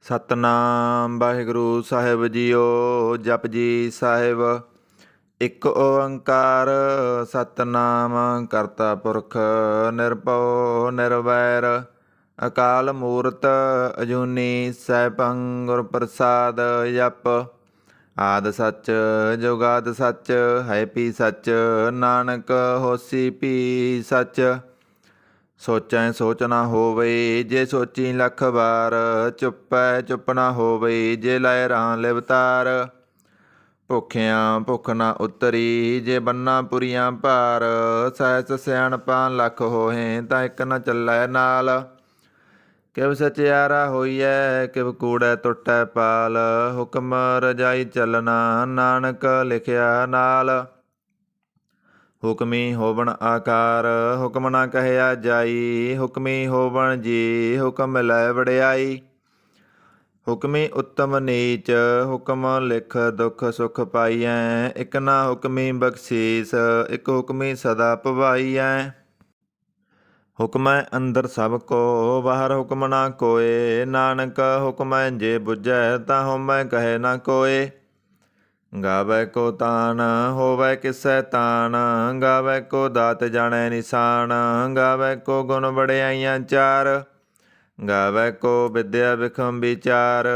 ਸਤਨਾਮ ਵਾਹਿਗੁਰੂ ਸਾਹਿਬ JIO. Japji Sahib. ਇੱਕ ਓੰਕਾਰ ਸਤਨਾਮ ਕਰਤਾ ਪੁਰਖ ਨਿਰਭਉ ਨਿਰਵੈਰ ਅਕਾਲ ਮੂਰਤ ਅਜੂਨੀ ਸੈਭੰ ਗੁਰ ਪ੍ਰਸਾਦ। ਜਪ ਆਦਿ ਸੱਚ ਜੁਗਾਦਿ ਸੱਚ ਹੈ ਪੀ ਸੱਚ ਨਾਨਕ ਹੋਸੀ ਪੀ ਸੱਚ। ਸੋਚੈ ਸੋਚ ਨਾ ਹੋਵੇ ਜੇ ਸੋਚੀ ਲੱਖ ਵਾਰ ਚੁੱਪੈ ਚੁੱਪ ਨਾ ਹੋਵੇ ਜੇ ਲੈ ਰਾਂ ਲਿਵਤਾਰ। ਭੁੱਖਿਆਂ ਭੁੱਖ ਨਾ ਉਤਰੀ ਜੇ ਬੰਨਾ ਪੁਰੀਆਂ ਭਾਰ ਸਹਿਸ ਸਿਆਣਪਾਂ ਲੱਖ ਹੋਹੇ ਤਾਂ ਇੱਕ ਨਾ ਚੱਲੈ ਨਾਲ। ਕਿਵ ਸਚਿਆਰਾ ਹੋਈਐ ਕਿਵ ਕੂੜੈ ਟੁੱਟੈ ਪਾਲ ਹੁਕਮ ਰਜਾਈ ਚੱਲਣਾ ਨਾਨਕ ਲਿਖਿਆ ਨਾਲ। ਹੁਕਮੀ ਹੋਵਣ ਆਕਾਰ ਹੁਕਮ ਨਾ ਕਹਿਆ ਜਾਈ ਹੁਕਮੀ ਹੋਵਣ ਜੀ ਹੁਕਮ ਲੈ ਵਡਿਆਈ। ਹੁਕਮੀ ਉੱਤਮ ਨੀਚ ਹੁਕਮ ਲਿਖ ਦੁਖ ਸੁਖ ਪਾਈਐ ਇੱਕ ਨਾ ਹੁਕਮੀ ਬਖਸ਼ੀਸ ਇੱਕ ਹੁਕਮੀ ਸਦਾ ਭਵਾਈਐ। ਹੁਕਮੈ ਅੰਦਰ ਸਭ ਕੋ ਬਾਹਰ ਹੁਕਮ ਨਾ ਕੋਏ ਨਾਨਕ ਹੁਕਮੈ ਜੇ ਬੁਝੈ ਤਾਂ ਹਉਮੈ ਕਹੇ ਨਾ ਕੋਏ। ਗਾਵੈ ਕੋ ਤਾਨ ਹੋਵੈ ਕਿਸੈ ਤਾਨ ਗਾਵੈ ਕੋ ਦਾਤ ਜਾਣੈ ਨਿਸ਼ਾਨ ਗਾਵੈ ਕੋ ਗੁਣ ਵਡਿਆਈਆਂ ਚਾਰ ਗਾਵੈ ਕੋ ਵਿਦਿਆ ਵਿਖਮ ਵਿਚਾਰ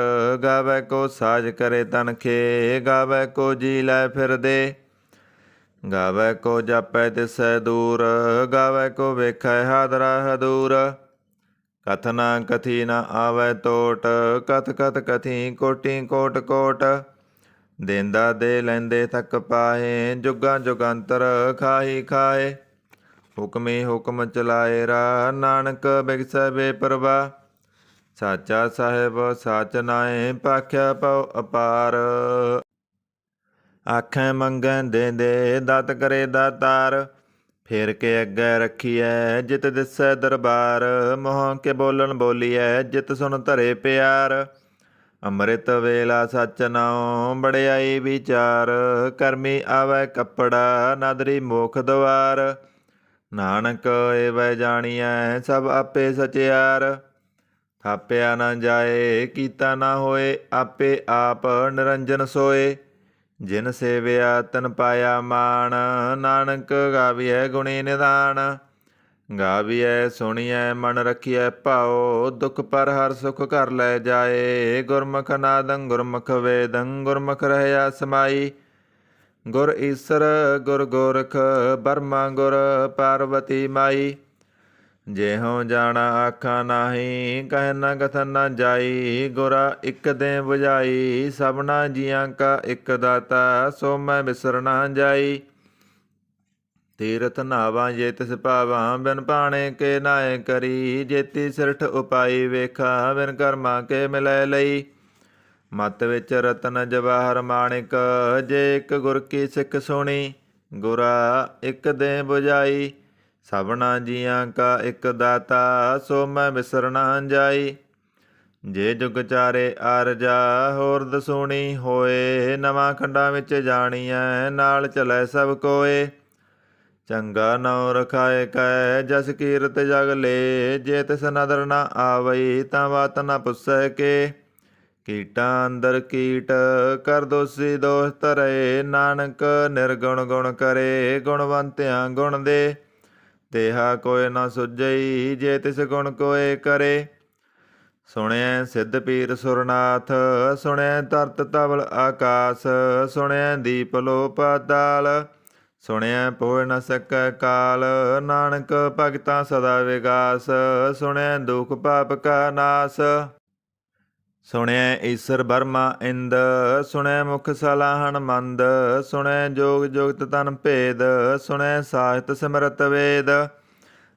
ਗਾਵੈ ਕੋ ਸਾਜ ਕਰੇ ਤਨਖੇ ਗਾਵੈ ਕੋ ਜੀ ਲੈ ਫਿਰਦੇ ਗਾਵੈ ਕੋ ਜਾਪੈ ਤਿਸੈ ਦੂਰ ਗਾਵੈ ਕੋ ਵੇਖੈ ਹਾਦਰਾ ਹਦੂਰ। ਕਥ ਨਾ ਕਥੀ ਨਾ ਆਵੈ ਟੋਟ ਕਥ ਕਥ ਕਥੀ ਕੋਟੀ ਕੋਟ ਕੋਟ। ਦੇਂਦਾ ਦੇ ਲੈਂਦੇ ਥੱਕ ਪਾਏ ਜੁਗਾਂ ਜੁਗਾਂਤਰ ਖਾਹੀ ਖਾਏ। ਹੁਕਮੀ ਹੁਕਮ ਚਲਾਏ ਰਾ ਨਾਨਕ ਬਿਗਸੈ ਬੇਪਰਵਾਹ। ਸਾਚਾ ਸਾਹਿਬ ਸਾਚ ਨਾਏ ਭਾਖਿਆ ਪਉ ਅਪਾਰ। ਆਖੈ ਮੰਗੈ ਦੇਂਦੇ ਦਾਤ ਕਰੇ ਦਾਤਾਰ ਫੇਰ ਕੇ ਅੱਗੇ ਰੱਖੀਐ ਜਿਤ ਦਿਸੈ ਦਰਬਾਰ। ਮੋਹ ਕੇ ਬੋਲਣ ਬੋਲੀਐ ਜਿਤ ਸੁਣ ਧਰੇ ਪਿਆਰ। ਅੰਮ੍ਰਿਤ ਵੇਲਾ ਸੱਚ ਨਾਉ ਬੜਿਆਈ ਵਿਚਾਰ ਕਰਮੀ ਆਵੈ ਕੱਪੜਾ ਨਾਦਰੀ ਮੋਖ ਦੁਆਰ। ਨਾਨਕ ਏਵੈ ਜਾਣੀਐ ਸਭ ਆਪੇ ਸਚਿਆਰ। ਥਾਪਿਆ ਨਾ ਜਾਏ ਕੀਤਾ ਨਾ ਹੋਏ ਆਪੇ ਆਪ ਨਿਰੰਜਨ ਸੋਏ। ਜਿਨ ਸੇਵਿਆ ਤਨ ਪਾਇਆ ਮਾਣ ਨਾਨਕ ਗਾਵੀਐ ਗੁਣੀ ਨਿਧਾਨ। ਗਾਵੀਐ ਸੁਣੀਐ ਮਨ ਰੱਖੀਐ ਭਾਉ ਦੁਖ ਪਰ ਹਰ ਸੁਖ ਘਰ ਲੈ ਜਾਏ। ਗੁਰਮੁਖ ਨਾਦੰ ਗੁਰਮੁਖ ਵੇਦੰ ਗੁਰਮੁਖ ਰਹਿਆ ਸਮਾਈ। ਗੁਰ ਈਸਰ ਗੁਰ ਗੋਰਖ ਬਰਮਾ ਗੁਰ ਪਾਰਵਤੀ ਮਾਈ। ਜਿਹੋ ਜਾਣਾ ਆਖਾਂ ਨਾਹੀ ਕਹਿ ਨਾ ਕਥਨ ਨਾ ਜਾਈ। ਗੁਰਾ ਇੱਕ ਦੇ ਬੁਝਾਈ ਸਭਨਾ ਜੀਆਂ ਕਾ ਇੱਕ ਦਾਤਾ ਸੋ ਮੈਂ ਬਿਸਰ ਨਾ ਜਾਈ। ਤੀਰਥ ਨਾਵਾਂ ਜੇ ਤਿਸ ਭਾਵਾਂ ਬਿਨ ਭਾਣੇ ਕੇ ਨਾਏ ਕਰੀ। ਜੇਤੀ ਸਿਰਠ ਉਪਾਈ ਵੇਖਾ ਬਿਨ ਕਰਮਾਂ ਕੇ ਮਿਲੈ ਲਈ। ਮਤ ਵਿੱਚ ਰਤਨ ਜਵਾਹਰ ਮਾਣਿਕ ਜੇ ਇੱਕ ਗੁਰ ਕੀ ਸਿੱਖ ਸੁਣੀ। ਗੁਰਾ ਇੱਕ ਦੇ ਬੁਝਾਈ ਸਭਨਾ ਜੀਆਂ ਕਾ ਇੱਕ ਦਾਤਾ ਸੋ ਮੈਂ ਬਿਸਰ ਨਾ ਜਾਈ। ਜੇ ਜੁਗ ਚਾਰੇ ਆਰਜਾ ਹੋਰ ਦਸੂਣੀ ਹੋਏ ਨਵਾਂ ਖੰਡਾਂ ਵਿੱਚ ਜਾਣੀਐ ਨਾਲ ਚਲੈ ਸਭ ਕੋਏ। ਚੰਗਾ ਨਉ ਰਖਾਏ ਕੈ ਜਸ ਕੀਰਤ ਜਗ ਲੇ ਜੇ ਤਿਸ ਨਦਰ ਨਾ ਆਵਈ ਤਾਂ ਬਾਤ ਨਾ ਪੁੱਛੈ ਕੇ। ਕੀਟਾਂ ਅੰਦਰ ਕੀਟ ਕਰ ਦੋਸੀ ਦੋਸ਼ ਧਰੇ ਨਾਨਕ ਨਿਰਗੁਣ ਗੁਣ ਕਰੇ ਗੁਣਵੰਤਿਆਂ ਗੁਣ ਦੇ। ਤੇਹਾ ਕੋਇ ਨਾ ਸੁਝਈ ਜੇ ਤਿਸ ਗੁਣ ਕੋਇ ਕਰੇ। ਸੁਣਿਐ ਸਿੱਧ ਪੀਰ ਸੁਰਨਾਥ ਸੁਣਿਐ ਧਰਤ ਧਵਲ ਆਕਾਸ ਸੁਣਿਐ ਦੀਪ ਲੋ ਪਾਤਾਲ। ਸੁਣਿਐ ਪੋਇ ਨ ਸਕੈ ਕਾਲ ਨਾਨਕ ਭਗਤਾਂ ਸਦਾ ਵਿਗਾਸ। ਸੁਣਿਐ ਦੁਖ ਪਾਪ ਕਾ ਨਾਸ। ਸੁਣਿਐ ਈਸਰ ਬਰਮਾ ਇੰਦ ਸੁਣਿਐ ਮੁਖ ਸਲਾਹਣ ਮੰਦ। ਸੁਣਿਐ ਜੋਗ ਜੁਗਤ ਤਨ ਭੇਦ ਸੁਣਿਐ ਸਾਹਿਤ ਸਿਮਰਤ ਵੇਦ।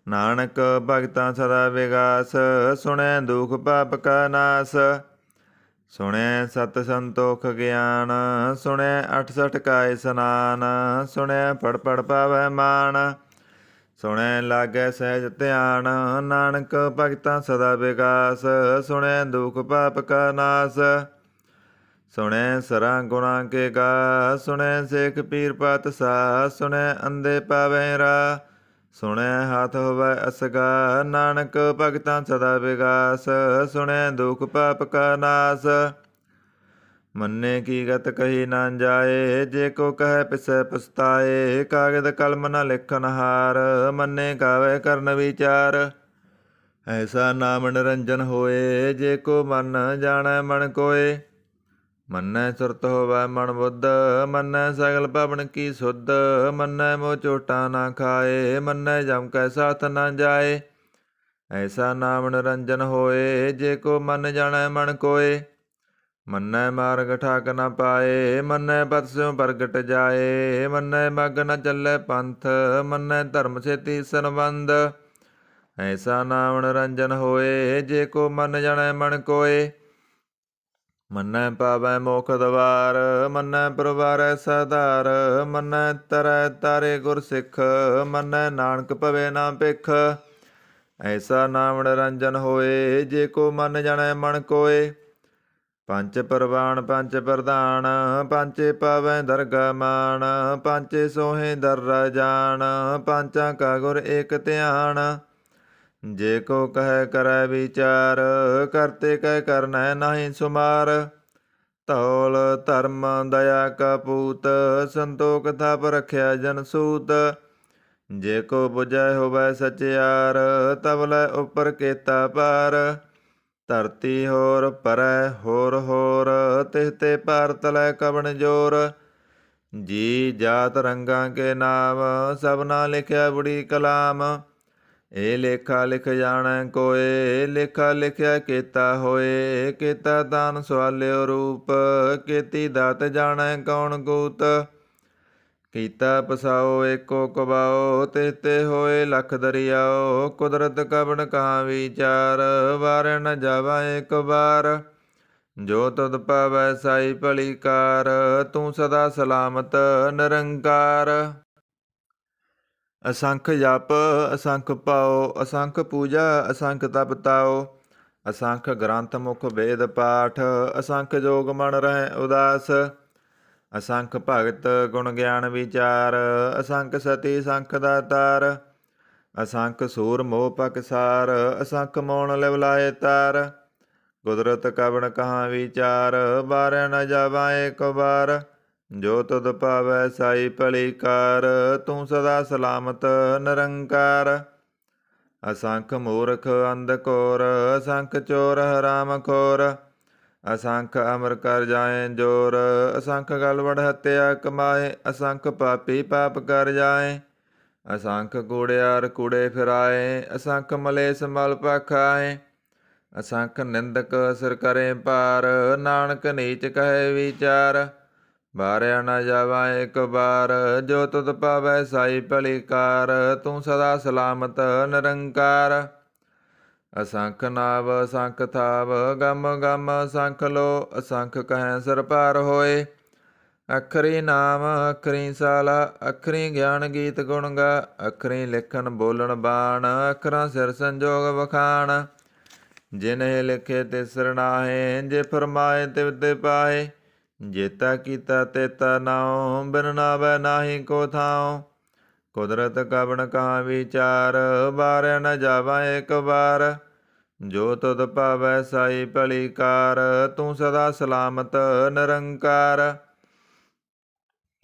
ਨਾਨਕ ਭਗਤਾਂ ਸਦਾ ਵਿਗਾਸ ਸੁਣਿਐ ਦੁਖ ਪਾਪ ਕਾ ਨਾਸ। ਸੁਣਿਐ ਸਤ ਸੰਤੋਖ ਗਿਆਨ ਸੁਣਿਐ 68 ਕਾ ਇਸਨਾਨ। ਸੁਣਿਐ ਪੜ ਪੜ ਪਾਵੈ ਮਾਨ ਸੁਣਿਐ ਲਾਗੈ ਸਹਿਜ ਧਿਆਨ। ਨਾਨਕ ਭਗਤਾਂ ਸਦਾ ਵਿਗਾਸ ਸੁਣਿਐ ਦੁਖ ਪਾਪ ਕਾ ਨਾਸ। ਸੁਣਿਐ ਸਰਾਂ ਗੁਣਾ ਕੇ ਗਾ ਸੁਣਿਐ ਸੇਖ ਪੀਰ ਪਾਤਸ਼ਾਹ। ਸੁਣਿਐ ਅੰਧੇ ਪਾਵੈ ਰਾਹ ਸੁਣਿਆ ਹਾਥ ਹੋਵੈ ਅਸਗਾ, ਨਾਨਕ ਭਗਤਾਂ ਸਦਾ ਵਿਗਾਸ, ਸੁਣਿਆ ਦੁਖ ਪਾਪ ਕਾ ਨਾਸ। ਮੰਨੇ ਕੀ ਗਤ ਕਹੀ ਨਾ ਜਾਏ, ਜੇ ਕੋ ਕਹੈ ਪਿਸੈ ਪਛਤਾਏ, ਕਾਗਦ ਕਲਮ ਨ ਲਿਖਨ ਹਾਰ, ਮੰਨੇ ਗਾਵੇ ਕਰਨ ਵਿਚਾਰ। ਐਸਾ ਨਾਮ ਨਿਰੰਜਨ ਹੋਏ, ਜੇ ਕੋ ਮਨ ਜਾਣੈ ਮਨ ਕੋਏ, ਮੰਨੈ ਸੁਰਤ ਹੋਵੈ ਮਨ ਬੁੱਧ, ਮੰਨੈ ਸਗਲ ਭਵਨ ਕੀ ਸੁਧ, ਮੰਨੈ ਮੋਹ ਚੋਟਾ ਨਾ ਖਾਏ, ਮੰਨੈ ਜਮ ਕੈ ਸਾਥ ਨਾ ਜਾਏ। ਐਸਾ ਨਾਮ ਨਿਰੰਜਨ ਹੋਏ, ਜੇ ਕੋ ਮਨ ਜਾਣੈ ਮਨ ਕੋਏ, ਮੰਨੈ ਮਾਰਗ ਠਾਕ ਨ ਪਾਏ, ਮੰਨੈ ਪਤ ਸਿਉ ਪ੍ਰਗਟ ਜਾਏ, ਮੰਨੈ ਮਗ ਨ ਚੱਲੈ ਪੰਥ, ਮੰਨੈ ਧਰਮ ਛੇਤੀ ਸੰਬੰਧ। ਐਸਾ ਨਾਮ ਨਿਰੰਜਨ ਹੋਏ, ਜੇ ਕੋ ਮਨ ਜਾਣੈ ਮਨ ਕੋਏ, ਮੰਨੈ ਪਾਵੈ ਮੋਖ ਦਵਾਰ, ਮੰਨੈ ਪਰਵਾਰੈ ਸਾਧਾਰ, ਮੰਨੈ ਤਰੈ ਤਾਰੇ ਗੁਰ ਸਿੱਖ, ਮੰਨੈ ਨਾਨਕ ਭਵੇ ਨਾ ਭਿਖ। ਐਸਾ ਨਾਮ ਨਿਰੰਜਨ ਹੋਏ, ਜੇ ਕੋ ਮਨ ਜਾਣੈ ਮਨ ਕੋਏ, ਪੰਚ ਪਰਵਾਣ ਪੰਚ ਪ੍ਰਧਾਨ, ਪੰਚੇ ਪਾਵੈ ਦਰਗਾ ਮਾਨ, ਪੰਚੇ ਸੋਹੇ ਦਰ ਜਾਣ, ਪੰਚਾਂ ਕਾ ਗੁਰ ਏਕ ਧਿਆਨ। ਜੇ ਕੋ ਕਹੈ ਕਰੈ ਵਿਚਾਰ, ਕਰਤੇ ਕਹਿ ਕਰਨੈ ਨਾਹੀ ਸੁਮਾਰ, ਧੌਲ ਧਰਮ ਦਇਆ ਕਾ ਪੂਤ, ਸੰਤੋਖ ਥਾਪ ਰਖਿਆ ਜਨ ਸੂਤ। ਜੇ ਕੋ ਬੁਝੈ ਹੋਵੈ ਸਚਿਆਰ, ਤਵ ਲੈ ਉਪਰ ਕੇਤਾ ਪਾਰ, ਧਰਤੀ ਹੋਰ ਪਰੈ ਹੋਰ ਹੋਰ, ਤਿਹ ਤੇ ਭਾਰਤ ਲੈ ਕਵਣ ਜੋਰ। ਜੀ ਜਾਤ ਰੰਗਾਂ ਕੇ ਨਾਮ, ਸਭਨਾ ਲਿਖਿਆ ਬੜੀ ਕਲਾਮ, ਇਹ ਲੇਖਾ ਲਿਖ ਜਾਣੈ ਕੋਏ, ਲੇਖਾ ਲਿਖਿਆ ਕੀਤਾ ਹੋਏ, ਕੀਤਾ ਦਾਨ ਸਵਾਲਿਓ ਰੂਪ, ਕੀਤੀ ਦਾਤ ਜਾਣੈ ਕੌਣ ਕੂਤ। ਕੀਤਾ ਪਸਾਓ ਏਕੋ ਕਬਾਓ, ਤਿਹ ਤੇ ਹੋਏ ਲਖ ਦਰਿਆਓ, ਕੁਦਰਤ ਕਵਣ ਕਹਾ ਵਿਚਾਰ, ਵਾਰੈ ਨ ਜਾਵਾ ਏਕ ਵਾਰ। ਜੋ ਤੁਧ ਪਾਵੈ ਸਾਈ ਭਲੀ ਕਾਰ, ਤੂੰ ਸਦਾ ਸਲਾਮਤ ਨਿਰੰਕਾਰ। ਅਸੰਖ ਜਪ ਅਸੰਖ ਪਾਓ, ਅਸੰਖ ਪੂਜਾ ਅਸੰਖ ਤਪ ਤਾਓ, ਅਸੰਖ ਗ੍ਰੰਥ ਮੁਖ ਵੇਦ ਪਾਠ, ਅਸੰਖ ਜੋਗ ਮਨ ਰਹਿ ਉਦਾਸ। ਅਸੰਖ ਭਗਤ ਗੁਣ ਗਿਆਨ ਵਿਚਾਰ, ਅਸੰਖ ਸਤੀ ਸੰਖ ਦਾਤਾਰ, ਅਸੰਖ ਸੂਰ ਮੋਹ ਪਕਸਾਰ, ਅਸੰਖ ਮੌਣ ਲਿਵ ਲਾਏ ਤਾਰ। ਕੁਦਰਤ ਕਵਣ ਕਹਾ ਵਿਚਾਰ, ਵਾਰੈ ਨ ਜਾਵਾ ਏਕ ਵਾਰ। ਜੋ ਤੁਧ ਪਾਵੈ ਸਾਈ ਭਲੀ ਕਾਰ, ਤੂੰ ਸਦਾ ਸਲਾਮਤ ਨਿਰੰਕਾਰ। ਅਸੰਖ ਮੂਰਖ ਅੰਧ ਘੋਰ, ਅਸੰਖ ਚੋਰ ਹਰਾਮ ਖੋਰ, ਅਸੰਖ ਅਮਰ ਕਰ ਜਾਏ ਜੋਰ, ਅਸੰਖ ਗਲਵੜ ਹੱਤਿਆ ਕਮਾਏ, ਅਸੰਖ ਪਾਪੀ ਪਾਪ ਕਰ ਜਾਏ, ਅਸੰਖ ਕੂੜਿਆਰ ਕੂੜੇ ਫਿਰਾਏ, ਅਸੰਖ ਮਲੇਸ ਮਲ ਪਖਾਏ, ਅਸੰਖ ਨਿੰਦਕ ਅਸਰ ਕਰੇ ਪਾਰ, ਨਾਨਕ ਨੀਚ ਕਹੇ ਵਿਚਾਰ। ਵਾਰਿਆ ਨ ਜਾਵਾ ਏਕ ਵਾਰ, ਜੋ ਤੁਧ ਪਾਵੈ ਸਾਈ ਭਲੀ ਕਾਰ, ਤੂੰ ਸਦਾ ਸਲਾਮਤ ਨਿਰੰਕਾਰ। ਅਸੰਖ ਨਾਵ ਅਸੰਖ ਥਾਵ, ਗਮ ਗਮ ਅਸੰਖ ਲੋ, ਅਸੰਖ ਕਹਿ ਸਰ ਪਾਰ ਹੋਏ। ਅਖਰੀ ਨਾਮ ਅਖਰੀ ਸਾਲਾ, ਅਖਰੀ ਗਿਆਨ ਗੀਤ ਗੁਣ ਗਾ, ਅਖਰੀ ਲਿਖਣ ਬੋਲਣ ਬਾਣ, ਅਖਰਾਂ ਸਿਰ ਸੰਜੋਗ ਵਖਾਣ। ਜਿਨਹਿ ਲਿਖੇ ਤਿਸਰ ਨਾਹੇ, ਜੇ ਫਰਮਾਏ ਤਿਵ ਤੇ ਪਾਏ, ਜੇਤਾ ਕੀਤਾ ਤੇਤਾ ਨਾਉ, ਬਿਨ ਨਾਵੈ ਨਾਹੀ ਕੋ ਥਾਉ। ਕੁਦਰਤ ਕਵਣ ਕਹਾ ਵਿਚਾਰ, ਵਾਰਿਆ ਨ ਜਾਵਾ ਏਕ ਵਾਰ। ਜੋ ਤੁਧ ਪਾਵੈ ਸਾਈ ਭਲੀ ਕਾਰ, ਤੂੰ ਸਦਾ ਸਲਾਮਤ ਨਿਰੰਕਾਰ।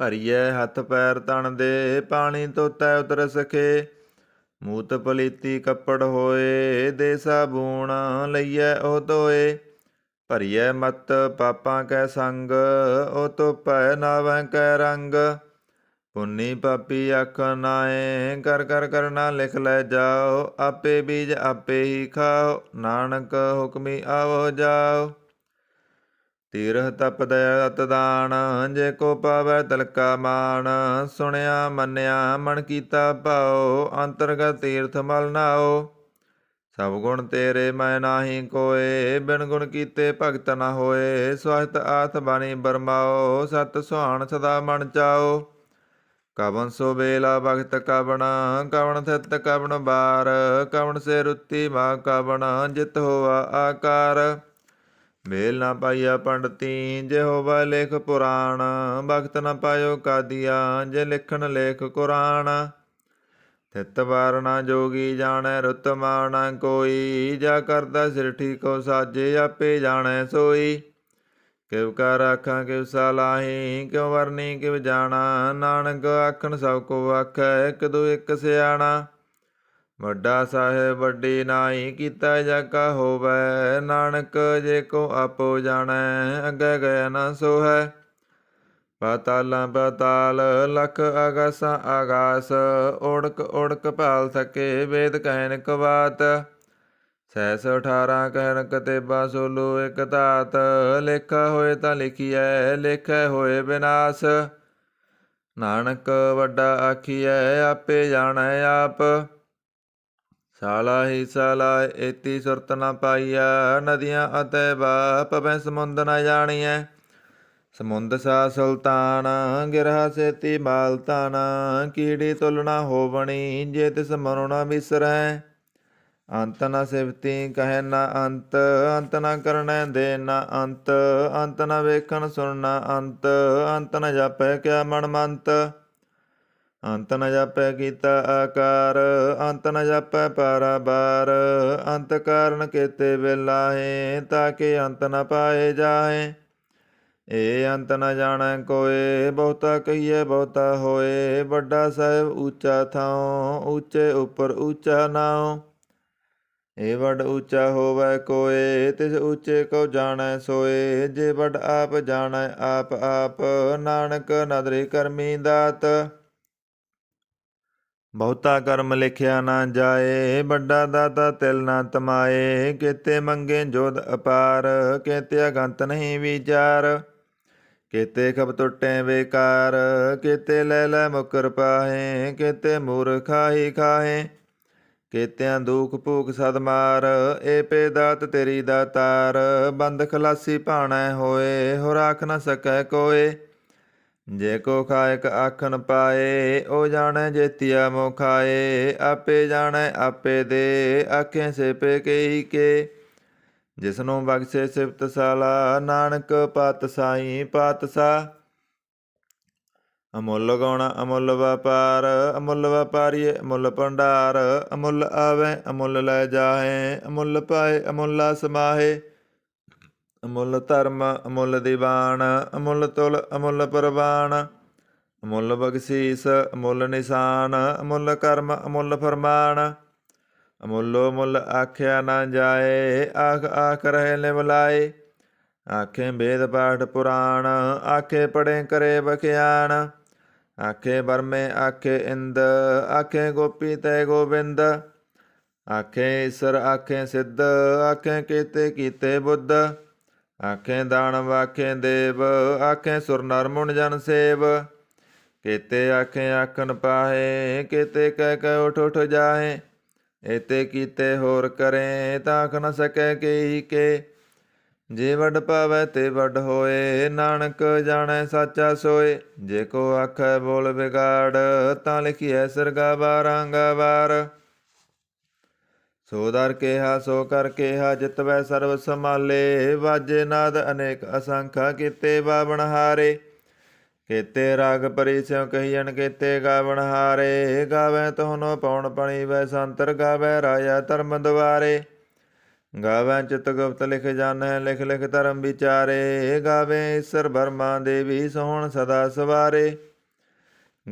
ਭਰੀਐ ਹੱਥ ਪੈਰ ਤਨ ਦੇ, ਪਾਣੀ ਧੋਤੈ ਉਤਰ ਸਖੇ, ਮੂਤ ਪਲੀਤੀ ਕੱਪੜ ਹੋਏ, ਦੇ ਸਾਬੂਣ ਲਈਐ ਉਹ ਧੋਏ। ਭਰੀਐ ਮਤ ਪਾਪਾਂ ਕੈ ਸੰਗ, ਉਹ ਧੋਪੈ ਨਾਵੈ ਕੈ ਰੰਗ। ਪੁੰਨੀ ਪਾਪੀ ਆਖ ਨਾਏ, ਕਰ ਕਰ ਕਰਨਾ ਲਿਖ ਲੈ ਜਾਓ, ਆਪੇ ਬੀਜ ਆਪੇ ਹੀ ਖਾਓ, ਨਾਨਕ ਹੁਕਮੀ ਆਵੋ ਜਾਓ। ਤੀਰਹ ਤਪ ਦਇਆ ਅਤ ਦਾਨ, ਜੇ ਕੋ ਪਾਵੈ ਤਿਲਕਾ ਮਾਨ, ਸੁਣਿਆ ਮੰਨਿਆ ਮਨ ਕੀਤਾ ਭਾਉ, ਅੰਤਰਗਤ ਤੀਰਥ ਮਲ ਨਾਓ। ਸਭ ਗੁਣ ਤੇਰੇ ਮੈਂ ਨਾਹੀ ਕੋਏ, ਬਿਨ ਗੁਣ ਕੀਤੇ ਭਗਤ ਨ ਹੋਏ। ਸਵਸਤ ਆਥ ਬਾਣੀ ਬਰਮਾਓ, ਸਤ ਸੁਹਾਣ ਸਦਾ ਮਨ ਚਾਓ। ਕਵਨ ਸੋ ਵੇਲਾ ਭਗਤ ਕਵਣ, ਕਵਣ ਥਿਤ ਕਵਣ ਬਾਰ, ਕਵਣ ਸੇ ਰੁੱਤੀ ਮਾ ਕਵਣ, ਜਿਤ ਹੋਆ ਆਕਾਰ। ਵੇਲ ਨਾ ਪਾਈਆ ਪੰਡਤੀ, ਜੇ ਹੋਵਾ ਲੇਖ ਪੁਰਾਣ, ਭਗਤ ਨ ਪਾਇਓ ਕਾਦੀਆ, ਜੇ ਲਿਖਣ ਲੇਖ ਕੁਰਾਨ। ਥਿਤ ਵਾਰ ਨਾ ਜੋਗੀ ਜਾਣੈ ਰੁੱਤ ਮਾਣਾ ਕੋਈ, ਜਾ ਕਰਦਾ ਸਿਰ ਠੀਕੋ ਸਾਜੇ ਆਪੇ ਜਾਣੈ ਸੋਈ। ਕਿਵ ਕਾ ਰਾਖਾਂ ਕਿਵ ਸਲਾਹੀ, ਕਿਉ ਵਰਨੀ ਕਿਵ ਜਾਣਾ, ਨਾਨਕ ਆਖਣ ਸਭ ਕੋ ਆਖੈ ਇਕਦੂ ਇਕ ਸਿਆਣਾ। ਵੱਡਾ ਸਾਹਿਬ ਵੱਡੀ ਨਾਈ, ਕੀਤਾ ਜਾ ਕਾ ਹੋਵੈ, ਨਾਨਕ ਜੇ ਕੋ ਆਪੋ ਜਾਣੈ ਅੱਗੇ ਗਏ ਨਾ ਸੋਹੈ। ਪਾਤਾਲਾਂ ਪਾਤਾਲ ਲਖ ਆਗਾਸਾਂ ਆਗਾਸ, ਓੜਕ ਓੜਕ ਭਾਲ ਸਕੇ ਵੇਦ ਕਹਿਨ ਇਕ ਬਾਤ। ਸਹਿਸ 18 ਕਹਿਣ ਕਤੇਬਾ ਸੋਲੋ ਇਕ ਧਾਤ, ਲੇਖਾ ਹੋਏ ਤਾਂ ਲਿਖੀਐ ਲੇਖੈ ਹੋਏ ਵਿਨਾਸ਼। ਨਾਨਕ ਵੱਡਾ ਆਖੀਐ ਆਪੇ ਜਾਣੈ ਆਪ, ਸਾਲਾ ਹੀ ਸਾਲਾ ਏਤੀ ਸੁਰਤ ਨਾ ਪਾਈਆ, ਨਦੀਆਂ ਅਤੇ ਬਾ ਪਵੈ ਸਮੁੰਦ ਨਾ ਜਾਣੀਐ। ਸਮੁੰਦ ਸਾ ਸੁਲਤਾਨ ਗਿਰਹਾ ਸੇਤੀ ਬਾਲਤਾਨ, ਕੀੜੀ ਤੁਲ ਨਾ ਹੋਵਣੀ ਜੇ ਤਿਸ ਮਨੁ ਨਾ ਵਿਸਰੈ। ਅੰਤ ਨ ਸਿਵਤੀ ਕਹੈ ਨਾ ਅੰਤ, ਅੰਤ ਨ ਕਰਨੈ ਦੇ ਨਾ ਅੰਤ, ਅੰਤ ਨ ਵੇਖਣ ਸੁਣਨਾ ਅੰਤ, ਅੰਤ ਨ ਜਾਪੈ ਕਿਆ ਮਨ ਮੰਤ। ਅੰਤ ਨ ਜਾਪੈ ਕੀਤਾ ਆਕਾਰ, ਅੰਤ ਨ ਜਾਪੈ ਪਾਰਾਬਾਰ, ਅੰਤ ਕਾਰਨ ਕੇਤੇ ਵੇਲਾਹੇ, ਤਾਕੇ ਅੰਤ ਨ ਪਾਏ ਜਾਹੇ। ਏ ਅੰਤ ਨ ਜਾਣੈ ਕੋਏ, ਬਹੁਤਾ ਕਹੀਏ ਬਹੁਤਾ ਹੋਏ, ਵੱਡਾ ਸਾਹਿਬ ਊਚਾ ਥਾਉ, ਊਚੇ ਉੱਪਰ ਊਚਾ ਨਾਉ। ਏ ਵੱਡ ਊਚਾ ਹੋਵੈ ਕੋਏ, ਤਿਸ ਊਚੇ ਕੋ ਜਾਣੈ ਸੋਏ, ਜੇ ਵੱਡ ਆਪ ਜਾਣੈ ਆਪ ਆਪ, ਨਾਨਕ ਨਦਰੀ ਕਰਮੀ ਦਾਤ। ਬਹੁਤਾ ਕਰਮ ਲਿਖਿਆ ਨਾ ਜਾਏ, ਵੱਡਾ ਦਾਤਾ ਤਿਲ ਨਾ ਤਮਾਏ, ਕੇਤੇ ਮੰਗੇ ਜੋਧ ਅਪਾਰ, ਕੇਤੇ ਅਗੰਤ ਨਹੀਂ ਵਿਚਾਰ। ਕੇਤੇ ਖਬ ਟੁੱਟੇ ਬੇਕਾਰ, ਕੇਤੇ ਲੈ ਲੈ ਮੁਕਰ ਪਾਹੇ, ਕੇਤੇ ਮੂਰਖ ਖਾਹੀ ਖਾਹੇ। ਕੇਤਿਆਂ ਦੁਖ ਭੂਖ ਸਦ ਮਾਰ, ਏ ਪੇ ਦਾਤ ਤੇਰੀ ਦਾਤਾਰ, ਬੰਦ ਖਲਾਸੀ ਭਾਣੈ ਹੋਏ, ਹੋ ਰਾਖ ਨ ਸਕੈ ਕੋਏ। ਜੇ ਕੋ ਖਾਇਕ ਆਖਣ ਪਾਏ, ਓ ਜਾਣੈ ਜੇਤੀਆ ਮੋ ਖਾਏ, ਆਪੇ ਜਾਣੈ ਆਪੇ ਦੇ, ਆਖੇ ਸੇਪੇ ਕਈ ਕੇ। ਜਿਸਨੂੰ ਬਖਸ਼ੇ ਸਿਫਤ ਸਾਲਾ, ਨਾਨਕ ਪਾਤਸ਼ਾਹੀ ਪਾਤਸ਼ਾਹ। ਅਮੁੱਲ ਗੁਣ ਅਮੁੱਲ ਵਪਾਰ, ਅਮੁੱਲ ਵਪਾਰੀਏ ਅਮੁੱਲ ਭੰਡਾਰ, ਅਮੁੱਲ ਆਵੈ ਅਮੁੱਲ ਲੈ ਜਾਹੇ, ਅਮੁੱਲ ਪਾਏ ਅਮੁੱਲਾ ਸਮਾਹੇ। ਅਮੁੱਲ ਧਰਮ ਅਮੁੱਲ ਦੀਵਾਨ, ਅਮੁੱਲ ਤੁਲ ਅਮੁੱਲ ਪ੍ਰਵਾਨ, ਅਮੁੱਲ ਬਖਸ਼ੀਸ ਅਮੁੱਲ ਨਿਸ਼ਾਨ, ਅਮੁੱਲ ਕਰਮ ਅਮੁੱਲ ਫਰਮਾਨ। ਅਮੁੱਲੋ ਮੁੱਲ ਆਖਿਆ ਨਾ ਜਾਏ, ਆਖ ਆਖ ਰਹੇ ਨਿਵਲਾਏ। ਆਖੇ ਵੇਦ ਪਾਠ ਪੁਰਾਣ, ਆਖੇ ਪੜ੍ਹੇ ਕਰੇ ਬਖਿਆਣ। ਆਖੇ ਬਰਮੇ ਆਖੇ ਇੰਦ, ਆਖੇ ਗੋਪੀ ਤੈ ਗੋਬਿੰਦ। ਆਖੇ ਈਸਰ ਆਖੇ ਸਿੱਧ, ਆਖੇ ਕੀਤੇ ਕੀਤੇ ਬੁੱਧ। ਆਖੇ ਦਾਨਵ ਆਖੇ ਦੇਵ, ਆਖੇ ਸੁਰ ਨਰ ਮੁਨ ਜਨ ਸੇਵ। ਕੇਤੇ ਆਖੇ ਆਖਣ ਪਾਹੇ, ਕੇਤੇ ਕਹਿ ਕਹਿ ਉਠ ਉਠ ਜਾਹੇ। ਏਤੇ ਕੀਤੇ ਹੋਰ ਕਰੇ, ਤਾਂ ਆਖ ਨ ਸਕੈ ਕੇਈ ਕੇ। ਜੇ ਵੱਡ ਪਾਵੈ ਤੇ ਵੱਡ ਹੋਏ, ਨਾਨਕ ਜਾਣੈ ਸਾਚਾ ਸੋਏ। ਜੇ ਕੋ ਆਖੈ ਬੋਲ ਵਿਗਾੜ, ਤਾਂ ਲਿਖੀਐ ਸਿਰਗਾ ਬਾਰਾਂਗਾ ਵਾਰ। ਸੋ ਦਰ ਕਿਹਾ ਸੋ ਕਰ ਕਿਹਾ, ਜਿਤਵੈ ਸਰਬ ਸੰਭਾਲੇ। ਵਾਜੇ ਨਾਦ ਅਨੇਕ ਅਸੰਖਾ, ਕੀਤੇ ਬਾਵਣ ਹਾਰੇ। ਕੇਤੇ ਰਾਗ ਪਰੀ ਸਿਉ ਕਹੀਐਨ, ਕੇਤੇ ਗਾਵਣ ਹਾਰੇ। ਗਾਵੈ ਤੋਹਨੋ ਪਉਣ ਪਣੀ ਵੈ ਸੰਤਰ, ਗਾਵੈ ਰਾਜਾ ਧਰਮ ਦੁਆਰੇ। ਗਾਵੈ ਚਿਤ ਗੁਪਤ ਲਿਖ ਜਾਣੈ, ਲਿਖ ਲਿਖ ਧਰਮ ਵਿਚਾਰੇ। ਗਾਵੈ ਈਸਰ ਬਰਮਾ ਦੇਵੀ, ਸੋਹਣ ਸਦਾ ਸਵਾਰੇ।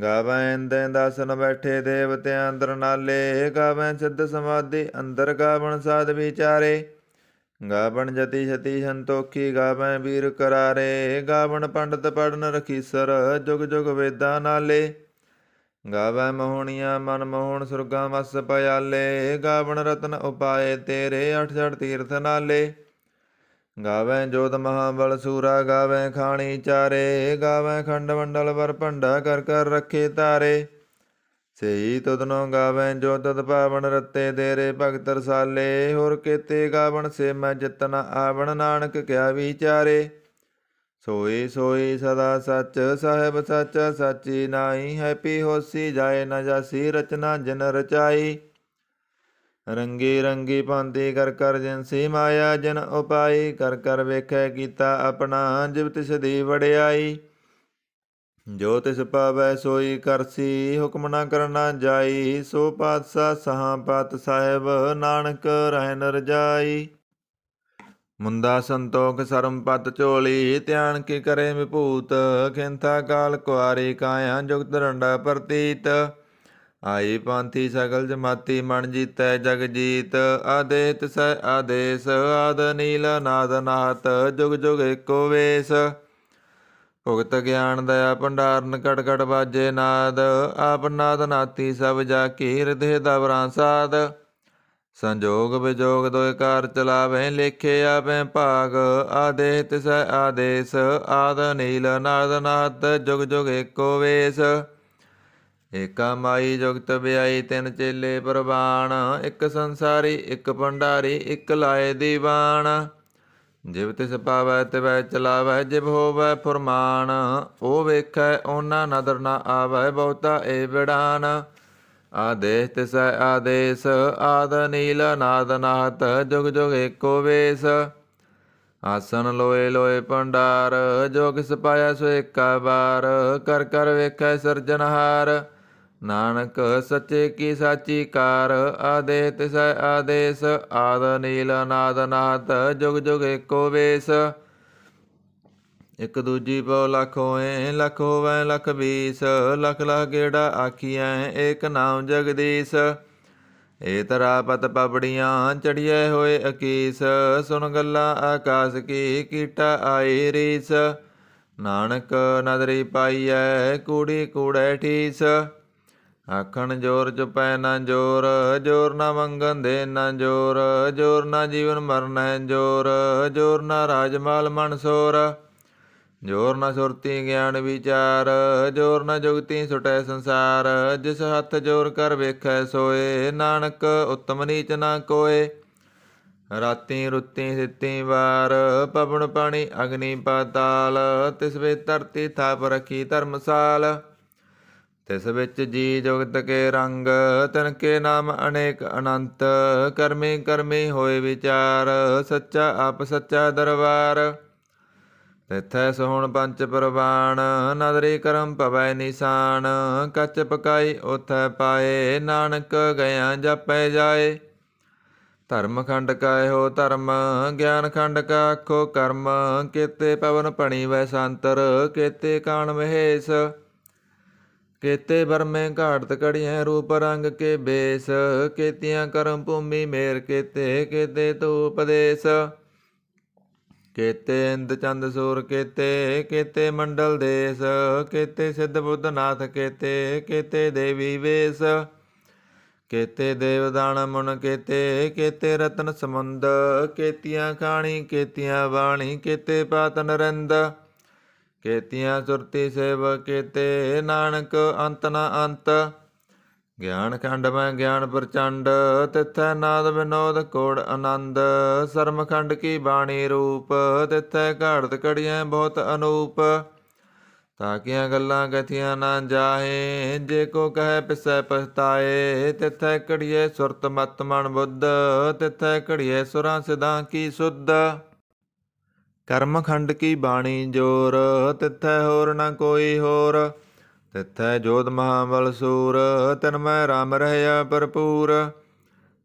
ਗਾਵੈ ਇੰਦੈ ਦਾਸਨ ਬੈਠੇ, ਦੇਵਤਿਆਂ ਅੰਦਰ ਨਾਲੇ। ਗਾਵੈ ਸਿੱਧ ਸਮਾਧੀ ਅੰਦਰ, ਗਾਵਣ ਸਾਧ ਵਿਚਾਰੇ। ਗਾਵਣ ਜਤੀ ਛਤੀ ਸੰਤੋਖੀ, ਗਾਵੈ ਵੀਰ ਕਰਾਰੇ। ਗਾਵਣ ਪੰਡਤ ਪੜਨ ਰਖੀਸਰ, ਜੁਗ ਜੁਗ ਵੇਦਾਂ ਨਾਲੇ। ਗਾਵੈ ਮੋਹਣੀਆਂ ਮਨ ਮੋਹਣ, ਸੁਰਗਾਂ ਵਸ ਪਿਆਲੇ। ਗਾਵਣ ਰਤਨ ਉਪਾਏ ਤੇਰੇ, 68 ਤੀਰਥ ਨਾਲੇ। ਗਾਵੈ ਜੋਧ ਮਹਾਬਲ ਸੂਰਾ, ਗਾਵੈ ਖਾਣੀ ਚਾਰੇ। ਗਾਵੈ ਖੰਡ ਮੰਡਲ ਵਰ ਭੰਡਾ, ਕਰ ਕਰ ਰੱਖੇ ਤਾਰੇ। ਸਹੀ ਤੁਧਨੋ ਗਾਵੈ ਜੋ ਤੁਧ ਪਾਵਨ, ਰਤੇ ਦੇਰੇ ਭਗਤ ਰਸਾਲੇ। ਹੋਰ ਕੇਤੇ ਗਾਵਣ ਸੇ ਮੈਂ ਜਿਤ ਨ ਆਵਣ, ਨਾਨਕ ਕਿਆ ਵਿਚਾਰੇ। ਸੋਈ ਸੋਈ ਸਦਾ ਸੱਚ, ਸਾਹਿਬ ਸਾਚਾ ਸਾਚੀ ਨਾਈ। ਹੈਪੀ ਹੋਸੀ ਜਾਏ ਨ ਜਾਸੀ, ਰਚਨਾ ਜਿਨ ਰਚਾਈ। ਰੰਗੀ ਰੰਗੀ ਭਾਂਤੀ ਕਰ ਕਰ ਜਿਨਸੀ, ਮਾਇਆ ਜਿਨ ਉਪਾਈ। ਕਰ ਕਰ ਵੇਖੈ ਕੀਤਾ ਆਪਣਾ, ਜਿਵ ਤਿਸ ਦੀ ਵਡਿਆਈ। ਜੋ ਤਿਸ ਪਾਵੈ ਸੋਈ ਕਰਸੀ, ਹੁਕਮ ਨਾ ਕਰਨਾ ਜਾਈ। ਸੋ ਪਾਤਸ਼ਾਹ ਸਹਾਂ ਪਤ ਸਾਹਿਬ, ਨਾਨਕ ਰਹਿ ਨ ਰਜਾਈ। ਮੁੰਦਾ ਸੰਤੋਖ ਸਰਮ ਪਤ ਝੋਲੀ, ਧਿਆਨ ਕੀ ਕਰੇ ਵਿਭੂਤ। ਖਿੰਥਾ ਕਾਲ ਕੁਆਰੀ ਕਾਇਆ, ਜੁਗਤ ਰੰਡਾ ਪ੍ਰਤੀਤ। ਆਈ ਪਾਂਥੀ ਸਗਲ ਜਮਾਤੀ, ਮਨ ਜੀਤੈ ਜਗ ਜੀਤ। ਆਦੇਸ ਤਿਸੈ ਆਦੇਸ, ਆਦ ਨੀਲ ਨਾਦ ਨਾਹਤ। ਜੁਗ ਜੁਗ ਏਕੋ ਵੇਸ, ਭੁਗਤ ਗਿਆਨ ਦਇਆ ਭੰਡਾਰਨ। ਘਟ ਘਟ ਬਾਜੇ ਨਾਦ, ਆਪ ਨਾਦ ਨਾਤੀ ਸਭ ਜਾ ਕੀ। ਹਿਰਦੇ ਦਬਰਾਂ ਸਾਧ, ਸੰਜੋਗ ਵਿਜੋਗ ਦੋਇ ਕਾਰ ਚਲਾਵੇ। ਲੇਖੇ ਆਪੈ ਭਾਗ, ਆਦੇਸ ਤਿਸੈ ਆਦੇਸ। ਆਦ ਨੀਲ ਨਾਦ ਨਾਹਤ, ਜੁਗ ਜੁਗ ਏਕੋ ਵੇਸ। ਏਕਾ ਮਾਈ ਜੁਗਤ ਵਿਆਈ, ਤਿੰਨ ਚੇਲੇ ਪ੍ਰਵਾਨ। ਇੱਕ ਸੰਸਾਰੀ ਇੱਕ ਭੰਡਾਰੀ, ਇੱਕ ਲਾਏ ਦੀਵਾਨ। ਜਿਵ ਤਿਸ ਪਾਵੈ ਤਿਵੈ ਚਲਾਵੈ, ਜਿਵ ਹੋਵੈ ਫੁਰਮਾਨ। ਉਹ ਵੇਖੈ ਓਨਾ ਨਦਰ ਨਾ ਆਵੈ, ਬਹੁਤਾ ਏ ਵਿੜਾਨ। ਆਦੇਸ ਤਿਸੈ ਆਦੇਸ, ਆਦ ਨੀਲ ਨਾਦ ਨਾਹਤ। ਜੁਗ ਜੁਗ ਏਕੋ ਵੇਸ। ਆਸਨ ਲੋਏ ਲੋਏ ਭੰਡਾਰ, ਜੋ ਕਿਸ ਪਾਇਆ ਸੋ ਏਕਾ ਵਾਰ। ਕਰ ਕਰ ਵੇਖੈ ਸਿਰਜਣਹਾਰ, ਨਾਨਕ ਸੱਚੇ ਕੀ ਸਾਚੀ ਕਾਰ। ਆਦੇਸ ਤਿਸੈ ਆਦੇਸ, ਆਦ ਨੀਲ ਨਾਦ ਨਾਹਤ। ਜੁਗ ਜੁਗ ਏਕੋ ਵੇਸ। ਇਕ ਦੂਜੀ ਪਉ ਲਖ ਹੋਏ, ਲਖ ਹੋਵੈ ਲਖ ਬੀਸ। ਲਖ ਲਖ ਗੇੜਾ ਆਖੀਐ, ਏਕ ਨਾਮ ਜਗਦੀਸ਼। ਏ ਤਰਾ ਪਤ ਪਬੜੀਆਂ, ਚੜੀਐ ਹੋਏ ਅਕੀਸ। ਸੁਣ ਗੱਲਾਂ ਆਕਾਸ ਕੀ, ਕੀਟਾ ਆਈ ਰੀਸ। ਨਾਨਕ ਨਦਰੀ ਪਾਈਐ, ਕੂੜੀ ਕੂੜੈ ਠੀਸ। ਆਖਣ ਜੋਰ ਚੁਪੈ ਨਾ ਜੋਰ, ਜੋਰ ਨਾ ਮੰਗਣ ਦੇ ਨਾ ਜੋਰ। ਜੋਰ ਨਾ ਜੀਵਨ ਮਰਨ ਹੈ ਜੋਰ, ਜੋਰ ਨਾ ਰਾਜ ਮਾਲ ਮਨ ਸੋਰ। ਜੋਰ ਨਾ ਸੁਰਤੀ ਗਿਆਨ ਵਿਚਾਰ, ਜੋਰ ਨਾ ਜੁਗਤੀ ਸੁਟੈ ਸੰਸਾਰ। ਜਿਸ ਹੱਥ ਜੋਰ ਕਰ ਵੇਖੈ ਸੋਏ, ਨਾਨਕ ਉਤਮ ਨੀਚ ਨਾ ਕੋਏ। ਰਾਤੀ ਰੁੱਤੀ ਸਿੱਤੀ ਵਾਰ, ਪਵਨ ਪਾਣੀ ਅਗਨੀ ਪਾਤਾਲ। ਤਿਸ ਵਿੱਚ ਧਰਤੀ ਥਾਪ ਰਖੀ ਧਰਮਸਾਲ। ਤਿਸ ਵਿੱਚ ਜੀ ਜੁਗਤ ਕੇ ਰੰਗ, ਤਿਨ ਕੇ ਨਾਮ ਅਨੇਕ ਅਨੰਤ। ਕਰਮੀ ਕਰਮੀ ਹੋਏ ਵਿਚਾਰ, ਸੱਚਾ ਆਪ ਸੱਚਾ ਦਰਬਾਰ। ਤਿਥੈ ਸੋਹਣ ਪੰਚ ਪ੍ਰਵਾਨ, ਨਦਰੀ ਕਰਮ ਭਵੈ ਨਿਸ਼ਾਨ। ਕੱਚ ਪਕਾਈ ਉਥੈ ਪਾਏ, ਨਾਨਕ ਗਿਆ ਜਾਪੈ ਜਾਏ। ਧਰਮ ਖੰਡ ਕਾ ਇਹੋ ਧਰਮ, ਗਿਆਨ ਖੰਡ ਕਾ ਆਖੋ ਕਰਮ। ਕੇਤੇ ਪਵਨ ਪਣੀ ਵੈ ਸੰਤਰ, ਕੇਤੇ ਕਾਣ ਮਹੇਸ਼। ਕੇਤੇ ਬਰਮੇ ਘਾੜਤ ਘੜੀਐ, ਰੂਪ ਰੰਗ ਕੇ ਬੇਸ। ਕੇਤੀਆਂ ਕਰਮ ਭੂਮੀ ਮੇਰ ਕੇਤੇ, ਕੇਤੇ ਤੂ ਉਪਦੇਸ। ਕੇਤੇ ਇੰਦ ਚੰਦ ਸੂਰ ਕੇਤੇ, ਕੇਤੇ ਮੰਡਲ ਦੇਸ। ਕੇਤੇ ਸਿੱਧ ਬੁੱਧ ਨਾਥ ਕੇਤੇ, ਕੇਤੇ ਦੇਵੀ ਵੇਸ। ਕੇਤੇ ਦੇਵਦਾਨ ਮੁਨ ਕੇਤੇ, ਕੇਤੇ ਰਤਨ ਸਮੁੰਦ। ਕੇਤੀਆਂ ਖਾਣੀ ਕੇਤੀਆਂ ਬਾਣੀ, ਕੇਤੇ ਪਾਤ ਨਰਿੰਦ। ਕੇਤੀਆਂ ਸੁਰਤੀ ਸੇਵ ਕੇਤੇ, ਨਾਨਕ ਅੰਤ ਨਾ ਅੰਤ। ਗਿਆਨ ਖੰਡ ਮੈਂ ਗਿਆਨ ਪ੍ਰਚੰਡ, ਤਿਥੈ ਨਾਦ ਵਿਨੋਦ ਕੋੜ ਆਨੰਦ। ਸਰਮ ਖੰਡ ਕੀ ਬਾਣੀ ਰੂਪ, ਤਿਥੈ ਘਾੜਤ ਘੜੀਐ ਬਹੁਤ ਅਨੂਪ। ਤਾਕੀਆਂ ਗੱਲਾਂ ਕਥੀਆਂ ਨਾ ਜਾਹੇ, ਜੇ ਕੋ ਕਹੈ ਪਿਸੈ ਪਛਤਾਏ। ਤਿਥੈ ਘੜੀਐ ਸੁਰਤ ਮਤ ਮਨ ਬੁੱਧ, ਤਿਥੈ ਘੜੀਐ ਸੁਰਾਂ ਸਿਧਾਂ ਕੀ ਸੁਧ। ਕਰਮ ਖੰਡ ਕੀ ਬਾਣੀ ਜੋਰ, ਤਿਥੈ ਹੋਰ ਨਾ ਕੋਈ ਹੋਰ। ਤਿਥੈ ਜੋਧ ਮਹਾਬਲ ਸੂਰ, ਤਿਨ ਮੈਂ ਰਾਮ ਰਹਿਆ ਭਰਪੂਰ।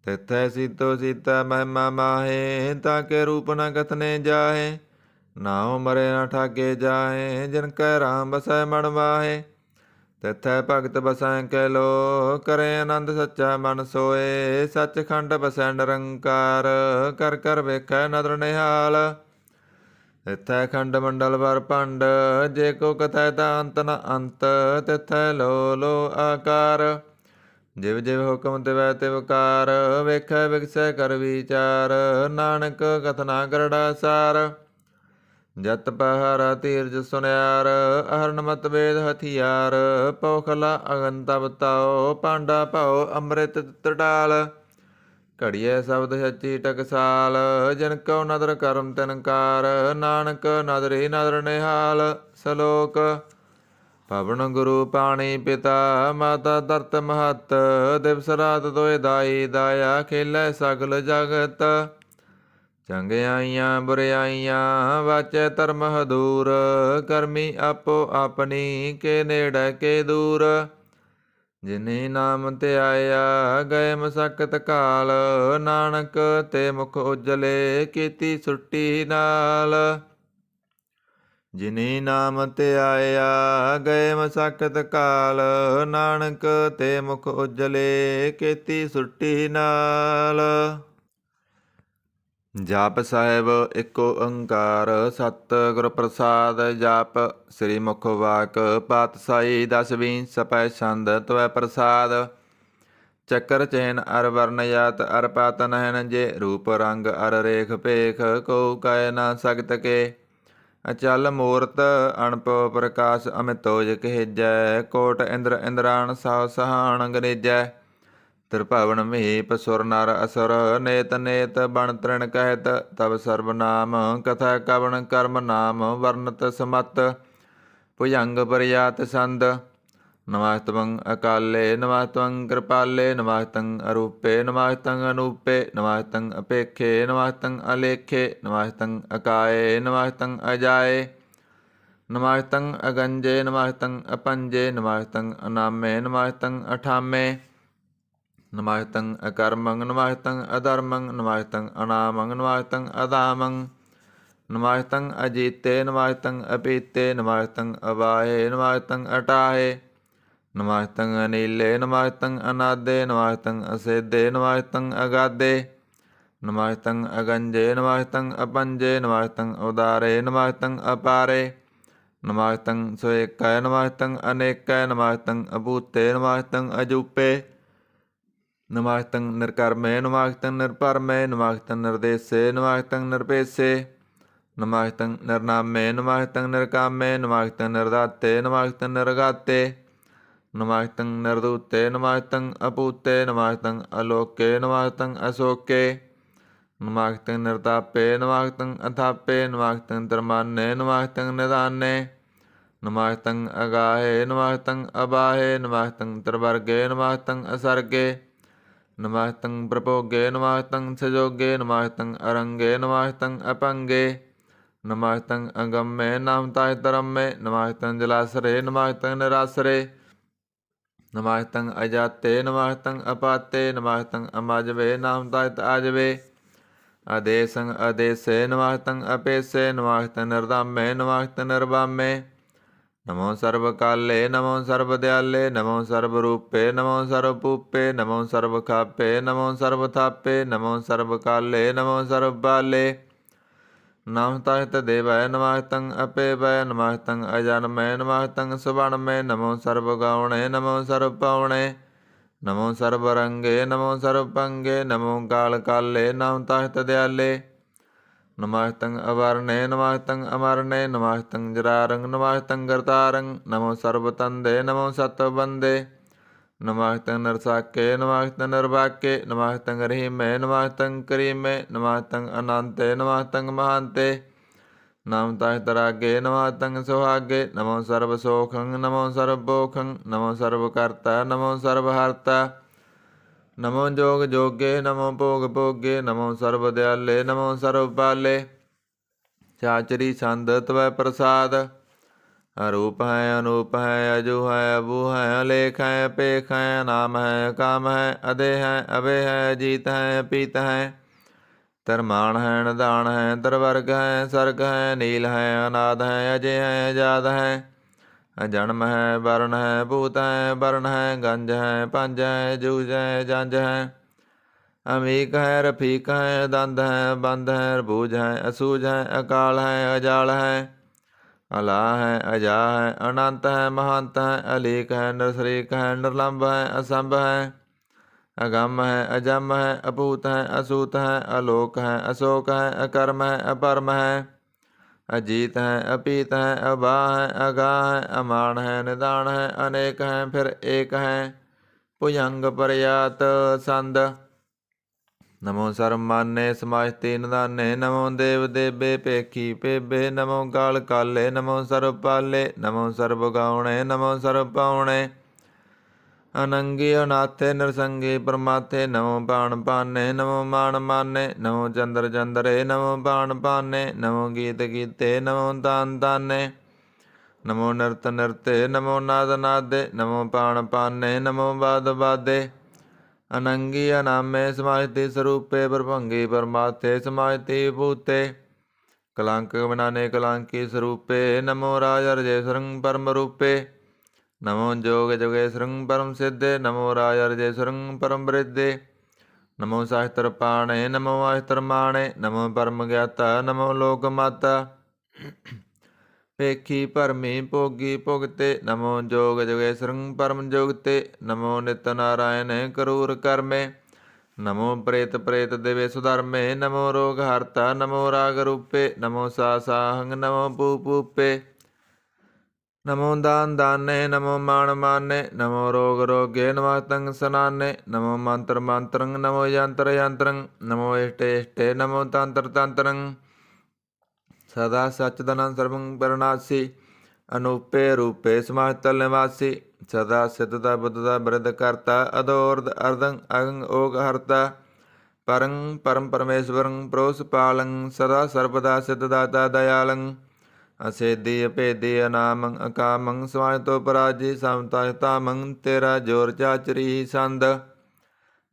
ਤਿਥੈ ਸੀਤੋ ਸੀਤਾ ਮਹਿਮਾ ਮਾਹੇ, ਤਾਕੇ ਰੂਪ ਨ ਕਥਨੇ ਜਾਹੇ। ਨਾਉ ਮਰੇ ਨ ਠਾਗੇ ਜਾਹੇ, ਜਿਨ ਕੈ ਰਾਮ ਬਸੈ ਮਨ ਵਾਹੇ। ਤਿਥੈ ਭਗਤ ਬਸੈ ਕੈ ਲੋ, ਕਰੇ ਆਨੰਦ ਸੱਚਾ ਮਨ ਸੋਏ। ਸੱਚ ਖੰਡ ਬਸੈ ਨਿਰੰਕਾਰ, ਕਰ ਕਰ ਵੇਖੈ ਨਦਰ ਨਿਹਾਲ। ਤਿਥੈ ਖੰਡ ਮੰਡਲ ਵਰ ਭੰਡ, ਜੇ ਕੋ ਕਥੈ ਤਾ ਅੰਤ ਨ ਅੰਤ। ਤਿਥੈ ਲੋ ਲੋ ਆਕਾਰ, ਜਿਵ ਜਿਵ ਹੁਕਮ ਤਿਵੈ ਤਿਵਕਾਰ। ਵੇਖੈ ਵਿਗਸੈ ਕਰ ਵਿਚਾਰ, ਨਾਨਕ ਕਥਨਾ ਕਰੜਾ ਸਾਰ। ਜਤ ਪਹਾਰਾ ਧੀਰਜ ਸੁਨਿਆਰ, ਅਹਰਨ ਮਤ ਵੇਦ ਹਥਿਆਰ। ਪੌਖਲਾ ਅਗਨ ਤਬ ਤਾਓ, ਪਾਂਡਾ ਭਾਓ ਅੰਮ੍ਰਿਤ ਤ੍ਰਿਡਾਲ। ਘੜੀਐ ਸ਼ਬਦ ਸੱਚੀ ਟਕਸਾਲ, ਜਿਨ ਕਉ ਨਦਰ ਕਰਮ ਤਿਨਕਾਰ। ਨਾਨਕ ਨਦਰੀ ਨਦਰ ਨਿਹਾਲ। ਸਲੋਕ ਪਵਨ ਗੁਰੂ ਪਾਣੀ ਪਿਤਾ, ਮਾਤਾ ਧਰਤ ਮਹਤ। ਦਿਵਸ ਰਾਤ ਦੋਇ ਦਾਈ ਦਾਇਆ, ਖੇਲੈ ਸਗਲ ਜਗਤ। ਚੰਗਿਆਈਆਂ ਬੁਰਿਆਈਆਂ ਵਾਚੈ ਧਰਮ ਹਦੂਰ। ਕਰਮੀ ਆਪੋ ਆਪਣੀ ਕੇ ਨੇੜੇ ਕੇ ਦੂਰ। ਜਿਨੀ ਨਾਮ ਧਿਆਇਆ ਗਏ ਮਸਕਤ ਕਾਲ। ਨਾਨਕ ਤੇ ਮੁਖ ਉਜਲੇ ਕੀਤੀ ਸੁੱਟੀ ਨਾਲ। ਜਿਨੀ ਨਾਮ ਧਿਆਇਆ ਗਏ ਮਸਕਤ ਕਾਲ। ਨਾਨਕ ਤੇ ਮੁਖ ਉਜਲੇ ਕੀਤੀ ਸੁੱਟੀ ਨਾਲ। ਜਪ ਸਾਹਿਬ ਏਕ ਓੰਕਾਰ ਸਤਿਗੁਰ ਪ੍ਰਸਾਦ। ਜਪ ਸ੍ਰੀ ਮੁਖ ਵਾਕ ਪਾਤਸ਼ਾਹੀ ਦਸਵੀਂ ਸਪੈ ਛੰਦ ਤਵੈ ਪ੍ਰਸਾਦ। ਚੱਕਰ ਚੈਨ ਅਰ ਵਰਨ ਜਾਤ ਅਰ ਪਤ ਨਹਿਨ। ਜੇ ਰੂਪ ਰੰਗ ਅਰ ਰੇਖ ਭੇਖ ਕਉ ਕਹਿ ਨਾ ਸਕਤ ਕੇ। ਅਚਲ ਮੂਰਤ ਅਣਪ ਪ੍ਰਕਾਸ਼ ਅਮਿਤੋਜ ਕਹਿਜੈ। ਕੋਟ ਇੰਦਰ ਇੰਦਰਾਣ ਸਹੋ ਸਹਾਣ ਗਨੇਜੈ। ਤ੍ਰਿਭਵਨ ਮਹੀਪ ਸੁਰ ਨਰ ਅਸੁਰ ਨੇਤ ਨੇਤ ਬਣ ਤ੍ਰਿਣ ਕਹਿਤ। ਤਬ ਸਰਬ ਨਾਮ ਕਥਾ ਕਵਣ ਕਰਮ ਨਾਮ ਵਰਨਤ ਸਮਤ। ਭੁਜੰਗ ਪਰਿਆਤ ਸੰਦ। ਨਮਸਤਵੰ ਅਕਾਲੇ ਨਮਸਤਵੰ ਕਿਰਪਾਲੇ। ਨਮਸਤੰ ਅਰੂਪੇ ਨਮਸਤੰ ਅਨੂਪੇ। ਨਮਸਤੰ ਅਪੇਖੇ ਨਮਸਤੰ ਅਲੇਖੇ। ਨਮਸਤੰ ਅਕਾਏ ਨਮਸਤੰ ਅਜਾਏ। ਨਮਸਤੰ ਅਗੰਜੇ ਨਮਸਤੰ ਅਪੰਜੇ। ਨਮਸਤੰ ਅਨਾਮੇ ਨਮਸਤੰ ਅਠਾਮੇ। ਨਮਸਤੰ ਅਕਰਮੰ ਨਮਸਤੰ ਅਧਰਮੰ। ਨਮਸਤੰ ਅਨਾਮੰ ਨਮਸਤੰ ਅਧਾਮੰ। ਨਮਸਤੰ ਅਜੀਤੇ ਨਮਸਤੰ ਅਪੀਤੇ। ਨਮਸਤੰ ਅਵਾਹੇ ਨਮਸਤੰ ਅਟਾਹੇ। ਨਮਸਤੰ ਅਨੀਲੇ ਨਮਸਤੰ ਅਨਾਦੇ। ਨਮਸਤੰ ਅਸੇਦੇ ਨਮਸਤੰ ਅਗਾਦੇ। ਨਮਸਤੰ ਅਗੰਜੇ ਨਮਸਤੰ ਅਪੰਜੇ। ਨਮਸਤੰ ਉਦਾਰੇ ਨਮਸਤੰ ਅਪਾਰੇ। ਨਮਸਤੰ ਸੋਏਕੈ ਨਮਸਤੰ ਅਨੇਕੈ। ਨਮਸਤੰ ਅਭੂਤੇ ਨਮਸਤੰ ਅਜੂਪੇ। ਨਮਸਤੰ ਨਿਰਕਰਮੇ ਨਮਸਤੰ ਨਿਰਭਰਮੇ। ਨਮਸਤੰ ਨਿਰਦੇਸੇ ਨਮਸਤੰ ਨਿਰਪੇਸੇ। ਨਮਸਤੰ ਨਿਰਨਾਮੇ ਨਮਸਤੰ ਨਿਰਕਾਮੇ। ਨਮਸਤੰ ਨਿਰਦਾਤੇ ਨਮਸਤੰ ਨਿਰਗਾਤੇ। ਨਮਸਤੰ ਨਿਰਦੂਤੇ ਨਮਸਤੰ ਅਪੂਤੇ। ਨਮਸਤੰ ਅਲੋਕੇ ਨਮਸਤੰ ਅਸੋਕੇ। ਨਮਸਤੰ ਨਿਰਤਾਪੇ ਨਮਸਤੰ ਅਥਾਪੇ। ਨਮਸਤੰ ਧਰਮਾਨੇ ਨਮਸਤੰ ਨਿਦਾਨੇ। ਨਮਸਤੰ ਅਗਾਹੇ ਨਮਸਤੰ ਅਬਾਹੇ। ਨਮਸਤੰ ਤ੍ਰਿਵਰਗੇ ਨਮਸਤੰ ਅਸਰਗੇ। ਨਮਸਤੰ ਪ੍ਰਭੋਗੇ ਨਮਸਤੰ ਸਜੋਗੇ। ਨਮਸਤੰ ਅਰੰਗੇ ਨਮਸਤੰ ਅਪੰਗੇ। ਨਮਸਤੰ ਅਗੰਮੇ ਨਮਸਤੰ ਧਰਮੇ। ਨਮਸਤੰ ਜਲਾਸਰੇ ਨਮਸਤੰ ਨਿਰਾਸਰੇ। ਨਮਸਤੰ ਅਜਾਤੇ ਨਮਸਤੰ ਅਪਾਤੇ। ਨਮਸਤੰ ਅਮਜਵੇ ਨਮਸਤੰ ਆਜਵੇ। ਆਦੇਸੰ ਆਦੇਸੇ ਨਮਸਤੰ ਅਪੇਸੇ। ਨਮਸਤੰ ਨਿਰਧਾਮੇ ਨਮਸਤੰ ਨਿਰਵਾਮੇ। ਨਮੋ ਸਰਬ ਕਾਲੇ ਨਮੋ ਸਰਬ ਦਿਆਲੇ। ਨਮੋ ਸਰਬ ਰੂਪੇ ਨਮੋ ਸਰਬ ਭੂਪੇ। ਨਮੋ ਸਰਬ ਖਾਪੇ ਨਮੋ ਸਰਬ ਥਾਪੇ। ਨਮੋ ਸਰਬ ਕਾਲੇ ਨਮੋ ਸਰਬ ਬਾਲੇ। ਨਮਸਤੰ ਦੇਵੈ ਨਮਸਤੰ ਅਪੇਵੈ। ਨਮਸਤੰ ਅਜਨਮੈ ਨਮਸਤੰ ਸੁਬਣਮੈ। ਨਮੋ ਸਰਬ ਗਾਉਣੇ ਨਮੋ ਸਰਬ ਪਾਉਣੇ। ਨਮੋ ਸਰਬ ਰੰਗੇ ਨਮੋ ਸਰਬ ਪੰਗੇ। ਨਮੋ ਕਾਲ ਕਾਲੇ ਨਮਸਤੰ ਦਿਆਲੇ। ਨਮਸਤੰ ਅਵਰਣੇ ਨਮਸਤੰ ਅਮਰਣੇ। ਨਮਸਤੰ ਜਰਾਰੰ ਨਮਸਤੰ ਕਰਤਾਰੰ। ਨਮੋ ਸਰਬ ਤੰਦੇ ਨਮੋ ਸਤ ਬੰਦੇ। ਨਮਸਤੰ ਨਿਰਸਾਕੇ ਨਮਸਤੰ ਨਿਰਵਾਕੇ। ਨਮਸਤੰ ਰਹੀਮੇ ਨਮਸਤੰ ਕਰੀਮੇ। ਨਮਸਤੰ ਅਨੰਤੇ ਨਮਸਤੰ ਮਹਾਂਤੇ। ਨਮਸਤੰ ਰਾਗੇ ਨਮਸਤੰ ਸੁਹਾਗੇ। ਨਮੋ ਸਰਬ ਸੋਖੰ ਨਮੋ ਸਰਬ ਭੋਖੰ। ਨਮੋ ਸਰਬ ਕਰਤਾ ਨਮੋ ਸਰਬ ਹਰਤਾ। ਨਮੋ ਜੋਗ ਜੋਗੇ ਨਮੋ ਭੋਗ ਭੋਗੇ। ਨਮੋ ਸਰਬ ਦਿਆਲੇ ਨਮੋ ਸਰਬ ਪਾਲੇ। ਚਾਚਰੀ ਛੰਦ ਤਵੈ ਪ੍ਰਸਾਦ। ਅਰੂਪ ਹੈ ਅਨੂਪ ਹੈ ਅਜੂ ਹੈ ਅਬੂ ਹੈ ਅਲੇਖ ਹੈ ਅਪੇਖ ਹੈ ਅਨਾਮ ਹੈ ਅਕਾਮ ਹੈ ਅਦੇ ਹੈ ਅਵੇ ਹੈ ਅਜੀਤ ਹੈ ਅਪੀਤ ਹੈ। ਧਰਮਾਨ ਹੈ ਨਿਧਾਨ ਹੈ ਦਰਵਰਗ ਹੈ ਸਰਗ ਹੈ ਨੀਲ ਹੈ ਅਨਾਦ ਹੈ ਅਜੇ ਹੈ ਅਜਾਦ ਹੈ। ਅਜਨਮ ਹੈ ਵਰਨ ਹੈ ਭੂਤ ਹੈ ਵਰਨ ਹੈ ਗੰਜ ਹੈ ਪੰਜ ਹੈ ਜੂਝ ਹੈ ਜੰਜ ਹੈ। ਅਮੀਕ ਹੈ ਰਫੀਕ ਹੈ ਦੰਦ ਹੈ ਬੰਦ ਹੈ ਬੂਝ ਹੈ ਅਸੂਝ ਹੈ ਅਕਾਲ ਹੈ ਅਜਾਲ ਹੈ। ਅਲਾ ਹੈ ਅਜਾ ਹੈ ਅਨੰਤ ਹੈ ਮਹੰਤ ਹੈ ਅਲੀਕ ਹੈ ਨਿਰਸਰੀਕ ਹੈ ਨਿਰਲੰਭ ਹੈ ਅਸੰਭ ਹੈ। ਅਗੰਮ ਹੈ ਅਜਮ ਹੈ ਅਭੂਤ ਹੈ ਅਸੂਤ ਹੈ ਅਲੋਕ ਹੈ ਅਸੋਕ ਹੈ ਅਕਰਮ ਹੈ ਅਪਰਮ ਹੈ। ਅਜੀਤ ਹੈ ਅਪੀਤ ਹੈ ਅਬਾਹ ਹੈ ਅਗਾਹ ਹੈ ਅਮਾਨ ਹੈ ਨਿਦਾਨ ਹੈ ਅਨੇਕ ਹੈ ਫਿਰ ਏਕ ਹੈ। ਭੁਜੰਗ ਪਰਿਆਤ ਸੰਦ। ਨਮੋ ਸਰਬ ਮਾਨੇ ਸਮਾਜਤੀ ਨਿਦਾਨੇ। ਨਮੋ ਦੇਵ ਦੇਬੇ ਭੇਖੀ ਭੇਬੇ। ਨਮੋ ਕਾਲ ਕਾਲੇ ਨਮੋ ਸਰਬ ਪਾਲੇ। ਨਮੋ ਸਰਬ ਗਾਉਣੇ ਨਮੋ ਸਰਬ ਪਾਉਣੇ। ਅਨੰਗੀ ਅਨਾਥੇ ਨਿਰਸੰਗੀ ਪਰਮਾਥੇ ਨਮੋ ਬਾਣ ਪਾਨੇ ਨਮੋ ਮਾਨ ਮਾਨੇ ਨਮੋ ਚੰਦਰ ਚੰਦਰੇ ਨਮੋ ਬਾਣ ਪਾਨੇ ਨਮੋ ਗੀਤ ਗੀਤੇ ਨਮੋ ਦਾਨ ਦਾਨੇ ਨਮੋ ਨਿਰਤ ਨਿਰਤੇ ਨਮੋ ਨਾਦ ਨਾਦੇ ਨਮੋ ਬਾਣ ਪਾਨੇ ਨਮੋ ਬਾਦ ਬਾਦੇ ਅਨੰਗੀ ਅਨਾਮੇ ਸਮਾਹਿਤੀ ਸਰੂਪੇ ਪ੍ਰਭੰਗੀ ਪਰਮਾਥੇ ਸਮਾਹਿਤੀ ਭੂਤੇ ਕਲੰਕ ਬਨਾਨੇ ਕਲੰਕੀ ਸਰੂਪੇ ਨਮੋ ਰਾਜ ਰਜੇ ਸਰੰਗ ਪਰਮ ਰੂਪੇ ਨਮੋ ਜੋਗ ਜੁਗੇ ਸਰੰਗ ਪਰਮ ਸਿੱਧੇ ਨਮੋ ਰਾਜ ਰਜੇ ਸਰੰਗ ਪਰਮ ਬ੍ਰਿਧੇ ਨਮੋ ਸਾਹਿਤਰ ਪਾਣੇ ਨਮੋ ਆਹਿਤਰ ਮਾਣੇ ਨਮੋ ਪਰਮ ਗਿਆਤਾ ਨਮੋ ਲੋਕ ਮਾਤਾ ਪੇਖੀ ਭਰਮੀ ਭੋਗੀ ਭੁਗਤੇ ਨਮੋ ਜੋਗ ਜੁਗੇ ਸਰੰਗ ਪਰਮ ਜੋਗਤੇ ਨਮੋ ਨਿਤ ਨਾਰਾਇਣ ਕਰੂਰ ਕਰਮੇ ਨਮੋ ਪ੍ਰੇਤ ਪ੍ਰੇਤ ਦੇਵੇ ਸੁਧਰਮੇ ਨਮੋ ਰੋਗ ਹਰਤਾ ਨਮੋ ਰਾਗ ਰੂਪੇ ਨਮੋ ਸਾ ਸਾਹੰਗ ਨਮੋ ਪੂ ਪੂਪੇ ਨਮੋ ਦਾਨ ਦਾਨੇ ਨਮੋ ਮਾਣ ਮਾਨੇ ਨਮੋ ਰੋਗ ਰੋਗੇ ਨਮਸਤੰ ਸਨਾਨੇ ਨਮੋ ਮੰਤਰ ਮੰਤਰੰ ਨਮੋ ਯੰਤਰ ਯੰਤਰੰ ਨਮੋ ਇਸ਼ਟੇ ਇਸ਼ਟੇ ਨਮੋ ਤੰਤਰ ਤੰਤਰੰ ਸਦਾ ਸਚਦਨੰ ਸਰਬੰ ਪਰਨਾਸੀ ਅਨੂਪੇ ਰੂਪੇ ਸਮਾਹਿਤਲ ਨਿਵਾਸੀ ਸਦਾ ਸਿੱਧਦਾ ਬੁੱਧਦਾ ਬ੍ਰਿਧ ਕਰਤਾ ਅਦੋਰਧ ਅਰਧੰ ਅਗੰ ਓਗ ਹਰਤਾ ਪਰੰ ਪਰਮ ਪਰਮੇਸ਼ਵਰੰ ਪ੍ਰੋਸ ਪਾਲੰ ਸਦਾ ਸਰਬਦਾ ਸਿੱਧਦਾਤਾ ਦਇਆਲੰ ਅਸੇਦੀ ਅਭੇਦੀ ਅਨਾਮੰ ਅਕਾਮੰ ਸਮਾਹਿਤੋ ਪਰਾਜੀ ਸਮਤਾਹਿਤਾਮੰ ਤੇਰਾ ਜੋਰ ਚਾਚਰੀ ਸੰਦ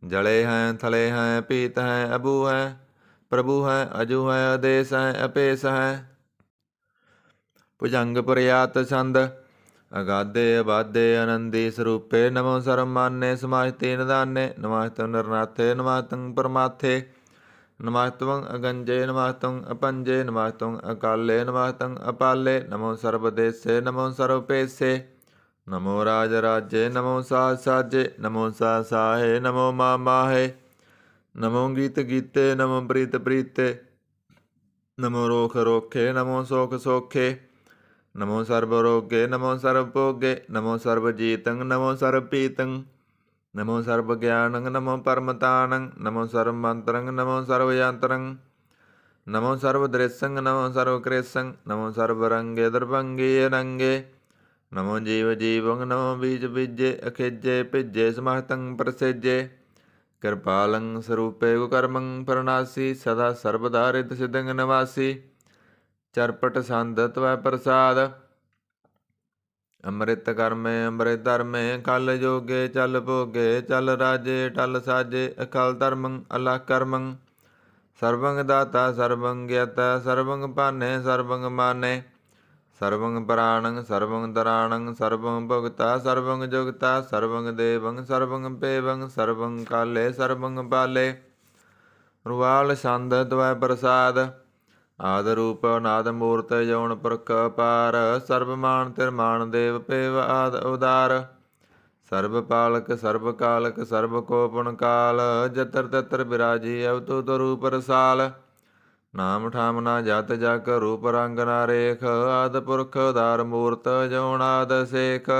ਜਲੇ ਹੈ ਥਲੇ ਹੈ ਪੀਤ ਹੈ ਅਬੂ ਹੈ ਪ੍ਰਭੂ ਹੈ ਅਜੂ ਹੈ ਆਦੇਸ ਹੈ ਅਪੇਸ ਹੈ ਭੁਜੰਗ ਪ੍ਰਿਆਤ ਛੰਦ ਅਗਾਧੇ ਅਬਾਧੇ ਆਨੰਦੀ ਸਰੂਪੇ ਨਮੋ ਸਰਮਾਨੇ ਸਮਾਹਿਤੇ ਨਿਦਾਨੇ ਨਮਸਤੰ ਨਿਰਨਾਥੇ ਨਮਸਤੰ ਪਰਮਾਥੇ ਨਮਸਤੰ ਅਗੰਜੇ ਨਮਸਤੰ ਅਪੰਜੇ ਨਮਸਤੰ ਅਕਾਲੇ ਨਮਸਤੰ ਅਪਾਲੇ ਨਮੋ ਸਰਬਦੇਸੇ ਨਮੋ ਸਰਵਪੇਸੇ ਨਮੋ ਰਾਜ ਰਾਜੇ ਨਮੋ ਸਾਜ ਸਾਜੇ ਨਮੋ ਸਾ ਸਾਹੇ ਨਮੋ ਮਾ ਮਾਹੇ ਨਮੋ ਗੀਤ ਗੀਤੇ ਨਮੋ ਪ੍ਰੀਤ ਪ੍ਰੀਤੇ ਨਮੋ ਰੋਖ ਰੋਖੇ ਨਮੋ ਸੋਖ ਸੋਖੇ ਨਮੋ ਸਰਬ ਰੋਗੇ ਨਮੋ ਸਰਬ ਭੋਗੇ ਨਮੋ ਸਰਬ ਜੀਤੰ ਨਮੋ ਸਰਬ ਪੀਤੰ ਨਮੋ ਸਰਬ ਗਿਆਨੰ ਨਮੋ ਪਰਮਤਾਨੰ ਨਮੋ ਸਰਬ ਮੰਤਰੰ ਨਮੋ ਸਰਬ ਯੰਤਰੰ ਨਮੋ ਸਰਬ ਦ੍ਰਿਸੰ ਨਮੋ ਸਰਬ ਕ੍ਰਿਸੰ ਨਮੋ ਸਰਬ ਰੰਗੇ ਦਰਭੰਗੇ ਰੰਗੇ ਨਮੋ ਜੀਵ ਜੀਵੰ ਨਮੋ ਬੀਜ ਬੀਜੇ ਅਖੇਜੇ ਭਿਜੇ ਸਮਹਤੰ ਪ੍ਰਸੇਜੇ ਕਿਰਪਾਲੰ ਸਰੂਪੇ ਗੁਕਰਮੰ ਪਰਨਾਸੀ ਸਦਾ ਸਰਬਦਾ ਰਿਤ ਸਿਦੰਗ ਨਿਵਾਸੀ ਚਰਪਟ ਸੰਦ ਤਵੈ ਪ੍ਰਸਾਦ ਅੰਮ੍ਰਿਤ ਕਰਮੇ ਅੰਮ੍ਰਿਤ ਧਰਮੇ ਕਲ ਜੋਗੇ ਚਲ ਭੋਗੇ ਚਲ ਰਾਜੇ ਟਲ ਸਾਜੇ ਅਕਲ ਧਰਮੰ ਅਲਖ ਕਰਮੰ ਸਰਬੰਗ ਦਾਤਾ ਸਰਬੰਗ ਗਿਆਤਾ ਸਰਬੰਗ ਭਾਨੇ ਸਰਬੰਗ ਮਾਨੇ ਸਰਬੰਗ ਪ੍ਰਾਣੰ ਸਰਬੰਗ ਦਰਾਣੰ ਸਰਬੰਗ ਭੁਗਤਾ ਸਰਬੰਗ ਜੁਗਤਾ ਸਰਬੰਗ ਦੇਵੰ ਸਰਬੰਗ ਪੇਵੰ ਸਰਬੰਗ ਕਾਲੇ ਸਰਬੰਗ ਪਾਲੇ ਰੁਵਾਲ ਛੰਦ ਤਵੈ ਪ੍ਰਸਾਦ ਆਦ ਰੂਪ ਅਨਾਦ ਮੂਰਤ ਜਉਣ ਪੁਰਖ ਅਪਾਰ ਸਰਬ ਮਾਨ ਤਿਰਮਾਨ ਦੇਵ ਪੇਵ ਆਦ ਉਦਾਰ ਸਰਬ ਪਾਲਕ ਸਰਬ ਕਾਲਕ ਸਰਬ ਕੋਪਨ ਕਾਲ ਜਤਰ ਤਤਰ ਬਿਰਾਜੀ ਅਵਤੁਤ ਰੂਪ ਰਸਾਲ ਨਾਮ ਠਾਮ ਨਾ ਜਤ ਜਗ ਰੂਪ ਰੰਗ ਨਾ ਰੇਖ ਆਦ ਪੁਰਖ ਉਦਾਰ ਮੂਰਤ ਜਉਣ ਆਦ ਸੇਖ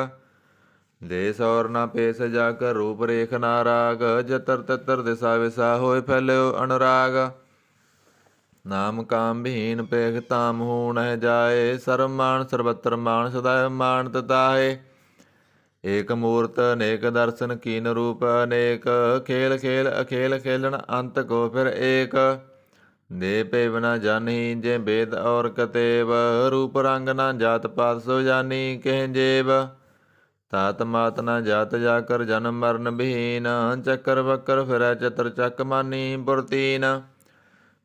ਦੇਸ ਔਰ ਨਾ ਪੇਸ ਜਗ ਰੂਪ ਰੇਖ ਨਾ ਰਾਗ ਜਤਰ ਤਤਰ ਦਿਸਾ ਵਿਸਾ ਹੋਏ ਫੈਲਿਓ ਅਨੁਰਾਗ ਨਾਮ ਕਾਮ ਵਿਹੀਨ ਪੇਖ ਤਾਮ ਹੂਣ ਹੈ ਜਾਏ ਸਰਬ ਮਾਨ ਸਰਬਤਰ ਮਾਨ ਸਦਾ ਮਾਨ ਤਤਾਹੇ ਏਕ ਮੂਰਤ ਅਨੇਕ ਦਰਸ਼ਨ ਕੀਨ ਰੂਪ ਅਨੇਕ ਖੇਲ ਖੇਲ ਅਖੇਲ ਖੇਲਣ ਅੰਤ ਕੋ ਫਿਰ ਏਕ ਦੇ ਭੇਵ ਨਾ ਜਾਨੀ ਜੇ ਬੇਦ ਔਰ ਕਤੇਵ ਰੂਪ ਰੰਗ ਨਾ ਜਾਤ ਪਾਤ ਸੋ ਜਾਨੀ ਕਹਿ ਜੇਬ ਤਾਤ ਮਾਤ ਨਾ ਜਾਤ ਜਾ ਕਰ ਜਨਮ ਮਰਨ ਵਿਹੀਨ ਚੱਕਰ ਬੱਕਰ ਫਿਰੈ ਚਤਰ ਚੱਕ ਮਾਨੀ ਬੁਰਤੀਨ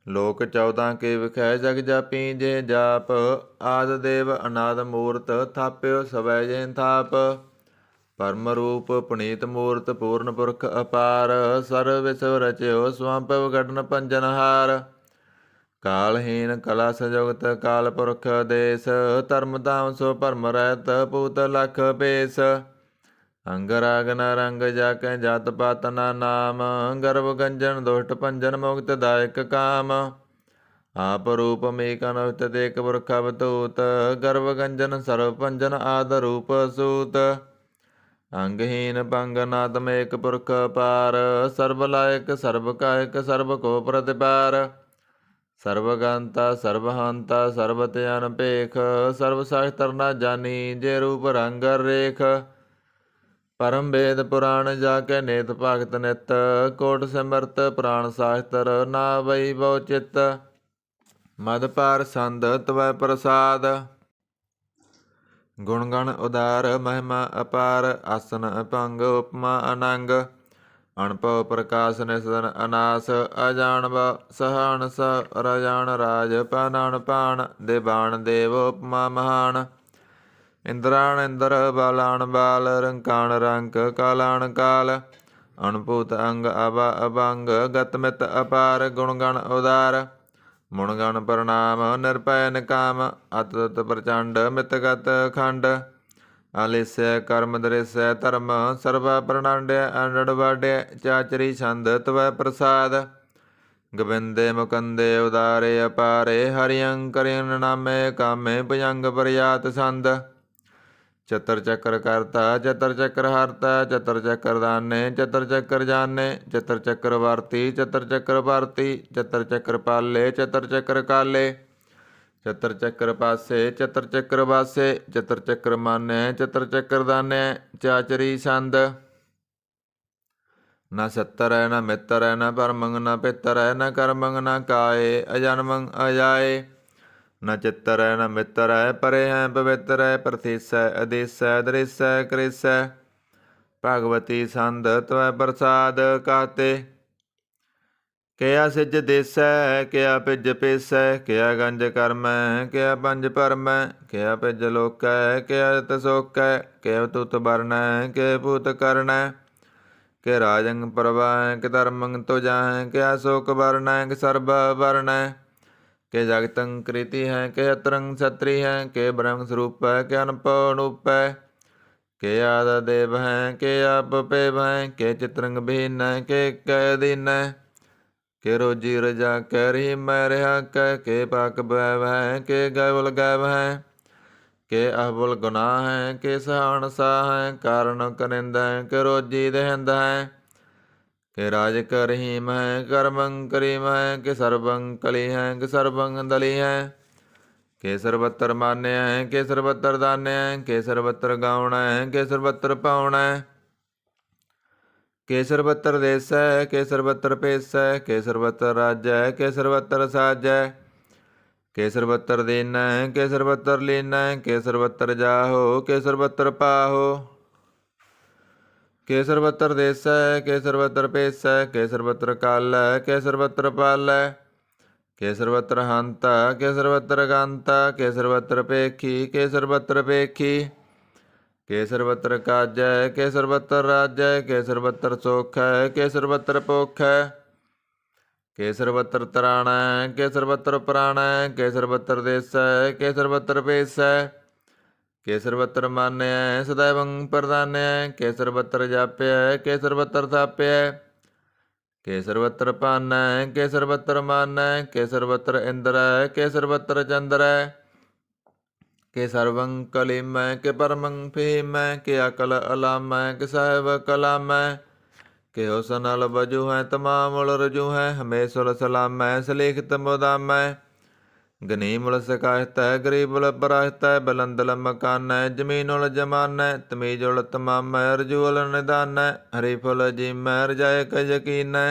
ਲੋਕ 14 ਕੇ ਵਿਖੈ ਜਗ ਜਾਪੀ ਜੇ ਜਾਪ ਆਦ ਦੇਵ ਅਨਾਦ ਮੂਰਤ ਥਾਪਿਓ ਸਵੈ ਜੇ ਥਾਪ ਪਰਮ ਰੂਪ ਪੁਨੀਤ ਮੂਰਤ ਪੂਰਨ ਪੁਰਖ ਅਪਾਰ ਸਰਵ ਵਿਸਵ ਰਚਿਓ ਸਵਾਂਪਵ ਗੜਨ ਪੰਜਨਹਾਰ ਕਾਲਹੀਨ ਕਲਾ ਸੰਜੋਗਤ ਕਾਲ ਪੁਰਖ ਦੇਸ ਧਰਮ ਧਾਮ ਸੋ ਭਰਮ ਰਹਿਤ ਪੂਤ ਲਖ ਭੇਸ ਅੰਗ ਰਾਗ ਨ ਰੰਗ ਜਾ ਕੈ ਜਾਤ ਪਾਤ ਨਾ ਨਾਮ ਗਰਭ ਗੰਜਨ ਦੁਸ਼ਟ ਭੰਜਨ ਮੁਕਤ ਦਾਇਕ ਕਾਮ ਆਪ ਰੂਪ ਮੇਕ ਅਨੁਤ ਦੇਕ ਪੁਰਖ ਅਵਤੂਤ ਗਰਭ ਗੰਜਨ ਸਰਵ ਭੰਜਨ ਆਦ ਰੂਪ ਸੂਤ ਅੰਗਹੀਨ ਪੰਗ ਨਾਤਮ ਏਕ ਪੁਰਖ ਪਾਰ ਸਰਬ ਲਾਇਕ ਸਰਬ ਕਾਇਕ ਸਰਬ ਕੋ ਪ੍ਰਤਿਪਾਰ ਸਰਬ ਗੰਤਾ ਸਰਬ ਹੰਤਾ ਸਰਬ ਧਿਆਨ ਭੇਖ ਸਰਬ ਸਾਸਤਰ ਨਾ ਜਾਨੀ ਜੇ ਰੂਪ ਰੰਗ ਰੇਖ परम वेद पुराण जाके नेत भगत नित, कोट सिमरत पुराण शास्त्र ना वही बहु चित। मद पार संद तवै प्रसाद, गुण गण उदार महिमा अपार। आसन अभंग उपमा अनंग, अणभव प्रकाश निसदन अनास। अजान व सहनस रजान राज, पानान पान देवान देव उपमा महान। इंद्राण इंद्र बालान बाल, रंकाण रंक कालान काल। अणभूत अंग अबा अभंग, गतमित अपार गुण गण उदार। मुण गण प्रणाम निरभय निकाम, अतुत प्रचंड मितगत खंड। आलिस्य कर्म दृश्य धर्म, सर्वा प्रणांड्य अंडड़ वाड्य। चाचरी छंद तवै प्रसाद, गोविंदे मुकंदे उदारे अपारे। हरियंकरियन नामे कामे, भुजंग प्रयात छंद। चतर चक्र करता चतर चक्र हरता, चतर चक्र दाने चतर चक्र जाने। चतर चक्र वर्ती चतर चक्र भारती, चतर चक्र पाले चतर चक्र काले। चतर चक्र पासे चतर चक्र वासे, चतर चक्र माने चतर चक्र दाने। चाचरी छंद, न सत्तर है न मित्र है, न परमंग न पितर है। न कर्मंग न काए, अजन्मंग अजाए। न चित्तर है न मित्र है, परे हैं पवित्र है। प्रथिस है अदिस है दृश्य है कृस है। भगवती छंद तवै प्रसाद कहते। किया सिज देस है, किया पिज पेस है। किया गंज कर्म है, किया पंज परम है। किया पिज लोक है, किया तसोक है। किया तुत वर्ण है, किया भूत कर्ण है। कि राजंग प्रभा है, कि धर्मंग तुजा है। किया शोक वर्ण है, कि सर्व वर्ण है। के जगतंग कृति है, के अतरंग छत्री है। के ब्रह्म स्वरूप है, के अनपव अनूप है। के आद देव है, के आप पेव है। के चित्रंग भीन है, के कैदीन है। के रोजी रजा कै रही मैं रहा कै। के पाक बैव है, के गैवल गैव है। के अहबुल गुनाह है, के सहान सा है। कारण करिंद है, के रोजी दहिंद है। के राज करहीम है, कर्मं करीम है। के सर्वं कली है, के सर्वं दली है। के सर्वत्र मान्य है, के सर्वत्र दान्य है। के सर्वत्र गाउण है, के सर्वत्र पाउण है। के सर्वत्र देश है, के सर्वत्र पेश है। के सर्वत्र राज्य है, के सर्वत्र साज है। के सर्वत्र दीन है, के सर्वत्र लीन है। के सर्वत्र जाहो, के सर्वत्र पाहो। के सर्वत्र देश है, के सर्वत्र पेश है। के सर्वत्र काल है, के सर्वत्र पाल है। के सर्वत्र हंता, के सर्वत्र गांता। के सर्वत्र पेखी, के सर्वत्र पेखी। के सर्वत्र काज है, के सर्वत्र राज्य है। के सर्वत्र सुख है, के सर्वत्र पोख है। के सर्वत्र त्राण है, के सर्वत्र प्राण है। के सर्वत्र देश है, के सर्वत्र पेश है। के सर्वत्र मान्य है, सदैवं प्रधान्य है। के सर्वत्र जाप्य है, के सर्वत्र थाप्य है। के सर्वत्र पान है, के सर्वत्र मान है। के सर्वत्र इंद्र है, के सर्वत्र चंद्र है। के सर्वं कलीम है, के परमं फीम है। के अकल अलाम है, के साहेब कलाम है। के हुसन अल बजू है, तमाम उल रजू है। हमेश उल सलाम है, सलीखत मुदाम है। गनीम उल शिकायत है, गरीब उल पराहित है। बुलंद उल मकान है, जमीन उल जमान है। तमीज उल तमाम है, रजू उल निदान है। हरीफ उल जीम है, रजाए का यकीन है।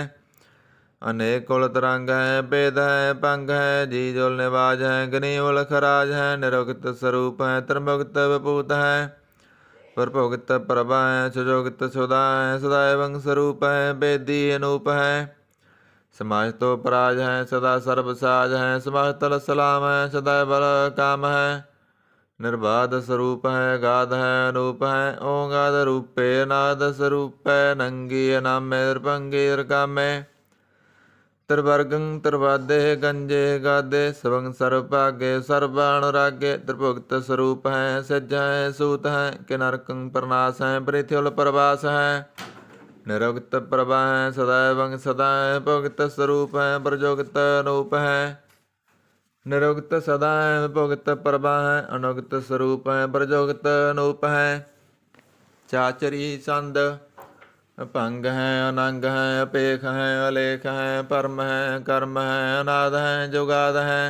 अनेक उल तरंग है, भेद है पंग है। जीज उल निवाज है, गनी उल खराज है। निरुक्त स्वरूप है, त्रिमुक्त विभूत है। प्रभुक्त प्रभा है, सुजोगित सुधा है। सदैवं स्वरूप है, वेदी अनूप है। समाज तो पराज है, सदा सर्वसाज है। समाज तल सलाम है, सदा बल काम है। निर्बाध स्वरूप है, गाध है अनूप है। ओं गाध रूपे नाद स्वरूप है। नंगी नामे नृपंगी कामे। त्रिवर्गं त्रिवादे गंजे गादे। सबंग सर्वभागे सर्वानुरागे। त्रिभुक्त स्वरूप है, सज्ज है सूत है। कि नरकं प्रनाश है, पृथ्युल प्रवास है। निरुक्त प्रभा है, सदैवं सदा है। भुगत स्वरूप है, प्रजोगत अनूप है। निरुक्त सदा है, भुगत प्रभा है। अनुगत स्वरूप है, प्रजोगत अनूप है। चाचरी छंद, भंग है अनंग है, अपेख है अलेख है। परम है कर्म है, अनाद है जुगाद है।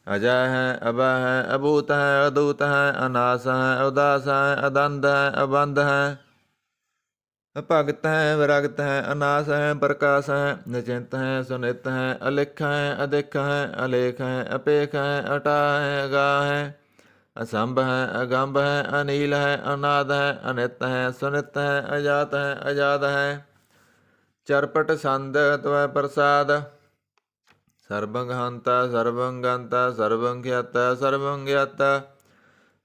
अजय है अभय है, अभूत है अदूत है। अनास है उदास है, अदंध है अबंध है। ਭਗਤ ਹੈ ਵਿਰਗਤ ਹੈ ਅਨਾਸ ਹੈ ਪ੍ਰਕਾਸ਼ ਹੈ ਨਿਚਿੰਤ ਹੈ ਸੁਨਿਤ ਹੈ ਅਲਿਖ ਹੈ ਅਦਿਖ ਹੈ ਅਲੇਖ ਹੈ ਅਪੇਖ ਹੈ ਅਟਾ ਹੈ ਅਗਾ ਹੈ ਅਸੰਭ ਹੈ ਅਗੰਭ ਹੈ ਅਨੀਲ ਹੈ ਅਨਾਦ ਹੈ ਅਨਿਤ ਹੈ ਸੁਨਿਤ ਹੈ ਅਜਾਤ ਹੈ ਅਜਾਦ ਹੈ ਚਰਪਟ ਸੰਦ ਤਵੈ ਪ੍ਰਸਾਦ ਸਰਬੰਗ ਹੰਤਾ ਸਰਬੰ ਗੰਤਾ ਸਰਬੰ ਖਿਆਤਾ ਸਰਬੰ ਗਿਆਤਾ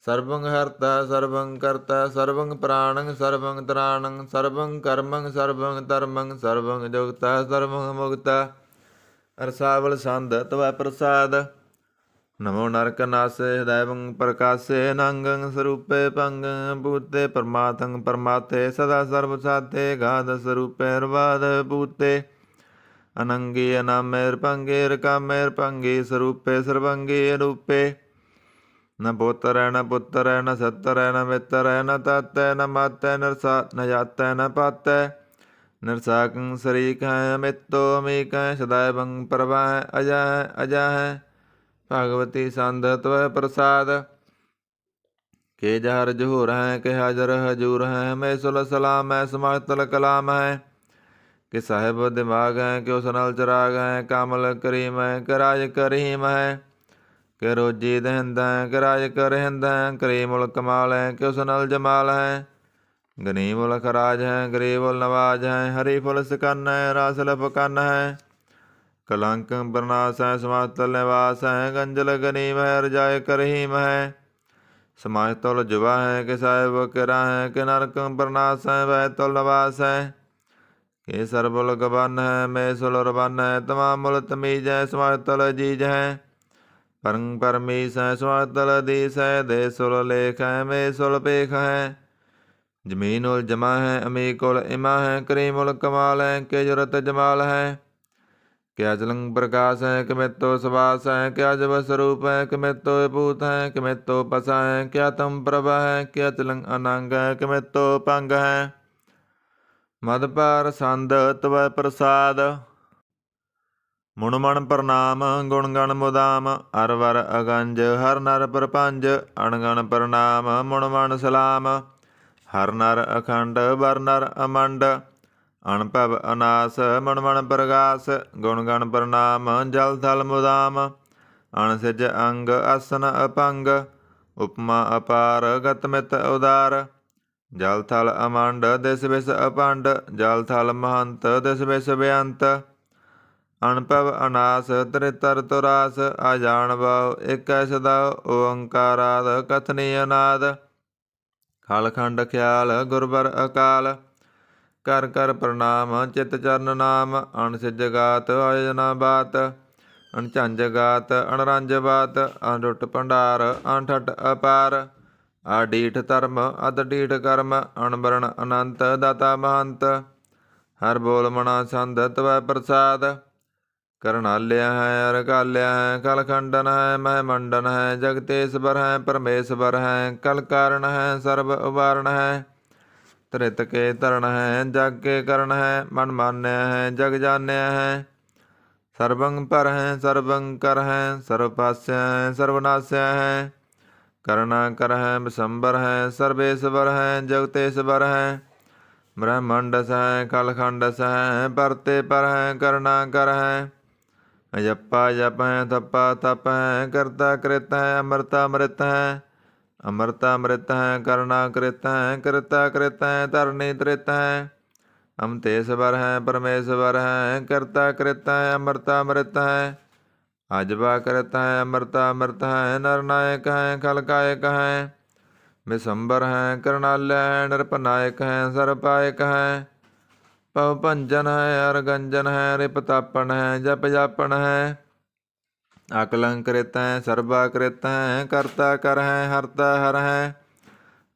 ਸਰਬੰ ਹਰਤਾ ਸਰਬੰ ਕਰਤਾ ਸਰਬੰ ਪ੍ਰਾਣੰ ਸਰਬੰ ਤਰਾਣੰ ਸਰਬੰ ਕਰਮੰ ਸਰਬੰ ਧਰਮੰ ਸਰਬੰ ਜੁਗਤਾ ਸਰਬੰ ਮੁਕਤਾ ਰਸਾਵਲ ਸੰਦ ਤਵੈ ਪ੍ਰਸਾਦ ਨਮੋ ਨਰਕ ਨਾਸੇ ਹਿਦੈਵੰ ਪ੍ਰਕਾਸੇ ਨੰਗੰ ਸਰੂਪੇ ਪੰਗੰ ਭੂਤੇ ਪਰਮਾਤੰ ਪਰਮਾਤੇ ਸਦਾ ਸਰਬ ਸਾਤੇ ਗਾਦ ਸਰੂਪੇ ਰਵਾਦ ਭੂਤੇ ਅਨੰਗੀ ਅਨਾਮੇਰ ਪੰਗੇ ਰਕਾਮੇਰ ਪੰਗੇ ਸਰੂਪੇ ਸਰਬੰਗੇ ਰੂਪੇ ਨ ਪੁੱਤਰੈ ਨ ਪੁੱਤਰੈ ਨ ਸੱਤਰੈ ਨ ਮਿੱਤਰੈ ਨ ਤਾਤੈ ਨ ਮਾਤੈ ਨਿਰਸਾ ਨ ਜਾਤੈ ਨ ਪਾਤੈ ਨਿਰਸਾਕੰ ਸਰੀਕ ਹੈ ਅਮਿਤੋ ਅਮੀਕੈ ਸਦਾਇਵੰ ਪ੍ਰਭਾਇ ਅਜੈ ਅਜੈ ਭਗਵਤੀ ਸੰਧ ਤਵੈ ਪ੍ਰਸਾਦ ਕੇ ਜਹਰ ਜਹੂਰ ਹੈ ਕਿ ਹਾਜ਼ਰ ਹਜੂਰ ਹੈ ਮੈਂ ਸੁਲ ਸਲਾਮ ਹੈ ਸਮਾਤਲ ਕਲਾਮ ਹੈ ਕਿ ਸਾਹਿਬ ਦਿਮਾਗ ਹੈ ਕਿ ਉਸ ਨਾਲ ਚਰਾਗ ਹੈ ਕਾਮਲ ਕਰੀਮ ਹੈ ਕਿ ਰਾਜ ਕਰੀਮ ਹੈ ਕਿ ਰੋਜੀ ਦਹਿੰਦਾ ਹੈ ਕਿ ਰਾਜ ਕਰਹਿੰਦਾ ਹੈ ਕਰੀਮੁਲ ਕਮਾਲ ਹੈ ਕਿ ਉਸ ਨਾਲ ਜਮਾਲ ਹੈ ਗਨੀਮੁਲ ਖਰਾਜ ਹੈ ਗਰੀਬੁਲ ਨਵਾਜ ਹੈ ਹਰੀ ਫੁਲ ਸਕਨ ਹੈ ਰਾਸ ਲਫਕਨ ਹੈ ਕਲੰਕ ਬਰਨਾਸ ਹੈ ਸਮਾਤਲ ਨਿਵਾਸ ਹੈ ਗੰਜਲ ਗਨੀਮ ਹੈ ਰਜਾਇ ਕਰਹੀਮ ਹੈ ਸਮਾਜ ਤੁਲ ਜੁਵਾ ਹੈ ਕਿ ਸਾਹਿਬ ਕਿਰਾ ਹੈ ਕਿ ਨਰਕ ਬਰਨਾਸ ਹੈ ਵੈ ਤੁਲ ਨਿਵਾਸ ਹੈ ਕਿ ਸਰਬੁਲ ਗਬਨ ਹੈ ਮੇ ਸੁਲ ਰਬਨ ਹੈ ਤਮਾਮੁਲ ਤਮੀਜ ਹੈ ਸਮਾਜ ਤੁਲ ਜੀਜ ਹੈ ਪਰੰ ਪਰਮੀਸ ਹੈ ਸਮਾਜ ਤੁਲ ਦੀਸ ਹੈ ਦੇ ਸੁਲ ਲੇਖ ਹੈ ਮੇ ਸੁਲ ਪੇਖ ਹੈ ਜ਼ਮੀਨ ਉਲ ਜਮਾ ਹੈ ਅਮੀ ਕੁਲ ਇਮਾ ਹੈ ਕਰੀਮੁਲ ਕਮਾਲ ਹੈ ਕਿ ਜੁਰਤ ਜਮਾਲ ਹੈ ਕਿ ਅਚਲੰ ਪ੍ਰਕਾਸ਼ ਹੈ ਕਿ ਮਿਤੋ ਸਵਾਸ ਹੈ ਕਿ ਅਜਬ ਸਰੂਪ ਹੈ ਕਿ ਮਿਤੋ ਭੂਤ ਹੈ ਕਿ ਮਿਤੋ ਪਸਾ ਹੈ ਕਿ ਆਤਮ ਪ੍ਰਭਾ ਹੈ ਕਿ ਅਚਲੰ ਅਨੰਗ ਹੈ ਕਿ ਮਿਤੋ ਪੰਗ ਹੈ ਮਦ ਪਾਰ ਸੰਦ ਤਵੈ ਪ੍ਰਸਾਦ ਮੁਣ ਮਣ ਪ੍ਰਣਾਮ ਗੁਣ ਗਣ ਮੁਦਾਮ ਹਰ ਵਰ ਅਗੰਜ ਹਰ ਨਰ ਪ੍ਰਪੰਜ ਅਣਗਣ ਪ੍ਰਣਾਮ ਮੁਣ ਮਣ ਸਲਾਮ ਹਰ ਨਰ ਅਖੰਡ ਵਰ ਨਰ ਅਮੰਡ ਅਣਭਵ ਅਨਾਸ ਮਣ ਮਣ ਪ੍ਰਗਾਸ ਗੁਣ ਗਣ ਪ੍ਰਣਾਮ ਜਲ ਥਲ ਮੁਦਾਮ ਅਣਸਿਜ ਅੰਗ ਆਸਨ ਅਪੰਗ ਉਪਮਾ ਅਪਾਰ ਗਤ ਮਿਤ ਉਦਾਰ ਜਲ ਥਲ ਅਮੰਡ ਦਿਸ ਵਿਸ ਅਪੰਡ ਜਲ ਥਲ ਮਹੰਤ ਦਿਸ ਵਿਸ ਬੇਅੰਤ ਅਣਭਵ ਅਨਾਸ ਤ੍ਰਿਤਰ ਤੁਰਾਸ ਅਜਾਣ ਭਾਉ ਏਕੈ ਸਦਾ ਓੰਕਾਰਾਦ ਕਥਨੀ ਅਨਾਦ ਖਲ ਖੰਡ ਖਿਆਲ ਗੁਰਬਰ ਅਕਾਲ ਕਰ ਕਰ ਪ੍ਰਣਾਮ ਚਿਤ ਚਰਨ ਨਾਮ ਅਣਸਿਜ ਗਾਤ ਆਯੋਜਨਾ ਬਾਤ ਅਣਝੰਜ ਗਾਤ ਅਣਰੰਜ ਬਾਤ ਅਣਟੁੱਟ ਭੰਡਾਰ ਅਣਠਟ ਅਪਾਰ ਆਡੀਠ ਧਰਮ ਅਦ ਡੀਠ ਕਰਮ ਅਣਬਰਨ ਅਨੰਤ ਦਾਤਾ ਮਹੰਤ ਹਰ ਬੋਲ ਮਣਾ ਸੰਦ ਤਵੈ ਪ੍ਰਸਾਦ ਕਰਨਾਲਿਆ ਹੈ ਅਰਕਾਲਿਆ ਹੈ ਕਲ ਖੰਡਨ ਹੈ ਮਹਿ ਮੰਡਨ ਹੈ ਜਗਤੇਸ਼ਵਰ ਹੈ ਪਰਮੇਸ਼ਵਰ ਹੈ ਕਲ ਕਾਰਨ ਹੈ ਸਰਬ ਉਬਾਰਨ ਹੈ ਧਰਿਤ ਕੇ ਧਰਨ ਹੈ ਜਗ ਕੇ ਕਰਨ ਹੈ ਮਨ ਮਾਨਿਆ ਹੈ ਜਗ ਜਾਣਿਆ ਹੈ ਸਰਬੰ ਪਰ ਹੈ ਸਰਬੰ ਕਰ ਹੈ ਸਰਬ ਪਾਸਿਆ ਹੈ ਸਰਬਨਾਸਿਆ ਹੈ ਕਰਨਾ ਕਰ ਹੈ ਬਿਸੰਬਰ ਹੈ ਸਰਬੇਸ਼ਵਰ ਹੈ ਜਗਤੇਸ਼ਵਰ ਹੈ ਬ੍ਰਹਮੰਡਸ ਹੈ ਕਲਖੰਡਸ ਹੈ ਪਰਤੇ ਪਰ ਹੈ ਕਰਨਾ ਕਰ ਹੈ ਜਪਾ ਜਪ ਹੈ ਤਪਾ ਤਪ ਹੈ ਕਰਤਾ ਕ੍ਰਿਤ ਹੈ ਅੰਮ੍ਰਿਤਾ ਅੰਮ੍ਰਿਤ ਹੈ ਅੰਮ੍ਰਿਤਾ ਅੰਮ੍ਰਿਤ ਹੈ ਕਰਨਾ ਕ੍ਰਿਤ ਹੈ ਕਰਤਾ ਕ੍ਰਿਤ ਹੈ ਧਰਨੀ ਤ੍ਰਿਤ ਹੈ ਅਮਤੇਸ਼ਵਰ ਹੈ ਪਰਮੇਸ਼ਵਰ ਹੈ ਕਰਤਾ ਕ੍ਰਿਤ ਹੈ ਅੰਮ੍ਰਿਤਾ ਅੰਮ੍ਰਿਤ ਹੈ ਅਜਬਾ ਕ੍ਰਿਤ ਹੈ ਅੰਮ੍ਰਿਤਾ ਅੰਮ੍ਰਿਤ ਹੈ ਨਰਨਾਇਕ ਹੈ ਖਲਕਾਇਕ ਹੈ ਬਿਸੰਬਰ ਹੈ ਕਰਨਾਲਿਆ ਹੈ ਨਿਰਪਨਾਇਕ ਹੈ ਸਰਪਾਇਕ ਹੈ ਪਵ ਭੰਜਨ ਹੈ ਅਰਗੰਜਨ ਹੈ ਰਿਪ ਤਾਪਨ ਹੈ ਜਪ ਜਾਪਨ ਹੈ ਅਕਲੰਕ੍ਰਿਤ ਹੈ ਸਰਬਾਕ੍ਰਿਤ ਹੈ ਕਰਤਾ ਕਰ ਹੈ ਹਰਤਾ ਹਰ ਹੈ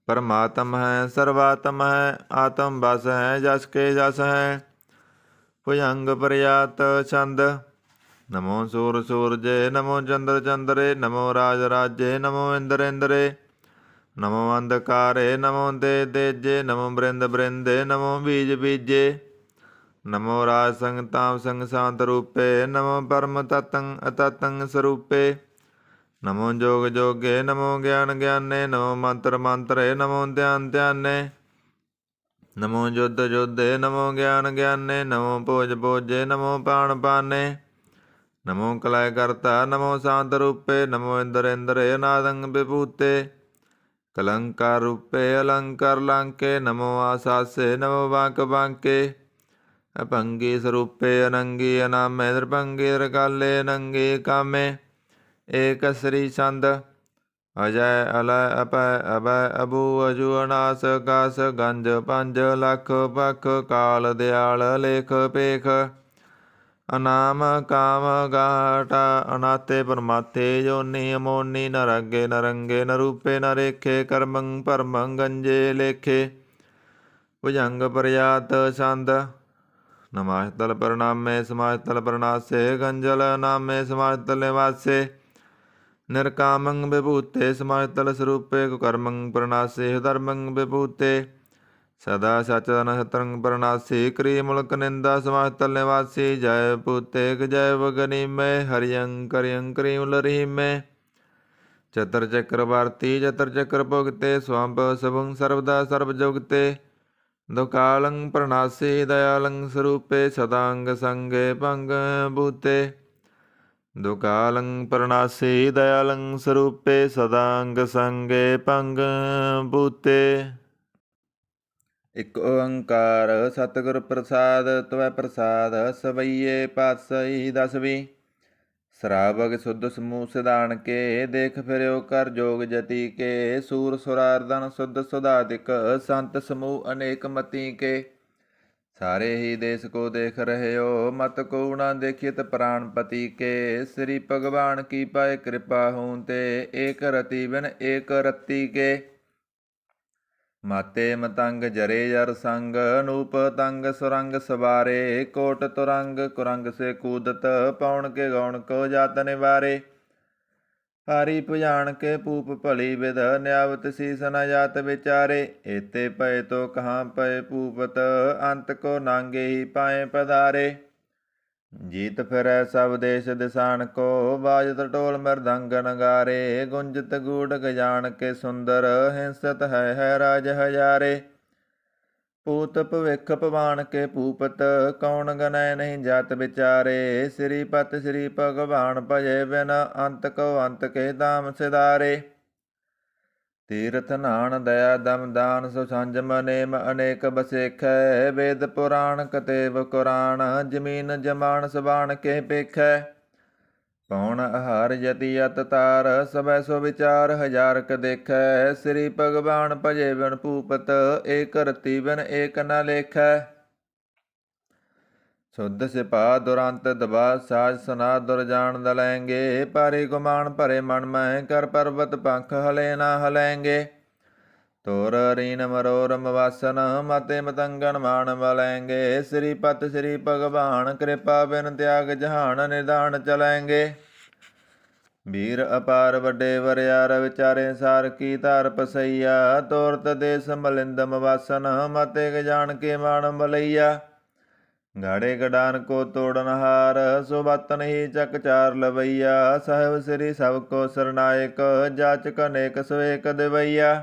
ਪਰਮਾਤਮ ਹੈ ਸਰਵਾਤਮ ਹੈ ਆਤਮ ਬਸ ਹੈ ਜਸ ਕੇ ਜਸ ਹੈ ਭੁਜੰਗ ਪ੍ਰਿਆਤ ਛੰਦ ਨਮੋ ਸੂਰ ਸੂਰਜੇ ਨਮੋ ਚੰਦਰ ਚੰਦਰੇ ਨਮੋ ਰਾਜ ਰਾਜੇ ਨਮੋ ਇੰਦਰ ਇੰਦਰੇ ਨਮੋ ਅੰਧਕਾਰੇ ਨਮੋ ਦੇ ਦੇਜੇ ਨਮੋ ਬ੍ਰਿੰਦ ਬ੍ਰਿੰਦੇ ਨਮੋ ਬੀਜ ਬੀਜੇ ਨਮੋ ਰਾਜ ਸੰਗ ਤਾਮ ਸੰਗ ਸ਼ਾਂਤ ਰੂਪੇ ਨਮੋ ਪਰਮ ਤਤੰ ਅਤਤੰ ਸਰੂਪੇ ਨਮੋ ਜੋਗ ਜੋਗੇ ਨਮੋ ਗਿਆਨ ਗਿਆਨੇ ਨਮੋ ਮੰਤਰ ਮੰਤਰੇ ਨਮੋ ਧਿਆਨ ਧਿਆਨੇ ਨਮੋ ਜੁਧ ਜੋਧੇ, ਨਮੋ ਗਿਆਨ ਗਿਆਨੇ, ਨਮੋ ਭੋਜ ਭੋਜੇ, ਨਮੋ ਪਾਣ ਪਾਨੇ, ਨਮੋ ਕਲੈ ਕਰਤਾ, ਨਮੋ ਸ਼ਾਂਤ ਰੂਪੇ, ਨਮੋ ਇੰਦਰ ਇੰਦਰੇ, ਅਨਾਦੰ ਵਿਭੂਤੇ, ਕਲੰਕਾਰ ਰੂਪੇ, ਅਲੰਕਾਰ ਲਾਂਕੇ, ਨਮੋ ਆਸਾਸੇ, ਨਮੋ ਬਾਂਕ ਬਾਂਕੇ, ਅਭੰਗੀ ਸਰੂਪੇ, ਅਨੰਗੀ ਅਨਾਮੇ, ਨਿਰਭੰਗੀ ਨਿਰਕਾਲੇ, ਅਨੰਗੀ ਕਾਮੇ, ਏਕ ਸ੍ਰੀ ਛੰਦ, ਅਜੈ ਅਲੈ ਅਪੈ ਅਬੈ ਅਬੂ ਅਜੂ ਅਨਾਸ ਕਾਸ, ਗੰਜ ਪੰਜ ਲੱਖ ਪਖ, ਕਾਲ ਦਿਆਲ ਲੇਖ ਪੇਖ, ਅਨਾਮ ਕਾਮ ਗਾਟਾ, ਅਨਾਤੇ ਪਰਮਾਤੇ, ਜੋਨੀ ਅਮੋਨੀ, ਨ ਰਾਗੇ ਨ ਰੰਗੇ, ਨ ਰੂਪੇ ਨ ਰੇਖੇ, ਕਰਮੰ ਭਰਮੰ ਗੰਜੇ ਲੇਖੇ, ਭੁਜੰਗ ਪ੍ਰਯਾਤ ਛੰਦ, ਨਮਾਸਤਲ ਪ੍ਰਣਾਮੇ, ਸਮਾਸਤਲ ਪ੍ਰਣਾਸੇ, ਗੰਜਲ ਨਾਮੇ, ਸਮਾਸਤਲ ਨਿਵਾਸੇ, ਨਿਰਕਾਮੰ ਵਿਭੂਤੇ, ਸਮਾਸਤਲ ਸਰੂਪੇ, ਕੁਕਰਮੰ ਪ੍ਰਣਾਸੇ, ਧਰਮੰ ਵਿਭੂਤੇ, ਸਦਾ ਸਚਦਨ ਸਤਰੰ ਪ੍ਰਣਾਸੀ, ਕਰੀ ਮੁਲਕ ਨਿੰਦਾ, ਸਮਾਸਤਲ ਨਿਵਾਸੀ, ਜੈ ਭੂਤੇ ਜੈ ਵਗਨੀਮੇ, ਹਰਿਯੰ ਕਰਿਯੰ ਕਰੀਮ ਲਰੀਮੇ, ਚਤਰ ਚੱਕਰ ਵਰਤੀ, ਚਤਰ ਚੱਕਰ ਭੁਗਤੇ, ਸਵੰਭ ਸਭੰ ਸਰਬਦਾ ਸਰਬ ਜੁਗਤੇ, ਦੁਕਾਲੰ ਪ੍ਰਣਾਸੀ, ਦਇਆਲੰ ਸਰੂਪੇ, ਸਦਾੰਗ ਸੰਗੇ ਭੰਗ ਭੂਤੇ, ਦੁਕਾਲੰ ਪ੍ਰਣਾਸੀ, ਦਇਆਲੰ ਸਰੂਪੇ, ਸਦਾੰਗ ਸੰਗੇ ਭੰਗ ਭੂਤੇ। ਇਕ ਓੰਕਾਰ ਸਤਿਗੁਰ ਪ੍ਰਸਾਦ, ਤਵੈ ਪ੍ਰਸਾਦ ਸਵਈਏ ਪਾਤਸ਼ਾਹੀ ਦਸਵੀਂ। ਸਰਾਵਗ ਸੁਧ ਸਮੂਹ ਸਿਧਾਨ ਕੇ, ਦੇਖ ਫਿਰਿਓ ਕਰ ਜੋਗ ਜਤੀ ਕੇ, ਸੂਰ ਸੁਰਾਰਦਨ ਸੁਧ ਸੁਧਾਦਿਕ, ਸੰਤ ਸਮੂਹ ਅਨੇਕ ਮਤੀ ਕੇ, ਸਾਰੇ ਹੀ ਦੇਸ ਕੋ ਦੇਖ ਰਹੇ ਹੋ, ਮਤ ਕੋ ਨਾ ਦੇਖਿਤ ਪ੍ਰਾਣਪਤੀ ਕੇ, ਸ੍ਰੀ ਭਗਵਾਨ ਕੀ ਪਾਏ ਕਿਰਪਾ ਹੂੰ ਤੇ, ਏਕ ਰਤੀ ਬਿਨ ਏਕ ਰਤੀ ਕੇ, ਮਾਤੇ ਮਤੰਗ ਜਰੇ ਜਰ ਸੰਗ, ਅਨੂਪ ਤੰਗ ਸੁਰੰਗ ਸਵਾਰੇ, ਕੋਟ ਤੁਰੰਗ ਕੁਰੰਗ ਸੇ ਕੂਦਤ, ਪੌਣ ਕੇ ਗੌਣ ਕੋ ਜਾਤ ਨਿਵਾਰੇ, ਹਾਰੀ ਭੁਜਾਨ ਕੇ ਪੂਪ ਭਲੀ ਵਿਦ, ਨਿਆਵਤ ਸੀਸ ਨ ਜਾਤ ਵਿਚਾਰੇ, ਏਤੇ ਪਏ ਤੋ ਕਹਾਂ ਪਏ ਪੂਪਤ, ਅੰਤ ਕੋ ਨਾਂਗੇ ਹੀ ਪਾਏ ਪਧਾਰੇ, ਜੀਤ ਫਿਰੈ ਸਭ ਦੇਸ਼ ਦਿਸਾਨ ਕੋ, ਬਾਜਤ ਢੋਲ ਮਿਰਦੰਗ ਨਗਾਰੇ, ਗੁੰਜਤ ਗੂੜ ਗਜਾਨ ਕੇ ਸੁੰਦਰ, ਹਿੰਸਤ ਹੈ ਰਾਜ ਹਜ਼ਾਰੇ, ਪੂਤ ਭਵਿਖ ਭਵਾਨ ਕੇ ਭੂਪਤ, ਕੌਣ ਗਨੈ ਨਹੀਂ ਜਾਤ ਵਿਚਾਰੇ, ਸ੍ਰੀ ਪਤ ਸ੍ਰੀ ਭਗਵਾਨ ਭਜੇ ਬਿਨ, ਅੰਤ ਕੋ ਅੰਤ ਕੇ ਧਾਮ ਸਿਧਾਰੇ, ਤੀਰਥ ਨਾਨ ਦਇਆ ਦਮ ਦਾਨ, ਸੁ ਸੰਜਮ ਨੇਮ ਅਨੇਕ ਬਸੇਖੈ, ਵੇਦ ਪੁਰਾਣ ਕਤੇਬ ਕੁਰਾਨ, ਜਮੀਨ ਜਮਾਨ ਸਬਾਨ ਕੇ ਪੇਖੈ, ਪੌਣ ਆਹਾਰ ਯਤੀ ਅਤ ਤਾਰ, ਸਭੈ ਸੋ ਵਿਚਾਰ ਹਜ਼ਾਰ ਕ ਦੇਖੈ, ਸ੍ਰੀ ਭਗਵਾਨ ਭਜੇ ਬਿਨ ਭੂਪਤ, ਏਕ ਰਤੀ ਬਿਨ ਏਕ ਨ ਲੇਖੈ, ਸੁਧ ਸਿਪਾ ਦੁਰੰਤ ਦਬਾ, ਸਾਜ ਸੁਨਾ ਦੁਰਜਾਨ ਦਲੈਂਗੇ, ਭਾਰੀ ਗੁਮਾਨ ਭਰੇ ਮਨ ਮੈਂ, ਕਰ ਪਰਬਤ ਪੰਖ ਹਲੇ ਨਾ ਹਲੈਂਗੇ, ਤੋਰ ਰੀਨ ਮਰੋਰਮ ਵਾਸਨ, ਮਤੇ ਮਤੰਗਨ ਮਾਨ ਵਲੈਂਗੇ, ਸ੍ਰੀ ਪਤ ਸ੍ਰੀ ਭਗਵਾਨ ਕਿਰਪਾ ਬਿਨ ਤਿਆਗ ਜਹਾਨ, ਨਿਦਾਨ ਚਲੈਂਗੇ, ਵੀਰ ਅਪਾਰ ਵੱਡੇ ਵਰਿਆਰ, ਵਿਚਾਰੇ ਸਾਰ ਕੀ ਧਾਰ ਪਸਈਆ, ਤੋਰਤ ਦੇਸ ਮਲਿੰਦਮ ਵਾਸਨ, ਮਤੇ ਗਜਾਨ ਕੇ ਮਾਨ ਮਲਈਆ, ਗਾੜੇ ਗਡਾਨ ਕੋ ਤੋੜਨ ਹਾਰ, ਸੁਬਤ ਨਹੀਂ ਚੱਕ ਚਾਰ ਲਵਈਆ, ਸਾਹਿਬ ਸ੍ਰੀ ਸਭ ਕੋ ਸਰਨਾਇਕ, ਜਾਚਕ ਅਨੇਕ ਸਵੇਕ ਦਿਵਈਆ,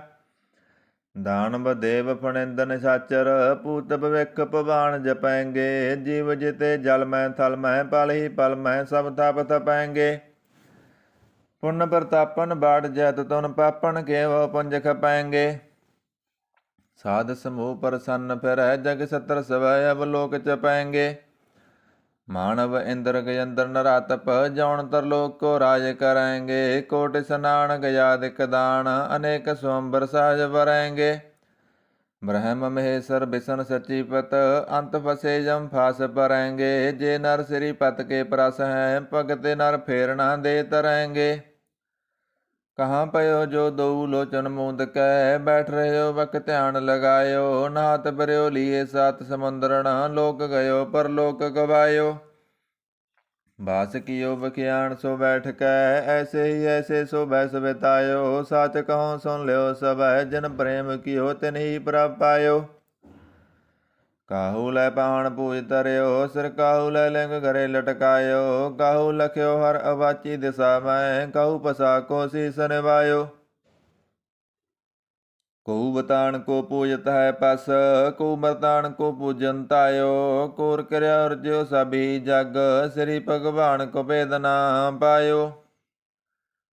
ਦਾਨਵ ਦੇਵ ਫਣਿੰਦ ਨਿਸ਼ਾਚਰ, ਭੂਤ ਭਵਿਖ ਭਵਾਨ ਜਪੈਂਗੇ, ਜੀਵ ਜਿਤੇ ਜਲ ਮੈਂ ਥਲ ਮੈਂ, ਪਲ ਹੀ ਪਲ ਮੈਂ ਸਭ ਤਪ ਤਪੈਂਗੇ, ਪੁੰਨ ਪ੍ਰਤਾਪਨ ਬਾੜ ਜੈਤ ਤੁਨ ਪਾਪਨ, ਕੇਵ ਪੁੰਜ ਖਪੈਂਗੇ, ਸਾਧ ਸਮੂਹ ਪ੍ਰਸੰਨ ਫਿਰੈ, ਜਗ ਸਤਰ ਸਵੈ ਅਵਲੋਕ ਚਪੈਂਗੇ, ਮਾਨਵ ਇੰਦਰ ਗਜੰਦਰ ਨਰਾਤਪ, ਜੌਨ ਤਰਲੋਕ ਕੋ ਰਾਜ ਕਰੈਂਗੇ, ਕੋਟ ਸਨਾਨ ਗਜਾਦਿਕ ਦਾਨ, ਅਨੇਕ ਸਵੰਬਰ ਸਾਜ ਵਰੈਂਗੇ, ਬ੍ਰਹਮ ਮਹੇਸ਼ਰ ਬਿਸ਼ਨ ਸਚੀਪਤ, ਅੰਤ ਫਸੇ ਜਮ ਫਾਸ ਪਰੈਂਗੇ, ਜੇ ਨਰ ਸ੍ਰੀ ਪਤ ਕੇ ਪ੍ਰਸ ਹੈ, ਭਗਤ ਨਰ ਫੇਰ ਨਾ ਦੇ ਤਰੈਂਗੇ, ਕਹਾਂ ਪਇਓ ਜੋ ਦਊ ਲੋਚਨ ਮੂੰਦ ਕੈ, ਬੈਠ ਰਹਿਓ ਵਕ ਧਿਆਨ ਲਗਾਇਓ, ਨਾਤ ਬਰਿਓ ਲੀਏ ਸਾਤ ਸਮੁੰਦਰਣ, ਲੋਕ ਗਇਓ ਪਰ ਲੋਕ ਗਵਾਇਓ, ਬਾਸ ਕੀਓ ਬਖਿਆਣ ਸੋ ਬੈਠ ਕੈ, ਐਸੇ ਹੀ ਐਸੇ ਸੋ ਬੈਸ ਬਿਤਾਇਓ, ਸਚ ਕਹੋ ਸੁਨ ਲਿਓ ਸਭੈ, ਜਿਨ ਪ੍ਰੇਮ ਕੀਓ ਤਿਨ ਹੀ ਪ੍ਰਭ ਪਾਇਓ, ਕਾਹੂ ਲੈ ਪਾਣ ਪੂਜ ਤਰਿਓ, ਸਿਰ ਕਾਹੂ ਲੈ ਲਿੰਗ ਘਰੇ ਲਟਕਾਇਓ, ਕਾਹੂ ਲਖਿਓ ਹਰ ਅਵਾਚੀ ਦਿਸਾ ਮੈਂ, ਕਾਹੂ ਪਸਾ ਕੋ ਸੀਸ ਨਿਵਾਇਓ, ਕਉ ਬਤਾਨ ਕੋ ਪੂਜਤ ਹੈ ਪਸ, ਕਉ ਮਰਤਾਨ ਕੋ ਪੂਜਨ ਤਾਇਓ। ਕੋਰ ਕਰਿਆ ਉਰਜਿਓ ਸਭੀ ਜਗ, ਸ੍ਰੀ ਭਗਵਾਨ ਕੋ ਭੇਦ ਨਾ ਪਾਇਓ।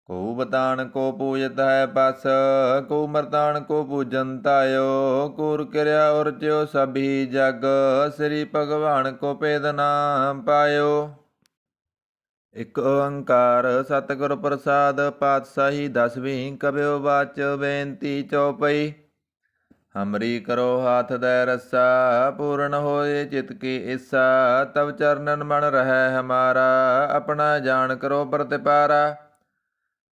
ਕਉ ਬਤਾਨ ਕੋ ਪੂਜਤ ਹੈ ਪਸ, ਕਉ ਮਰਤਾਨ ਕੋ ਪੂਜਨ ਤਾਇਓ। ਕੋਰ ਕਰਿਆ ਉਰਜਿਓ ਸਭੀ ਜਗ, ਸ੍ਰੀ ਭਗਵਾਨ ਕੋ ਭੇਦ ਨਾ ਪਾਇਓ। ਇਕ ਓੰਕਾਰ ਸਤਿਗੁਰ ਪ੍ਰਸਾਦ ਪਾਤਸ਼ਾਹੀ ਦਸਵੀਂ। ਕਬਿਓ ਵਾਚ ਬੇਨਤੀ ਚਉਪਈ। ਹਮਰੀ ਕਰੋ ਹਾਥ ਦੈ ਰੱਸਾ, ਪੂਰਨ ਹੋਏ ਚਿਤ ਕੀ ਇੱਛਾ। ਤਬ ਚਰਨਨ ਮਨ ਰਹੈ ਹਮਾਰਾ, ਆਪਣਾ ਜਾਣ ਕਰੋ ਪ੍ਰਤਿਪਾਰਾ।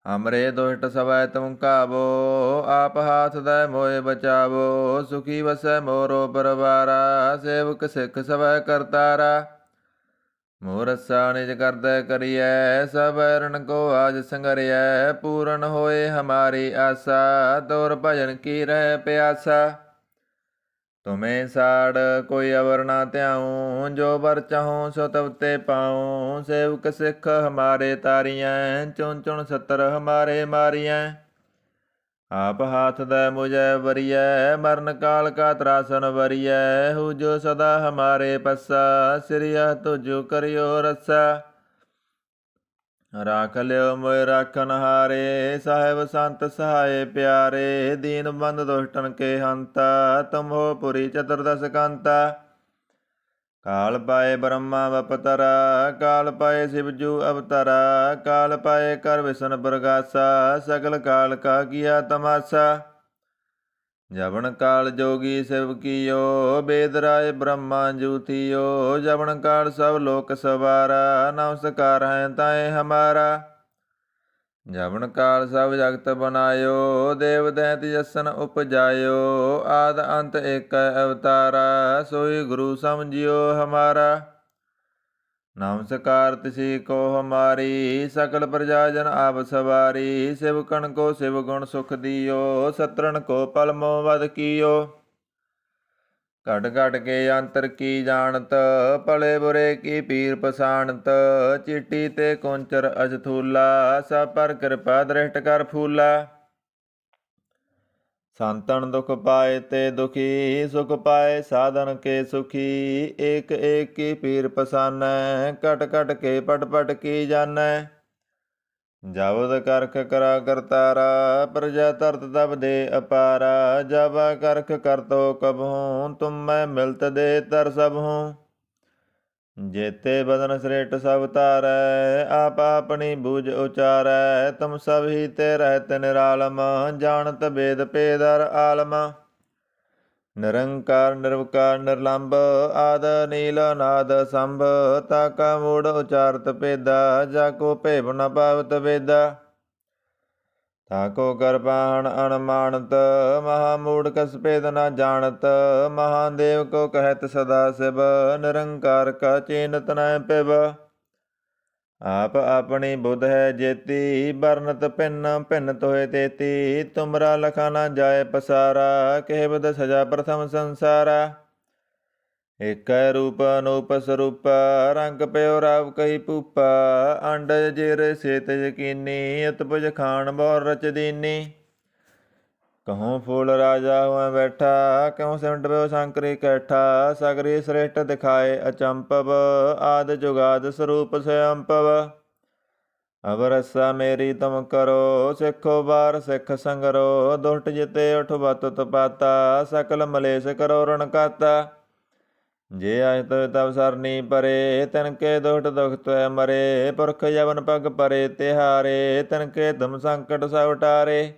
ਹਮਰੇ ਦੁਸ਼ਟ ਸਵੈ ਤੁਮ ਕਾਵੋ, ਆਪ ਹਾਥ ਦੈ ਮੋਹਿ ਬਚਾਵੋ। ਸੁਖੀ ਵਸੈ ਮੋਰੋ ਪਰਵਾਰਾ, ਸੇਵਕ ਸਿੱਖ ਸਵੈ ਕਰਤਾਰਾ। ਮੋਹ ਰੱਸਾ ਨਿਜ ਕਰਦੈ ਕਰੀਐ, ਸਭ ਐਰਨ ਕੋ ਆਜ ਸੰਗਰਿਐ। ਪੂਰਨ ਹੋਏ ਹਮਾਰੀ ਆਸਾ, ਤੋਰ ਭਜਨ ਕੀ ਰਹਿ ਪਿਆਸਾ। ਤੁਮੇ ਸਾੜ ਕੋਈ ਅਵਰ ਨਾ ਧਿਆਉ, ਜੋ ਵਰ ਚਾਹੂੰ ਸੋ ਤਬ ਤੇ ਪਾਉ। ਸੇਵਕ ਸਿੱਖ ਹਮਾਰੇ ਤਾਰੀਐ, ਚੁਣ ਚੁਣ ਛਤਰ ਹਮਾਰੇ ਮਾਰੀਐ। ਆਪ ਹਾਥ ਦੈ ਮੁਝੈ ਵਰੀਐ, ਮਰਨ ਕਾਲ ਕਾ ਤਰਾਸਨ ਵਰੀਐ। ਹੂ ਜੋ ਸਦਾ ਹਮਾਰੇ ਪੱਸਾ, ਸਿਰਿਆ ਤੁਜੁ ਕਰਿਓ ਰੱਸਾ। ਰਾਖ ਲਿਓ ਮੋਇ ਰਾਖਨ ਹਾਰੇ, ਸਾਹਿਬ ਸੰਤ ਸਹਾਏ ਪਿਆਰੇ। ਦੀਨ ਬੰਦ ਦੁਸ਼ਟਨ ਕੇ ਹੰਤਾ, ਤੁਮ ਹੋ ਪੁਰੀ ਚਤੁਰਦਸ ਕੰਤਾ। ਕਾਲ ਪਾਏ ਬ੍ਰਹਮਾ ਬਪਤਰਾ, ਕਾਲ ਪਾਏ ਸਿਵਜੂ ਅਵਤਰਾ। ਕਾਲ ਪਾਏ ਕਰ ਵਿਸ਼ਨ ਪ੍ਰਗਾਸਾ, ਸਗਲ ਕਾਲ ਕਾ ਕੀਆ ਤਮਾਸਾ। ਜਬਨ ਕਾਲ ਜੋਗੀ ਸਿਵ ਕੀਓ, ਬੇਦ ਰਾਏ ਬ੍ਰਹਮਾ ਜੂਥੀਓ। ਜਬਨ ਕਾਲ ਸਭ ਲੋਕ ਸਵਾਰਾ, ਨਮਸਕਾਰ ਹੈ ਤਾਏ ਹਮਾਰਾ। ਜਬਨ ਕਾਲ ਸਭ ਜਗਤ ਬਨਾਇਓ, ਦੇਵ ਦੈਂਤ ਜਸਨ ਉਪਜਾਇਓ। ਆਦ ਅੰਤ ਏਕੈ ਅਵਤਾਰਾ, ਸੋਈ ਗੁਰੂ ਸਮਝਿਓ ਹਮਾਰਾ। ਨਮਸਕਾਰ ਤਿਸੀ ਕੋ ਹਮਾਰੀ, ਸਕਲ ਪ੍ਰਜਾ ਜਨ ਆਪ ਸਵਾਰੀ। ਸਿਵਕਣ ਕੋ ਸਿਵ ਗੁਣ ਸੁਖ ਦਿਓ, ਸਤਰਨ ਕੋ ਪਲ ਮੋਹ ਵਧ ਕੀਓ। ਘਟ ਘਟ ਕੇ ਅੰਤਰ ਕੀ ਜਾਣਤ, ਭਲੇ ਬੁਰੇ ਕੀ ਪੀਰ ਪਛਾਣਤ। ਚੀਟੀ ਤੇ ਕੁੰਚਰ ਅਜਥੂਲਾ, ਸਭ ਪਰ ਕਿਰਪਾ ਦ੍ਰਿਸ਼ਟ ਕਰ ਫੂਲਾ। ਸੰਤਨ ਦੁਖ ਪਾਏ ਤੇ ਦੁਖੀ, ਸੁਖ ਪਾਏ ਸਾਧਨ ਕੇ ਸੁਖੀ। ਏਕ ਏਕ ਕੀ ਪੀਰ ਪਸਾਨੈ, ਘਟ ਘਟ ਕੇ ਪਟ ਪਟ ਕੀ ਜਾਣੈ। ਜਬਦ ਕਰਖ ਕਰਾ ਕਰਤਾਰਾ, ਪ੍ਰਜਾ ਤਰਤ ਤਬ ਦੇ ਅਪਾਰਾ। ਜਬਾ ਕਰਖ ਕਰਤੋ ਕਬਹੂੰ, ਤੁਮ ਮੈਂ ਮਿਲਤ ਦੇ ਤਰ ਸਭਹੂੰ। ਜੇਤੇ ਬਦਨ ਸ੍ਰੇਟ ਸਭ ਤਾਰੈ, ਆਪ ਆਪਣੀ ਬੂਝ ਉਚਾਰੈ। ਤੁਮ ਸਭ ਹੀ ਤੇ ਰਹਿਤ ਨਿਰਾਲਮ, ਜਾਣਤ ਬੇਦ ਭੇਦਰ ਆਲਮ। ਨਿਰੰਕਾਰ ਨਿਰਵਕਾਰ ਨਿਰਲੰਭ, ਆਦ ਨੀਲ ਨਾਦ ਸੰਭ। ਤਾਕਾ ਮੂੜ ਉਚਾਰਤ ਭੇਦਾ, ਜਾਕੋ ਭੇਵ ਨ ਪਾਵਤ ਵੇਦਾ। ਤਾਕੋ ਕਰਪਾਹਣ ਅਨਮਾਨਤ, ਮਹਾਮੂੜ ਕਸ ਭੇਦ ਨ ਜਾਣਤ। ਮਹਾਦੇਵ ਕੋ ਕਹਿਤ ਸਦਾ ਸਿਵ, ਨਿਰੰਕਾਰ ਕਾ ਚੀਨਤ ਨ ਪਿਵ। ਆਪ ਆਪਣੀ ਬੁੱਧ ਹੈ ਜੇਤੀ, ਬਰਨਤ ਭਿੰਨ ਭਿੰਨ ਤੋਹਿ ਤੇਤੀ। ਤੁਮਰਾ ਲਖਾ ਨ ਜਾਏ ਪਸਾਰਾ, ਕੇਵਦ ਸਜਾ ਪ੍ਰਥਮ ਸੰਸਾਰਾ। ਏਕੈ ਰੂਪ ਅਨੂਪ ਸਰੂਪ, ਰੰਗ ਪਿਓ ਰਾਵ ਕਹੀ ਭੂਪਾ। ਅੰਡਜ ਜਿਰ ਸੇਤ ਯਕੀਨੀ, ਉਤਪੁਜ ਖਾਨ ਬਹੁ ਰਚ ਦੀਨੀ। ਕਹੂੰ ਫੂਲ ਰਾਜਾ ਹੋਇ ਬੈਠਾ, ਕਿਉ ਸਿਮਟ ਪਿਓ ਸ਼ੰਕਰੀ ਕੈਠਾ। ਸਗਰੀ ਸ੍ਰੇਸ਼ਟ ਦਿਖਾਏ ਅਚੰਪਵ, ਆਦ ਜੁਗਾਦ ਸਰੂਪ ਸਯੰਪਵ। ਅਬ ਰੱਸਾ ਮੇਰੀ ਤੁਮ ਕਰੋ, ਸਿੱਖੋ ਬਾਰ ਸਿੱਖ ਸੰਗਰੋ। ਦੁਸ਼ਟ ਜਿਤੇ ਉਠ ਬਤ ਤਪਾਤਾ, ਸਕਲ ਮਲੇਸ਼ ਕਰੋ ਰਣ ਕਾਤਾ। ਜੇ ਅਜ ਤੋ ਤਬ ਸਰਨੀ ਪਰੇ, ਤਿਨਕੇ ਦੁਸ਼ਟ ਦੁਖ ਤੈ ਮਰੇ। ਪੁਰਖ ਜਬਨ ਪਗ ਪਰੇ ਤਿਹਾਰੇ, ਤਿਨਕੇ ਤੁਮ ਸੰਕਟ ਸਭ ਟਾਰੇ।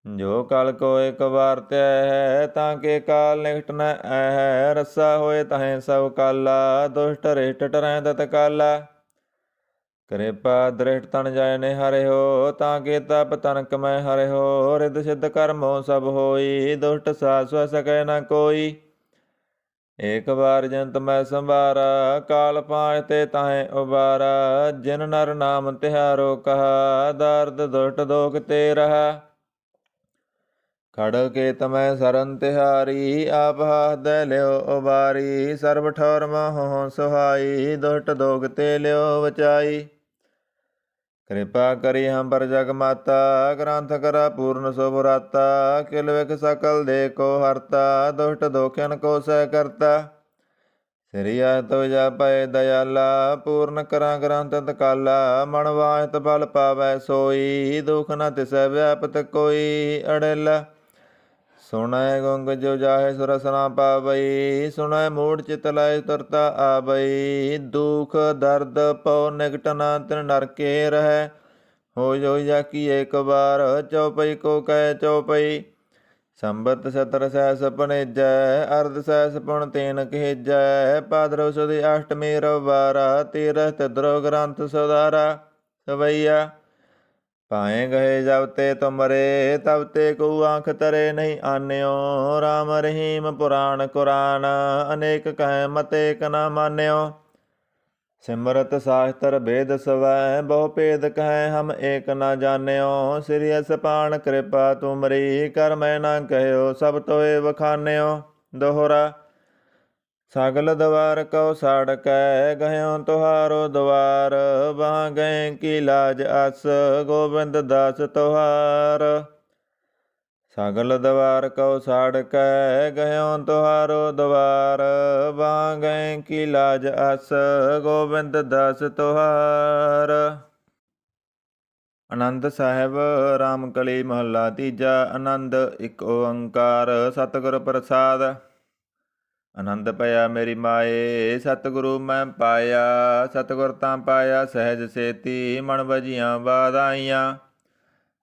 ਜੋ ਕਲ ਕੋ ਇਕ ਵਾਰ ਧਿਆ ਹੈ, ਤਾਂ ਕੇ ਕਾਲ ਨਿਕਟ ਨ ਐ। ਰੱਸਾ ਹੋਏ ਤਹੇ ਸਭ ਕਾਲਾ, ਦੁਸ਼ਟ ਰਿਸ਼ਟ ਟਰੈ ਤਤਕਾਲਾ। ਕਿਰਪਾ ਦ੍ਰਿਸ਼ਟ ਤਨ ਜਾਇ ਨੇ ਹਰਿਓ, ਤਾਂ ਕੇ ਤਪ ਤਨਕ ਮੈਂ ਹਰਿਓ। ਰਿਦ ਸਿਧ ਕਰਮੋ ਸਭ ਹੋਈ, ਦੁਸ਼ਟ ਸਾਧ ਸਵ ਸਕੈ ਨ ਕੋਈ। ਏਕ ਵਾਰ ਜੰਤ ਮੈਂ ਸੰਭਾਰਾ, ਕਾਲ ਪਾਇ ਤੇ ਤਾਹੇ ਉਬਾਰਾ। ਜਿਨ ਨਰ ਨਾਮ ਤਿਹਾਰੋ ਕਹਾ, ਦਰਦ ਦੁਸ਼ਟ ਦੋਖ ਤੇ ਰਹਾ। ਖੜ ਕੇ ਤਮੈ ਸਰਨ ਤਿਹਾਰੀ, ਆਪ ਹਾਥ ਦੈ ਲਿਓ ਉਬਾਰੀ। ਸਰਬ ਠੌਰ ਮਹੁ ਸੁਹਾਈ, ਦੁਸ਼ਟ ਦੋਖ ਤੇ ਲਿਓ ਬਚਾਈ। ਕਿਰਪਾ ਕਰੀ ਹਮ ਪਰ ਜਗ ਮਾਤਾ, ਗ੍ਰੰਥ ਕਰਾ ਪੂਰਨ ਸੋ ਬੁਰਾਤਾ। ਕਿਲ ਵਿਖ ਸਕਲ ਦੇ ਕੋ ਹਰਤਾ, ਦੁਸ਼ਟ ਦੋਖਿਆਨ ਕੋ ਸਹਿ ਕਰਤਾ। ਸ੍ਰੀ ਤੋ ਜਪੈ ਦਇਆਲਾ, ਪੂਰਨ ਕਰਾਂ ਗ੍ਰੰਥ ਤਕਾਲਾ। ਮਨ ਵਾਹਿਤ ਫਲ ਪਾਵੈ ਸੋਈ, ਦੁਖ ਨ ਤਿਸੈ ਵਿਆਪਤ ਕੋਈ। ਅੜਿਲ ਸੁਣੈ ਗੁੰਗ ਜੋ ਜਾਹੇ ਸੁਰਸ ਨਾ ਪਾਵਈ, ਸੁਣੈ ਮੂੜ ਚਿਤ ਲਾਇ ਤੁਰਤਾ ਆਵਈ। ਦੁਖ ਦਰਦ ਪਉ ਨਿਕਟ ਨਾ ਤਿਨ ਨਰਕੇ ਰਹੈ, ਹੋਇ ਹੋਇ ਜਾਕੀ ਏਕ ਵਾਰ। ਚਉਪਈ ਕੋ ਕਹਿ ਚਉਪਈ, ਸੰਬਤ ਸਤਰ ਸਹਿਸ ਪਨੇਜੈ। ਅਰਧ ਸਹਿਸ ਪੁਨ ਤੇਨ ਕਹੇਜੈ, ਭਾਦਰਵ ਸੁਦੀ ਅਸ਼ਟਮੀ ਰਵਾਰਾ। ਤੀਰਥ ਤਿਦਰੋ ਗ੍ਰੰਥ ਸੁਧਾਰਾ। ਸਵਈਆ ਪਾਏ ਗਏ ਜਬ ਤੇ ਤੁਮਰੇ, ਤਬ ਤੇ ਕੋ ਆਂਖ ਤਰੇ ਨਹੀਂ ਆਨਿਓ। ਰਾਮ ਰਹੀਮ ਪੁਰਾਣ ਕੁਰਾਨ, ਅਨੇਕ ਕਹਿ ਮਤ ਏਕ ਨ ਮਾਨਿਓ। ਸਿਮਰਤ ਸਾਸਤਰ ਭੇਦ ਸਵੈ, ਬਹੁ ਭੇਦ ਕਹਿ ਹਮ ਏਕ ਨ ਜਾਣਿਓ। ਸ੍ਰੀ ਅਸਪਾਨ ਕਿਰਪਾ ਤੁਮਰੀ, ਕਰ ਮੈਂ ਨਾ ਕਹਿਓ ਸਭ ਤੋਏ ਵਖਾਨਿਓ। ਦੋਹਰਾ ਸਗਲ ਦਵਾਰ ਕਉ ਸਾੜਕੈ, ਗਇਓ ਤੁਹਾਰੋ ਦਵਾਰ। ਵਾਹ ਗਏ ਕੀ ਲਾਜ ਅਸ, ਗੋਬਿੰਦ ਦਾਸ ਤੁਹਾਰ। ਸਗਲ ਦਵਾਰ ਕਉ ਸਾੜਕੈ, ਗਇਓ ਤੁਹਾਰੋ ਦਵਾਰ। ਵਾਹ ਗਏ ਕੀ ਲਾਜ ਅਸ, ਗੋਬਿੰਦ ਦਾਸ ਤੁਹਾਰ। ਆਨੰਦ ਸਾਹਿਬ ਰਾਮਕਲੀ ਮਹੱਲਾ ਤੀਜਾ। ਆਨੰਦ ਇੱਕ ਓੰਕਾਰ ਸਤਿਗੁਰ ਪ੍ਰਸਾਦ। ਆਨੰਦ ਭਇਆ ਮੇਰੀ ਮਾਏ, ਸਤਿਗੁਰੂ ਮੈਂ ਪਾਇਆ। ਸਤਿਗੁਰ ਤਾਂ ਪਾਇਆ ਸਹਿਜ ਸੇਤੀ, ਮਨ ਵਜੀਆਂ ਬਾਧਾਈਆਂ।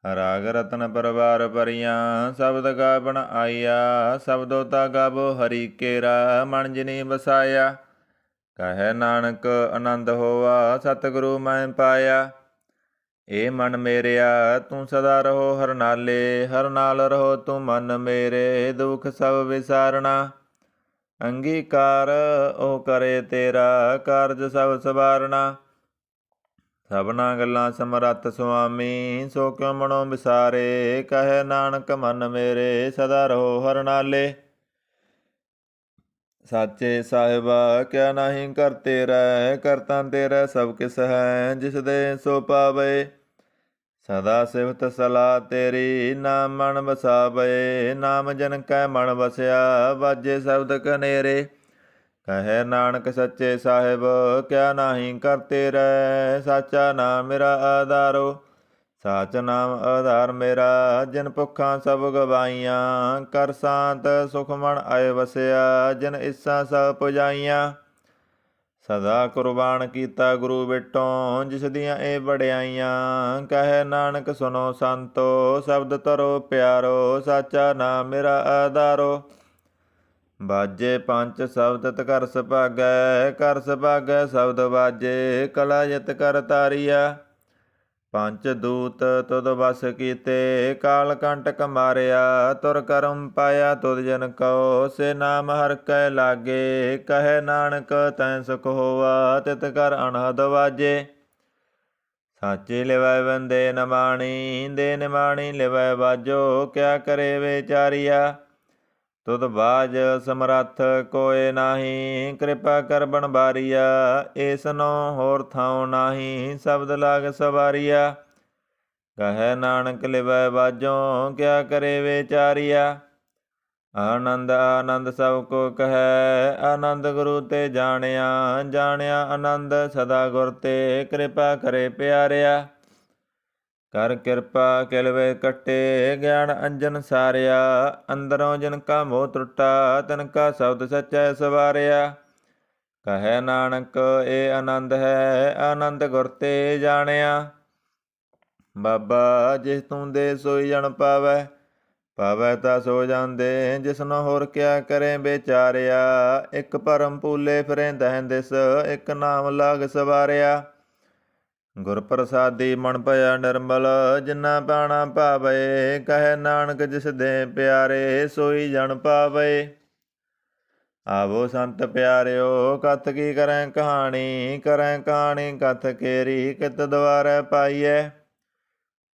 ਰਾਗ ਰਤਨ ਪਰਵਾਰ ਭਰੀਆਂ, ਸ਼ਬਦ ਗਾਵਣ ਆਈਆ। ਸ਼ਬਦੋ ਤਾ ਗਾਵੋ ਹਰੀ ਕੇਰਾ, ਮਨ ਜਿਨੀ ਵਸਾਇਆ। ਕਹੈ ਨਾਨਕ ਆਨੰਦ ਹੋਆ, ਸਤਿਗੁਰੂ ਮੈਂ ਪਾਇਆ। ਏ ਮਨ ਮੇਰਿਆ ਤੂੰ ਸਦਾ ਰਹੋ ਹਰ ਨਾਲੇ, ਹਰ ਨਾਲ ਰਹੋ ਤੂੰ ਮਨ ਮੇਰੇ। ਦੁਖ ਸਭ ਵਿਸਾਰਣਾ, ਅੰਗੀਕਾਰ ਉਹ ਕਰੇ ਤੇਰਾ, ਕਾਰਜ ਸਭ ਸਵਾਰਣਾ। ਸਭਨਾ ਗੱਲਾਂ ਸਮਰੱਥ ਸੁਆਮੀ, ਸੋ ਕਿਉ ਮਨੋ ਵਿਸਾਰੇ। ਕਹੈ ਨਾਨਕ ਮਨ ਮੇਰੇ ਸਦਾ ਰਹੋ ਹਰ ਨਾਲੇ। ਸਾਚੇ ਸਾਹਿਬਾ ਕਿਆ ਨਾਹੀਂ ਕਰ ਤੇਰਾ, ਕਰਤਾ ਤੇਰਾ ਸਭ ਕਿਸ ਹੈ। ਜਿਸ ਦੇ ਸੋ ਪਾਵੇ, ਸਦਾ ਸਿਫਤ ਸਲਾਹ ਤੇਰੀ। ਨਾਮ ਮਨ ਵਸਾਵੇ, ਨਾਮ ਜਨ ਕੈ ਮਨ ਵਸਿਆ। ਵਾਜੇ ਸ਼ਬਦ ਕਨੇਰੇ, ਕਹੈ ਨਾਨਕ ਸੱਚੇ ਸਾਹਿਬ ਕਿਆ ਨਾਹੀਂ ਕਰ ਤੇਰਾ। ਸਾਚਾ ਨਾਮ ਮੇਰਾ ਆਧਾਰੋ, ਸਾਚ ਨਾਮ ਆਧਾਰ ਮੇਰਾ। ਜਿਨ ਭੁੱਖਾਂ ਸਭ ਗਵਾਈਆਂ, ਕਰ ਸ਼ਾਂਤ ਸੁਖ ਮਨ ਆਏ ਵਸਿਆ। ਜਿਨ ਇੱਛਾ ਸਭ ਪੁਜਾਈਆਂ, ਸਦਾ ਕੁਰਬਾਨ ਕੀਤਾ ਗੁਰੂ ਵਿਟੋਂ। ਜਿਸ ਦੀਆਂ ਇਹ ਵਡਿਆਈਆਂ, ਕਹੈ ਨਾਨਕ ਸੁਨੋ ਸੰਤੋ। ਸ਼ਬਦ ਧਰੋ ਪਿਆਰੋ, ਸਾਚਾ ਨਾਮ ਮੇਰਾ ਆਧਾਰੋ। ਬਾਜੇ ਪੰਜ ਸ਼ਬਦ ਤ ਕਰ ਸੁਭਾਗੈ, ਕਰ ਸੁਭਾਗੈ ਸ਼ਬਦ ਬਾਜੇ। ਕਲਾ ਜਿਤ ਕਰ ਤਾਰੀਆ, ਪੰਜ ਦੂਤ ਤੁਧ ਵਸ ਕੀਤੇ। ਕਾਲ ਕੰਟਕ ਮਾਰਿਆ, ਤੁਰ ਕਰਮ ਪਾਇਆ ਤੁਧ ਜਨ ਕਉ। ਸੇ ਨਾਮ ਹਰਿ ਕੈ ਲਾਗੇ, ਕਹੈ ਨਾਨਕ ਤੈ ਸੁਖ ਹੋਆ। ਤਿਤ ਕਰ ਅਨਹਦ ਵਾਜੇ, ਸਾਚੇ ਲਿਵੈ ਬੰਦੇ ਨਮਾਣੀ। ਦੇ ਨਿਮਾਣੀ ਲਿਵੈ ਵਾਜੋ, ਕਿਆ ਕਰੇ ਵਿਚਾਰੀਆ। ਤੁਧ ਬਾਜ ਸਮਰੱਥ ਕੋਇ ਨਾਹੀਂ, ਕਿਰਪਾ ਕਰ ਬਣ ਬਾਰੀਆ। ਏਸਨੋ ਹੋਰ ਥਾਉ ਨਾਹੀਂ, ਸ਼ਬਦ ਲਾਗ ਸਵਾਰੀਆ। ਕਹੈ ਨਾਨਕ ਲਿਵੈ ਵਾਜੋ, ਕਿਆ ਕਰੇ ਵਿਚਾਰੀਆ। ਆਨੰਦ ਆਨੰਦ ਸਭ ਕੋ ਕਹੈ, ਆਨੰਦ ਗੁਰੂ ਤੇ ਜਾਣਿਆ। ਜਾਣਿਆ ਆਨੰਦ ਸਦਾ ਗੁਰ ਤੇ, ਕਿਰਪਾ ਕਰੇ ਪਿਆਰਿਆ। ਕਰ ਕਿਰਪਾ ਕਿਲ ਵੇ ਕੱਟੇ, ਗਿਆਨ ਅੰਜਨ ਸਾਰਿਆ। ਅੰਦਰੋਂ ਜਿਨ ਕਾ ਮੋਹ ਟੁੱਟਾ, ਤਿਨ ਕਾ ਸ਼ਬਦ ਸਚੈ ਸਵਾਰਿਆ। ਕਹੈ ਨਾਨਕ ਇਹ ਆਨੰਦ ਹੈ, ਆਨੰਦ ਗੁਰ ਤੇ ਜਾਣਿਆ। ਬਾਬਾ ਜਿਸ ਤੂੰ ਦੇ ਸੋਈ ਜਨ ਪਾਵੈ, ਪਾਵੈ ਤਾ ਸੋ ਜਾਂਦੇ। ਜਿਸਨੋ ਹੋਰ ਕਿਆ ਕਰੇ ਵਿਚਾਰਿਆ। ਇੱਕ ਭਰਮ ਭੂਲੇ ਫਿਰੇ ਦਹਿ ਦਿਸ, ਇੱਕ ਨਾਮ ਲਾਗ ਸਵਾਰਿਆ। ਗੁਰ ਪ੍ਰਸਾਦੀ ਮਨ ਭਇਆ ਨਿਰਮਲ, ਜਿਨਾ ਪਾਣਾ ਭਾਵੇ। ਕਹੈ ਨਾਨਕ ਜਿਸ ਦੇ ਪਿਆਰੇ, ਸੋਈ ਜਨ ਪਾਵੇ। ਆਵੋ ਸੰਤ ਪਿਆਰਿਓ ਕਥ ਕੀ ਕਰੈ ਕਹਾਣੀ। ਕਰੈ ਕਹਾਣੀ ਕਥ ਕੇਰੀ, ਕਿਤ ਦੁਆਰੈ ਪਾਈਐ।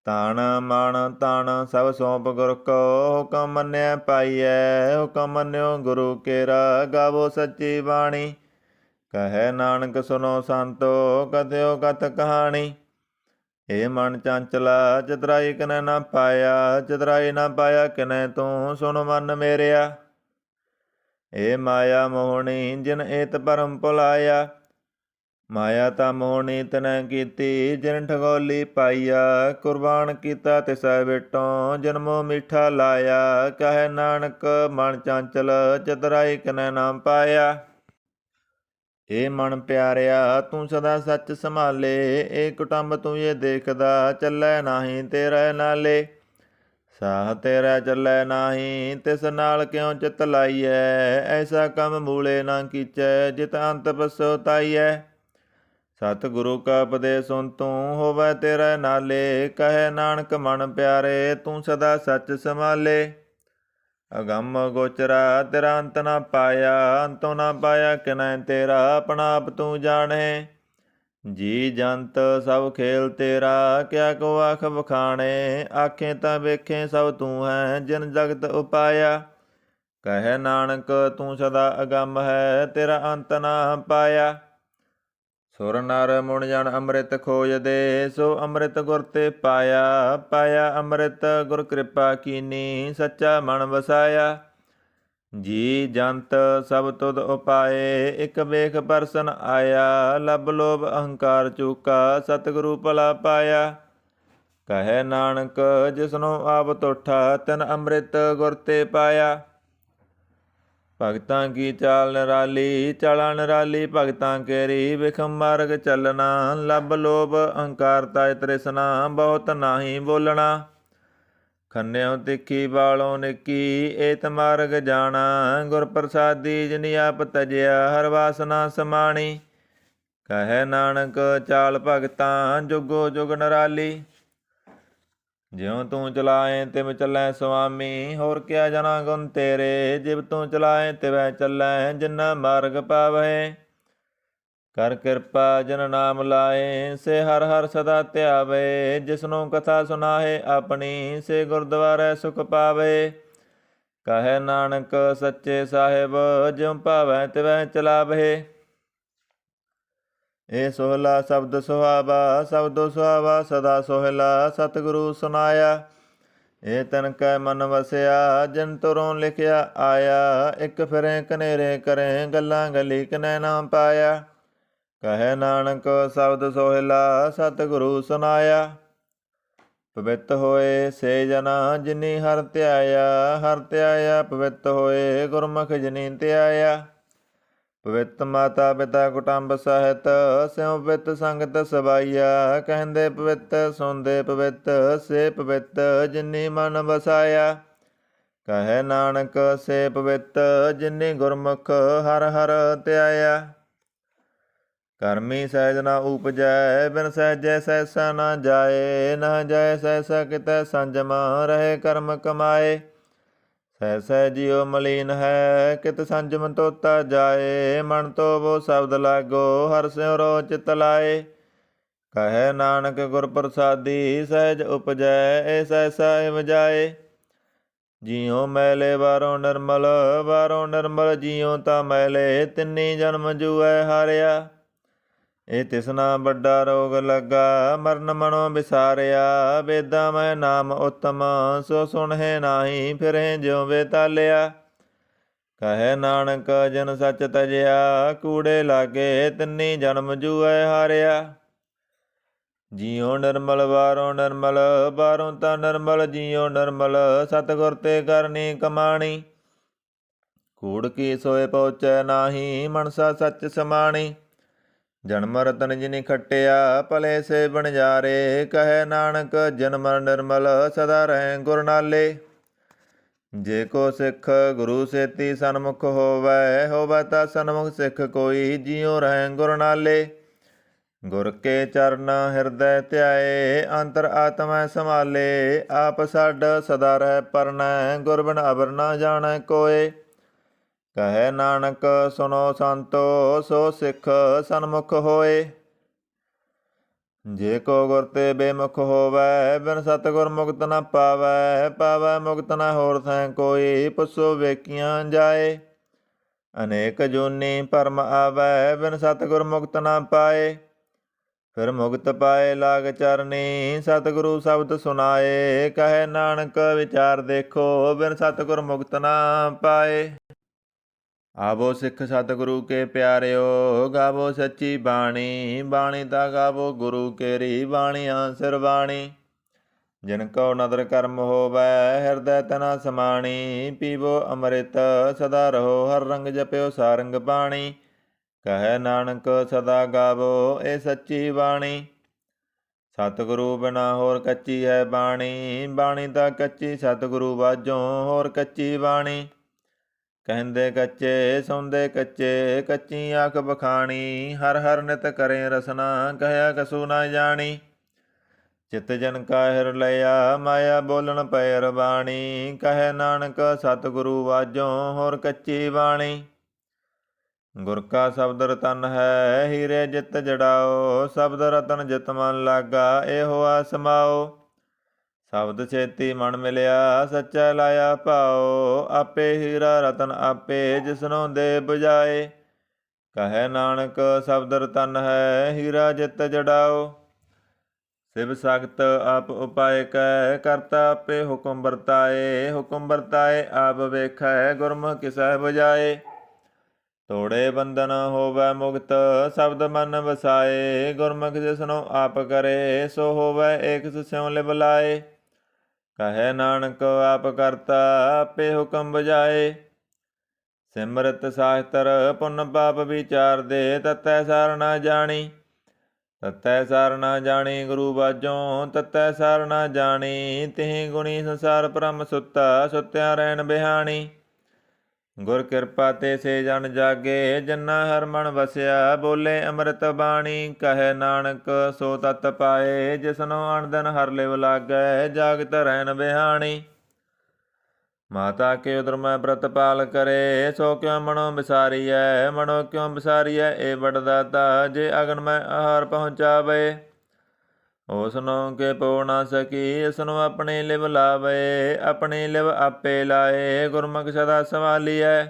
ਤਨ ਮਨ ਤਨ ਸਭ ਸੌਂਪ ਗੁਰ ਕੋ, ਹੁਕਮ ਮੰਨਿਆ ਪਾਈਐ। ਹੁਕਮ ਮੰਨਿਓ ਗੁਰੂ ਕੇਰਾ, ਗਾਵੋ ਸੱਚੀ ਬਾਣੀ। ਕਹੈ ਨਾਨਕ ਸੁਨੋ ਸੰਤੋ, ਕਥਿਓ ਕਥ ਕਹਾਣੀ। ਏ ਮਨ ਚੰਚਲਾ ਚਤਰਾਈ ਕਿਨੈ ਨਾ ਪਾਇਆ, ਚਤਰਾਈ ਨਾ ਪਾਇਆ ਕਿਨੈ ਤੂੰ ਸੁਣ ਮਨ ਮੇਰਿਆ। ਏ ਮਾਇਆ ਮੋਹਣੀ ਜਿਨ ਏਤ ਭਰਮ ਭੁਲਾਇਆ, ਮਾਇਆ ਤਾਂ ਮੋਹਣੀ ਤਨੈ ਕੀਤੀ ਜਿਨ ਠਗੋਲੀ ਪਾਈਆ। ਕੁਰਬਾਨ ਕੀਤਾ ਤਿਸੈ ਵਿਟੋਂ ਜਨਮੋ ਮਿੱਠਾ ਲਾਇਆ, ਕਹੈ ਨਾਨਕ ਮਨ ਚੰਚਲ ਚਤਰਾਈ ਕਿਨੈ ਨਾ ਪਾਇਆ। ਏ ਮਨ ਪਿਆਰਿਆ ਤੂੰ ਸਦਾ ਸੱਚ ਸੰਭਾਲੇ, ਏ ਕੁਟੰਬ ਤੂੰ ਇਹ ਦੇਖਦਾ ਚੱਲੈ ਨਾਹੀ ਤੇਰੇ ਨਾਲੇ। ਸਾਹ ਤੇਰਾ ਚੱਲੈ ਨਾਹੀ ਤਿਸ ਨਾਲ ਕਿਉ ਚਿਤ ਲਾਈਐ, ਐਸਾ ਕੰਮ ਮੂਲੇ ਨਾ ਕੀਚੈ ਜਿਤ ਅੰਤ ਪਛਤਾਈਐ। ਸਤਿਗੁਰੂ ਕਾ ਉਪਦੇਸ ਸੁਣ ਤੂੰ ਹੋਵੈ ਤੇਰੇ ਨਾਲੇ, ਕਹੈ ਨਾਨਕ ਮਨ ਪਿਆਰੇ ਤੂੰ ਸਦਾ ਸੱਚ ਸੰਭਾਲੇ। ਅਗੰਮ ਗੋਚਰਾ ਤੇਰਾ ਅੰਤ ਨਾ ਪਾਇਆ, ਅੰਤੋਂ ਨਾ ਪਾਇਆ ਕਿਨੈ ਤੇਰਾ ਆਪਣਾ ਆਪ ਤੂੰ ਜਾਣੇ। ਜੀ ਜੰਤ ਸਭ ਖੇਲ ਤੇਰਾ ਕਿਆ ਕੋ ਆਖ ਵਖਾਣੇ, ਆਖੇ ਤਾਂ ਵੇਖੇ ਸਭ ਤੂੰ ਹੈ ਜਿਨ ਜਗਤ ਉਪਾਇਆ। ਕਹੈ ਨਾਨਕ ਤੂੰ ਸਦਾ ਅਗੰਮ ਹੈ ਤੇਰਾ ਅੰਤ ਨਾ ਪਾਇਆ। ਸੁਰ ਨਰ ਮੁਣ ਜਨ ਅੰਮ੍ਰਿਤ ਖੋਜਦੇ, ਸੋ ਅੰਮ੍ਰਿਤ ਗੁਰ ਤੇ ਪਾਇਆ। ਪਾਇਆ ਅੰਮ੍ਰਿਤ ਗੁਰ ਕਿਰਪਾ ਕੀਨੀ, ਸੱਚਾ ਮਨ ਵਸਾਇਆ। ਜੀ ਜੰਤ ਸਭ ਤੁਧ ਉਪਾਏ, ਇੱਕ ਵੇਖ ਪਰਸਨ ਆਇਆ। ਲੱਭ ਲੋਭ ਅਹੰਕਾਰ ਚੂਕਾ, ਸਤਿਗੁਰੂ ਭਲਾ ਪਾਇਆ। ਕਹੈ ਨਾਨਕ ਜਿਸਨੂੰ ਆਪ ਤੁਠਾ, ਤਿਨ ਅੰਮ੍ਰਿਤ ਗੁਰ ਤੇ ਪਾਇਆ। ਭਗਤਾਂ ਕੀ ਚਾਲ ਨਿਰਾਲੀ, ਚਾਲਾਂ ਨਿਰਾਲੀ ਭਗਤਾਂ ਕੇਰੀ। ਵਿਖਮ ਮਾਰਗ ਚੱਲਣਾ, ਲੱਭ ਲੋਭ ਅਹੰਕਾਰ ਤਜ ਤ੍ਰਿਸ਼ਨਾ, ਬਹੁਤ ਨਾਹੀ ਬੋਲਣਾ। ਖੰਨਿਓ ਤਿੱਖੀ ਬਾਲੋਂ ਨਿੱਕੀ, ਏਤ ਮਾਰਗ ਜਾਣਾ। ਗੁਰ ਪ੍ਰਸਾਦੀ ਜਿਨੀ ਆਪ ਤਜਿਆ, ਹਰ ਵਾਸਨਾ ਸਮਾਣੀ। ਕਹੈ ਨਾਨਕ ਚਾਲ ਭਗਤਾਂ ਜੁਗੋ ਜੁਗ ਨਿਰਾਲੀ। ਜਿਉ ਤੂੰ ਚਲਾਏ ਤਿਵ ਚੱਲੈ ਸੁਆਮੀ, ਹੋਰ ਕਿਆ ਜਨਾ ਗੁਣ ਤੇਰੇ। ਜਿਵ ਤੂੰ ਚਲਾਏ ਤਿਵੈ ਚੱਲੈ, ਜਿਨਾ ਮਾਰਗ ਪਾਵੈ। ਕਰ ਕਿਰਪਾ ਜਿਨ ਨਾਮ ਲਾਏ, ਸੇ ਹਰ ਹਰ ਸਦਾ ਧਿਆਵੇ। ਜਿਸਨੂੰ ਕਥਾ ਸੁਨਾਹੇ ਆਪਣੀ, ਸੇ ਗੁਰਦੁਆਰੇ ਸੁਖ ਪਾਵੇ। ਕਹੈ ਨਾਨਕ ਸੱਚੇ ਸਾਹਿਬ ਜਿਉ ਭਾਵੈ ਤਿਵੈ ਚਲਾਵੇ। ਏ ਸੋਹਲਾ ਸ਼ਬਦ ਸੁਹਾਵਾ, ਸ਼ਬਦੋ ਸੁਹਾਵਾ ਸਦਾ ਸੋਹਲਾ। ਸਤਿਗੁਰੂ ਸੁਨਾਇਆ ਏ ਤਨ ਕੈ ਮਨ ਵਸਿਆ, ਜਿਨ ਤੁਰੋਂ ਲਿਖਿਆ ਆਇਆ। ਇੱਕ ਫਿਰੇ ਕਨੇਰੇ ਕਰੇ, ਗੱਲਾਂ ਗਲੀ ਕਿਨੈ ਨਾ ਪਾਇਆ। ਕਹੈ ਨਾਨਕ ਸ਼ਬਦ ਸੋਹਿਲਾ, ਸਤਿਗੁਰੂ ਸੁਨਾਇਆ। ਪਵਿੱਤ ਹੋਏ ਸੇ ਜਨਾ ਜਿਨੀ ਹਰਿ ਧਿਆਇਆ। ਹਰਿ ਧਿਆਇਆ ਪਵਿੱਤ ਹੋਏ, ਗੁਰਮੁਖ ਜਿਨੀ ਧਿਆਇਆ। ਪਵਿੱਤ ਮਾਤਾ ਪਿਤਾ ਕੁਟੰਬ ਸਹਿਤ, ਸਿਉ ਪਵਿੱਤ ਸੰਗਤ ਸਬਾਈਆ। ਕਹਿੰਦੇ ਪਵਿੱਤ ਸੁਣਦੇ ਪਵਿੱਤ, ਸੇ ਪਵਿੱਤ ਜਿਨੀ ਮਨ ਵਸਾਇਆ। ਕਹੈ ਨਾਨਕ ਸੇ ਪਵਿੱਤ ਜਿਨੀ ਗੁਰਮੁਖ ਹਰਿ ਹਰਿ ਧਿਆਇਆ। ਕਰਮੀ ਸਹਿਜ ਨਾ ਉਪਜੈ, ਬਿਨ ਸਹਿਜੈ ਸਹਿਸਾ ਨਾ ਜਾਏ। ਨਾ ਜਾਏ ਸਹਿਸਾ ਕਿਤੈ ਸੰਜਮ, ਰਹੇ ਕਰਮ ਕਮਾਏ। ਸਹਿਸੈ ਜਿਉ ਮਲੀਨ ਹੈ, ਕਿਤ ਸੰਜਮ ਤੋਤਾ ਜਾਏ। ਮਨ ਤੋ ਵੋ ਸ਼ਬਦ ਲਾਗੋ, ਹਰਿ ਸਿਉ ਰੋ ਚਿਤ ਲਾਏ। ਕਹੈ ਨਾਨਕ ਗੁਰ ਪ੍ਰਸਾਦੀ ਸਹਿਜ ਉਪਜੈ, ਏ ਸਹਿਸਾ ਇਵ ਜਾਏ। ਜਿਉ ਮੈਲੇ ਬਾਹਰੋਂ ਨਿਰਮਲ, ਬਾਹਰੋਂ ਨਿਰਮਲ ਜਿਉ ਤਾਂ ਮੈਲੇ। ਤਿੰਨੀ ਜਨਮ ਜੂਐ ਹਾਰਿਆ, ਇਹ ਤਿਸਨਾ ਵੱਡਾ ਰੋਗ ਲੱਗਾ। ਮਰਨ ਮਨੋ ਵਿਸਾਰਿਆ, ਵੇਦਾਂ ਮੈਂ ਨਾਮ ਉਤਮ। ਸੋ ਸੁਣਹਿ ਨਾਹੀ, ਫਿਰੇ ਜਿਉ ਬੇਤਾਲਿਆ। ਕਹੈ ਨਾਨਕ ਜਿਨ ਸੱਚ ਤਜਿਆ, ਕੂੜੇ ਲਾਗੇ ਤਿੰਨੀ ਜਨਮ ਜੂਐ ਹਾਰਿਆ। ਜਿਉ ਨਿਰਮਲ ਬਾਹਰੋਂ ਨਿਰਮਲ, ਬਾਹਰੋਂ ਤਾਂ ਨਿਰਮਲ ਜਿਉ ਨਿਰਮਲ। ਸਤਿਗੁਰ ਤੇ ਕਰਨੀ ਕਮਾਣੀ, ਕੂੜ ਕੀ ਸੋਏ ਪਹੁੰਚੈ ਨਾਹੀ। ਮਨਸਾ ਸੱਚ ਸਮਾਣੀ, ਜਨਮ ਰਤਨ ਜਿਨੀ ਖੱਟਿਆ, ਭਲੇ ਸੇ ਬਣਜਾਰੇ। ਕਹੈ ਨਾਨਕ ਜਨਮ ਨਿਰਮਲ, ਸਦਾ ਰਹੇ ਗੁਰ ਨਾਲੇ। ਜੇ ਕੋ ਸਿੱਖ ਗੁਰੂ ਸੇਤੀ ਸਨਮੁਖ ਹੋਵੈ, ਹੋਵੈ ਤਾਂ ਸਨਮੁਖ ਸਿੱਖ ਕੋਈ। ਜਿਉ ਰਹੇ ਗੁਰ ਨਾਲੇ, ਗੁਰ ਕੇ ਚਰਨ ਹਿਰਦੈ ਧਿਆਏ। ਅੰਤਰ ਆਤਮੈ ਸੰਭਾਲੇ, ਆਪ ਛੱਡ ਸਦਾ ਰਹਿ ਪਰਨੈ। ਗੁਰ ਬਿਨ ਅਵਰ ਨਾ ਜਾਣੈ ਕੋਏ। ਕਹੈ ਨਾਨਕ ਸੁਨੋ ਸੰਤੋ, ਸੋ ਸਿੱਖ ਸਨਮੁਖ ਹੋਏ। ਜੇ ਕੋ ਗੁਰ ਤੇ ਬੇਮੁਖ ਹੋਵੈ, ਬਿਨ ਸਤਿਗੁਰ ਮੁਕਤ ਨ ਪਾਵੈ। ਪਾਵੈ ਮੁਕਤ ਨ ਹੋਰ ਥੈ ਕੋਈ, ਪੁੱਛੋ ਵੇਖੀਆਂ ਜਾਏ। ਅਨੇਕ ਜੂਨੀ ਭਰਮ ਆਵੈ, ਬਿਨ ਸਤਿਗੁਰ ਮੁਕਤ ਨ ਪਾਏ। ਫਿਰ ਮੁਕਤ ਪਾਏ ਲਾਗ ਚਰਨੀ, ਸਤਿਗੁਰੂ ਸ਼ਬਦ ਸੁਨਾਏ। ਕਹੇ ਨਾਨਕ ਵਿਚਾਰ ਦੇਖੋ, ਬਿਨ ਸਤਿਗੁਰ ਮੁਕਤ ਨਾ ਪਾਏ। ਆਵੋ ਸਿੱਖ ਸਤਿਗੁਰੂ ਕੇ ਪਿਆਰਿਓ, ਗਾਵੋ ਸੱਚੀ ਬਾਣੀ। ਬਾਣੀ ਤਾਂ ਗਾਵੋ ਗੁਰੂ ਕੇਰੀ, ਬਾਣੀਆਂ ਸਿਰ ਬਾਣੀ। ਜਿਨ ਕੋ ਨਦਰ ਕਰਮ ਹੋਵੈ, ਹਿਰਦੈ ਤਨਾ ਸਮਾਣੀ। ਪੀਵੋ ਅੰਮ੍ਰਿਤ ਸਦਾ ਰਹੋ, ਹਰ ਰੰਗ ਜਪਿਓ ਸਾਰੰਗ ਬਾਣੀ। ਕਹੈ ਨਾਨਕ ਸਦਾ ਗਾਵੋ ਇਹ ਸੱਚੀ ਬਾਣੀ। ਸਤਿਗੁਰੂ ਬਿਨਾ ਹੋਰ ਕੱਚੀ ਹੈ ਬਾਣੀ। ਬਾਣੀ ਤਾਂ ਕੱਚੀ ਸਤਿਗੁਰੂ ਬਾਝੋਂ, ਹੋਰ ਕੱਚੀ ਬਾਣੀ। ਕਹਿੰਦੇ ਕੱਚੇ ਸੁਣਦੇ ਕੱਚੇ, ਕੱਚੀ ਆਖ ਬਖਾਣੀ। ਹਰ ਹਰ ਨਿਤ ਕਰੇ ਰਸਨਾ, ਕਹਿਆ ਕਸੂ ਨਾ ਜਾਣੀ। ਚਿਤ ਜਨ ਕਾ ਹਿਰ ਲਿਆ, ਮਾਇਆ ਬੋਲਣ ਪੈ ਰਬਾਣੀ। ਕਹੈ ਨਾਨਕ ਸਤਿਗੁਰੂ ਬਾਝੋਂ, ਹੋਰ ਕੱਚੀ ਬਾਣੀ। ਗੁਰ ਕਾ ਸ਼ਬਦ ਰਤਨ ਹੈ, ਹੀਰੇ ਜਿਤ ਜੜਾਓ। ਸ਼ਬਦ ਰਤਨ ਜਿਤ ਮਨ ਲਾਗਾ, ਇਹੋ ਆ ਸਮਾਓ। ਸ਼ਬਦ ਛੇਤੀ ਮਨ ਮਿਲਿਆ, ਸੱਚਾ ਲਾਇਆ ਭਾਓ। ਆਪੇ ਹੀਰਾ ਰਤਨ ਆਪੇ, ਜਿਸਨੋਂ ਦੇ ਬੁਝਾਏ। ਕਹੈ ਨਾਨਕ ਸ਼ਬਦ ਰਤਨ ਹੈ, ਹੀਰਾ ਜਿਤ ਜੜਾਓ। ਸਿਵ ਸਖਤ ਆਪ ਉਪਾਇ ਕੈ, ਕਰਤਾ ਆਪੇ ਹੁਕਮ ਵਰਤਾਏ। ਹੁਕਮ ਵਰਤਾਏ ਆਪ ਵੇਖੈ, ਗੁਰਮੁਖ ਕਿਸੈ ਬੁਝਾਏ। ਤੋੜੇ ਬੰਧਨ ਹੋਵੈ ਮੁਕਤ, ਸ਼ਬਦ ਮਨ ਵਸਾਏ। ਗੁਰਮੁਖ ਜਿਸਨੋ ਆਪ ਕਰੇ, ਸੋ ਹੋਵੈ ਏਕ ਸਿਉ ਲਿਵ ਲਾਏ। ਕਹੈ ਨਾਨਕ ਆਪ ਕਰਤਾ, ਆਪੇ ਹੁਕਮ ਬੁਝਾਏ। ਸਿਮਰਤ ਸਾਸਤਰ ਪੁੰਨ ਪਾਪ ਵਿਚਾਰ ਦੇ, ਤਤੈ ਸਾਰ ਨਾ ਜਾਣੀ। ਤਤੈ ਸਾਰ ਨਾ ਜਾਣੀ ਗੁਰੂ ਬਾਝੋਂ, ਤਤੈ ਸਾਰ ਨਾ ਜਾਣੀ। ਤਿਹੀ ਗੁਣੀ ਸੰਸਾਰ ਭ੍ਰਮ ਸੁੱਤਾ, ਸੁੱਤਿਆ ਰਹਿਣ ਬਿਹਾਣੀ। ਗੁਰ ਕਿਰਪਾ ਤੇ ਸੇ ਜਨ ਜਾਗੇ, ਜਿਨਾ ਹਰ ਮਨ ਵਸਿਆ। ਬੋਲੇ ਅੰਮ੍ਰਿਤ ਬਾਣੀ, ਕਹੈ ਨਾਨਕ ਸੋ ਤਤ ਪਾਏ। ਜਿਸਨੋ ਅਣ ਦਿਨ ਹਰ ਲਿਵ ਲਾਗੈ, ਜਾਗਤ ਰਹਿਣ ਬਿਹਾਣੀ। ਮਾਤਾ ਕੇ ਉਦਰ ਮੈਂ ਬ੍ਰਤ ਪਾਲ ਕਰੇ, ਸੋ ਕਿਉ ਮਨੋ ਵਿਸਾਰੀਐ। ਮਨੋ ਕਿਉ ਵਿਸਾਰੀਐ ਇਹ ਬੜ ਦਾਤਾ, ਜੇ ਅਗਨ ਮੈਂ ਆਹਾਰ ਪਹੁੰਚਾਵੇ। ਉਸਨੋਂ ਕੇ ਪੋ ਨਾ ਸਕੀ, ਇਸਨੂੰ ਆਪਣੀ ਲਿਵ ਲਾਵੇ। ਆਪਣੀ ਲਿਵ ਆਪੇ ਲਾਏ, ਗੁਰਮੁਖ ਸਦਾ ਸੰਭਾਲੀਐ।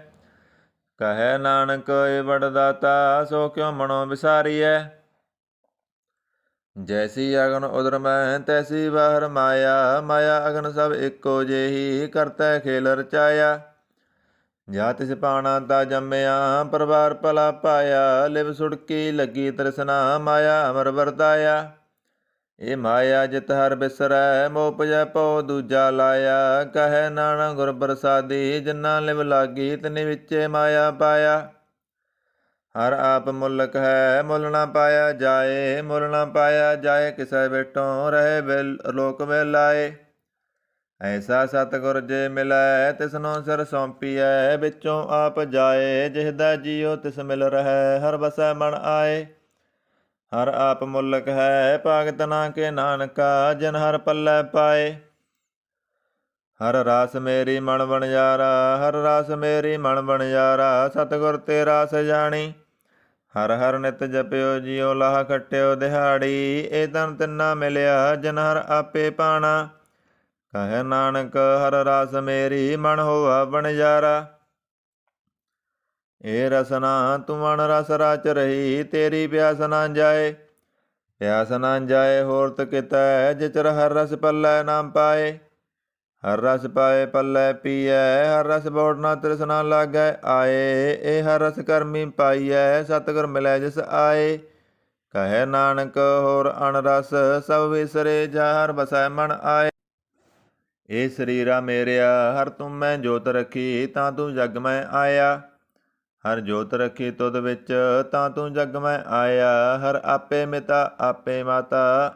ਕਹੈ ਨਾਨਕ ਇਹ ਬੜ ਦਾਤਾ, ਸੋ ਕਿਉ ਮਨੋ ਵਿਸਾਰੀਐ। ਜੈਸੀ ਅਗਨ ਉਦਰ ਮੈਂ, ਤੈਸੀ ਬਾਹਰ ਮਾਇਆ। ਮਾਇਆ ਅਗਨ ਸਭ ਇੱਕੋ ਜਿਹੀ, ਕਰਤੈ ਖੇਲ ਰਚਾਇਆ। ਜਾ ਤਿਸ ਪਾਣਾ ਤਾ ਜੰਮਿਆ, ਪਰਵਾਰ ਭਲਾ ਪਾਇਆ। ਲਿਵ ਸੁੜਕੀ ਲੱਗੀ ਤ੍ਰਿਸ਼ਨਾ, ਮਾਇਆ ਅਮਰ ਵਰਤਾਇਆ। ਇਹ ਮਾਇਆ ਜਿਤ ਹਰ ਬਿਸਰੈ, ਮੋਹ ਭਜੈ ਪਉ ਦੂਜਾ ਲਾਇਆ। ਕਹੈ ਨਾਨਕ ਗੁਰ ਪ੍ਰਸਾਦੀ, ਜਿਨਾ ਲਿਵ ਲਾਗੀ ਤਿਨੀ ਵਿੱਚੇ ਮਾਇਆ ਪਾਇਆ। ਹਰ ਆਪ ਮੁਲਕ ਹੈ, ਮੁੱਲ ਨਾ ਪਾਇਆ ਜਾਏ। ਮੁੱਲ ਨਾ ਪਾਇਆ ਜਾਏ ਕਿਸੈ ਬੇਟੋਂ, ਰਹੇ ਲੋਕ ਵੇਲਾਏ। ਐਸਾ ਸਤਿਗੁਰ ਜੇ ਮਿਲੈ, ਤਿਸਨੋਂ ਸਿਰ ਸੌਂਪੀਐ। ਵਿੱਚੋਂ ਆਪ ਜਾਏ, ਜਿਸਦਾ ਜੀਉ ਤਿਸ ਮਿਲ ਰਹੈ। ਹਰ ਵਸੈ ਮਨ ਆਏ। ਹਰ ਆਪ ਮੁਲਕ ਹੈ, ਭਾਗਤ ਨਾ ਕੇ ਨਾਨਕਾ। ਜਿਨ ਹਰ ਪੱਲੇ ਪਾਏ। ਹਰ ਰਾਸ ਮੇਰੀ ਮਨ ਬਣਜਾਰਾ, ਹਰ ਰਾਸ ਮੇਰੀ ਮਨ ਬਣਜਾਰਾ। ਸਤਿਗੁਰ ਤੇ ਰਾਸ ਜਾਣੀ। ਹਰ ਹਰ ਨਿਤ ਜਪਿਓ ਜੀਉ, ਲਾਹ ਖੱਟਿਓ ਦਿਹਾੜੀ। ਇਹ ਤਨ ਤਿੰਨਾ ਮਿਲਿਆ, ਜਿਨ ਹਰ ਆਪੇ ਪਾਣਾ। ਕਹੈ ਨਾਨਕ ਹਰ ਰਾਸ ਮੇਰੀ, ਮਨ ਹੋਆ ਬਣਜਾਰਾ। ਇਹ ਰਸਨਾ ਤੂੰ ਮਨ ਰਸ ਰਾਚ ਰਹੀ, ਤੇਰੀ ਪਿਆਸ ਨਾ ਜਾਏ। ਪਿਆਸ ਨਾ ਜਾਏ ਹੋਰਤ ਕਿਤੈ, ਜਿਚਰ ਹਰ ਰਸ ਪੱਲੇ ਨਾਮ ਪਾਏ। ਹਰ ਰਸ ਪਾਏ ਪੱਲੇ ਪੀਐ, ਹਰ ਰਸ ਬੋੜ ਨਾ ਤ੍ਰਿਸ਼ਨਾ ਲਾਗੈ ਆਏ। ਇਹ ਹਰ ਰਸ ਕਰਮੀ ਪਾਈਐ, ਸਤਿਗੁਰ ਮਿਲੈ ਜਿਸ ਆਏ। ਕਹੈ ਨਾਨਕ ਹੋਰ ਅਣ ਰਸ ਸਭ ਵਿਸਰੇ, ਜਾ ਹਰ ਵਸੈ ਮਨ ਆਏ। ਇਹ ਸਰੀਰਾ ਮੇਰਿਆ ਹਰ ਤੂੰ ਮੈਂ ਜੋਤ ਰੱਖੀ, ਤਾਂ ਤੂੰ ਜਗ ਮੈਂ ਆਇਆ। ਹਰ ਜੋਤ ਰੱਖੀ ਤੁਧ ਵਿੱਚ, ਤਾਂ ਤੂੰ ਜਗ ਮੈਂ ਆਇਆ। ਹਰ ਆਪੇ ਮਿਤਾ ਆਪੇ ਮਾਤਾ,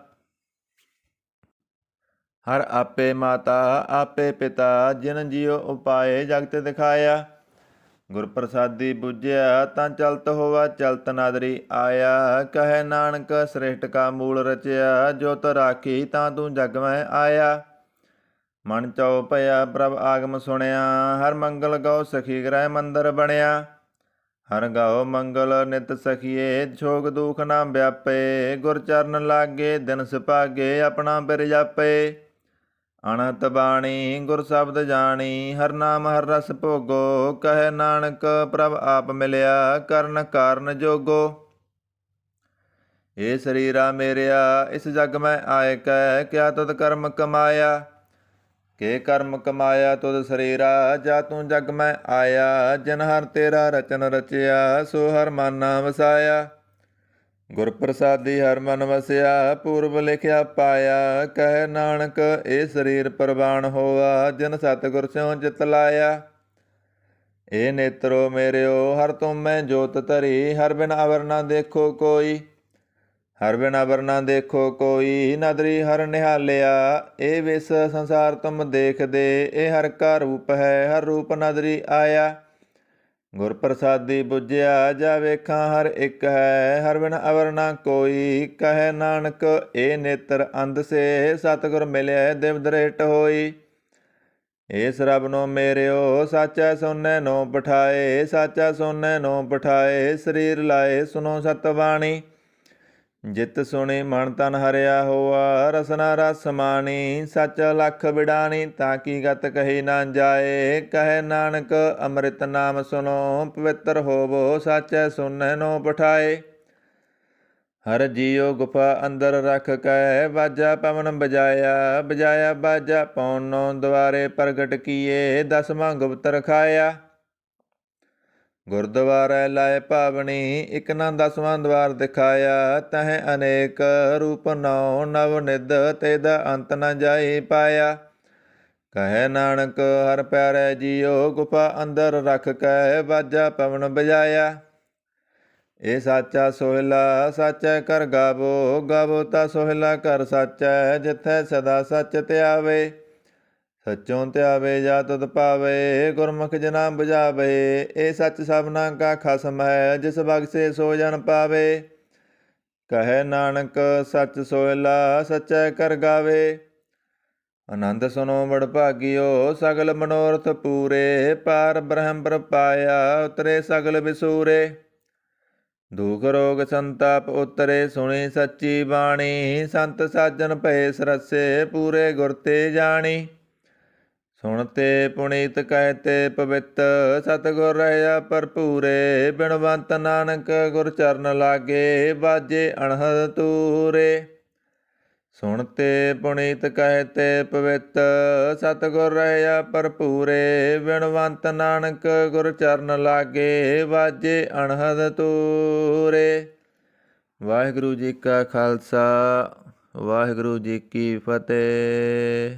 ਹਰ ਆਪੇ ਮਾਤਾ ਆਪੇ ਪਿਤਾ। ਜਿਨ ਜੀਉ ਉਪਾਏ ਜਗਤ ਦਿਖਾਇਆ। ਗੁਰ ਪ੍ਰਸਾਦੀ ਬੁਝਿਆ, ਤਾਂ ਚਲਤ ਹੋਵਾ ਚਲਤ ਨਾਦਰੀ ਆਇਆ। ਕਹੈ ਨਾਨਕ ਸ੍ਰਿਸ਼ਟ ਕਾ ਮੂਲ ਰਚਿਆ, ਜੋਤ ਰਾਖੀ ਤਾਂ ਤੂੰ ਜਗ ਮੈਂ ਆਇਆ। ਮਨ ਚਉ ਭਇਆ ਪ੍ਰਭ ਆਗਮ ਸੁਣਿਆ, ਹਰ ਮੰਗਲ ਗਉ ਸਖੀ ਗ੍ਰਹਿ ਮੰਦਰ ਬਣਿਆ। ਹਰ ਗਾਓ ਮੰਗਲ ਨਿਤ ਸਖੀਏ, ਛੋਗ ਦੁਖ ਨਾ ਵਿਆਪੇ। ਗੁਰ ਚਰਨ ਲਾਗੇ ਦਿਨ ਸੁਭਾਗੇ, ਆਪਣਾ ਬਿਰ ਜਾਪੇ। ਅਣਤ ਬਾਣੀ ਗੁਰ ਸ਼ਬਦ ਜਾਣੀ, ਹਰ ਨਾਮ ਹਰ ਰਸ ਭੋਗੋ। ਕਹੈ ਨਾਨਕ ਪ੍ਰਭ ਆਪ ਮਿਲਿਆ, ਕਰਨ ਕਾਰਨ ਜੋਗੋ। ਏ ਸਰੀਰਾ ਮੇਰਿਆ ਇਸ ਜਗ ਮੈਂ ਆਏ ਕੈ ਕਿਆ ਤੁਧ ਕਰਮ ਕਮਾਇਆ। ਕੇ ਕਰਮ ਕਮਾਇਆ ਤੁਧ ਸਰੀਰਾ ਜਾ ਤੂੰ ਜਗ ਮੈਂ ਆਇਆ। ਜਿਨ ਹਰ ਤੇਰਾ ਰਚਨ ਰਚਿਆ ਸੋ ਹਰ ਮਨ ਨਾ ਵਸਾਇਆ। ਗੁਰ ਪ੍ਰਸਾਦੀ ਹਰ ਮਨ ਵਸਿਆ ਪੂਰਬ ਲਿਖਿਆ ਪਾਇਆ। ਕਹਿ ਨਾਨਕ ਇਹ ਸਰੀਰ ਪ੍ਰਵਾਨ ਹੋਆ ਜਿਨ ਸਤਿਗੁਰ ਸਿਉ ਚਿਤ ਲਾਇਆ। ਇਹ ਨੇਤਰੋ ਮੇਰਿਓ ਹਰ ਤੁਮ ਮੈਂ ਜੋਤ ਧਰੀ ਹਰ ਬਿਨ ਅਵਰ ਨਾ ਦੇਖੋ ਕੋਈ। ਹਰ ਬਿਨ ਅਵਰ ਨਾ ਦੇਖੋ ਕੋਈ ਨਦਰੀ ਹਰ ਨਿਹਾਲਿਆ। ਇਹ ਵਿਸ ਸੰਸਾਰ ਤੁਮ ਦੇਖਦੇ ਇਹ ਹਰ ਕਾ ਰੂਪ ਹੈ ਹਰ ਰੂਪ ਨਦਰੀ ਆਇਆ। ਗੁਰ ਪ੍ਰਸਾਦੀ ਬੁਝਿਆ ਜਾ ਵੇਖਾਂ ਹਰ ਇੱਕ ਹੈ ਹਰ ਬਿਨ ਅਵਰ ਨਾ ਕੋਈ। ਕਹੈ ਨਾਨਕ ਇਹ ਨੇਤਰ ਅੰਧ ਸੇ ਸਤਿਗੁਰ ਮਿਲਿਆ ਦਿਵ ਦ੍ਰਿਸ਼ਟ ਹੋਈ। ਇਸ ਰੱਬ ਨੂੰ ਮੇਰਿਓ ਸਾਚਾ ਸੋਨੈ ਨੋ ਪਠਾਏ ਸਾਚਾ ਸੋਨੈ ਨੋ ਪਠਾਏ। ਸਰੀਰ ਲਾਏ ਸੁਨੋ ਸਤ ਬਾਣੀ ਜਿਤ ਸੁਣੀ ਮਨ ਤਨ ਹਰਿਆ ਹੋਆ। ਰਸਨਾ ਰਸ ਸਮਾਣੀ ਸੱਚ ਲਖ ਬਿਡਾਣੀ ਤਾਂ ਕੀ ਗਤ ਕਹੀ ਨਾ ਜਾਏ। ਕਹੈ ਨਾਨਕ ਅੰਮ੍ਰਿਤ ਨਾਮ ਸੁਨੋ ਪਵਿੱਤਰ ਹੋਵੋ ਸਾਚੈ ਸੁਨੈ ਨੋ ਪਠਾਏ। ਹਰ ਜੀਉ ਗੁਫਾ ਅੰਦਰ ਰਖ ਕੈ ਬਾਜਾ ਪਵਨ ਬਜਾਇਆ। ਬਜਾਇਆ ਬਾਜਾ ਪੌਣ ਨੌ ਦੁਆਰੇ ਪ੍ਰਗਟ ਕੀਏ 10ਵਾਂ ਗੁਪਤ ਰਖਾਇਆ। ਗੁਰਦੁਆਰੇ ਲਾਏ ਭਾਵਨੀ ਇਕ ਨਾ 10ਵਾਂ ਦਵਾਰ ਦਿਖਾਇਆ। ਤਹਿ ਅਨੇਕ ਰੂਪ ਨੌ ਨਵ ਨਿਧ ਤੇਦਾ ਅੰਤ ਨ ਜਾਈ ਪਾਇਆ। ਕਹੈ ਨਾਨਕ ਹਰ ਪਿਆਰੇ ਜੀਉ ਗੁਫਾ ਅੰਦਰ ਰਖ ਕੈ ਬਾਜਾ ਪਵਨ ਬਜਾਇਆ। ਇਹ ਸਾਚਾ ਸੋਹਿਲਾ ਸਾਚੈ ਕਰ ਗਾਵੋ ਗਾਵੋ ਤਾ ਸੋਹਿਲਾ ਕਰ ਸਾਚੈ। ਜਿਥੈ ਸਦਾ ਸੱਚ ਧਿਆਵੇ ਸੱਚੋਂ ਧਿਆਵੇ ਜਾ ਤੁਧ ਪਾਵੇ। ਗੁਰਮੁਖ ਜਨਾ ਬੁਝਾਵੇ ਇਹ ਸੱਚ ਸਭਨਾ ਕਾ ਖਸਮ ਹੈ ਜਿਸ ਬਖਸ਼ੇ ਸੋ ਜਨ ਪਾਵੇ। ਕਹੈ ਨਾਨਕ ਸੱਚ ਸੋਹਿਲਾ ਸੱਚੈ ਕਰ ਗਾਵੇ। ਆਨੰਦ ਸੁਨੋ ਬੜ ਭਾਗਿਓ ਸਗਲ ਮਨੋਰਥ ਪੂਰੇ। ਪਾਰ ਬ੍ਰਹਮ ਪਾਇਆ ਉਤਰੇ ਸਗਲ ਵਿਸੂਰੇ। ਦੁਖ ਰੋਗ ਸੰਤਾਪ ਉਤਰੇ ਸੁਣੀ ਸੱਚੀ ਬਾਣੀ। ਸੰਤ ਸਾਜਨ ਭਏ ਸਰਸੇ ਪੂਰੇ ਗੁਰ ਤੇ ਜਾਣੀ। ਸੁਣਤੇ ਪੁਨੀਤ ਕਹਿਤੇ ਪਵਿੱਤ ਸਤਿਗੁਰ ਰਹਿਆ ਭਰਪੂਰੇ। ਬਿਨਵੰਤ ਨਾਨਕ ਗੁਰ ਚਰਨ ਲਾਗੇ ਬਾਜੇ ਅਣਹਦ ਤੂਰੇ। ਸੁਣਤੇ ਪੁਨੀਤ ਕਹਿਤੇ ਪਵਿੱਤ ਸਤਿਗੁਰ ਰਹਿਆ ਭਰਪੂਰੇ। ਬਿਨਵੰਤ ਨਾਨਕ ਗੁਰ ਚਰਨ ਲਾਗੇ ਬਾਜੇ ਅਣਹਦ ਤੂਰੇ। ਵਾਹਿਗੁਰੂ ਜੀ ਕਾ ਖਾਲਸਾ ਵਾਹਿਗੁਰੂ ਜੀ ਕੀ ਫਤਿਹ।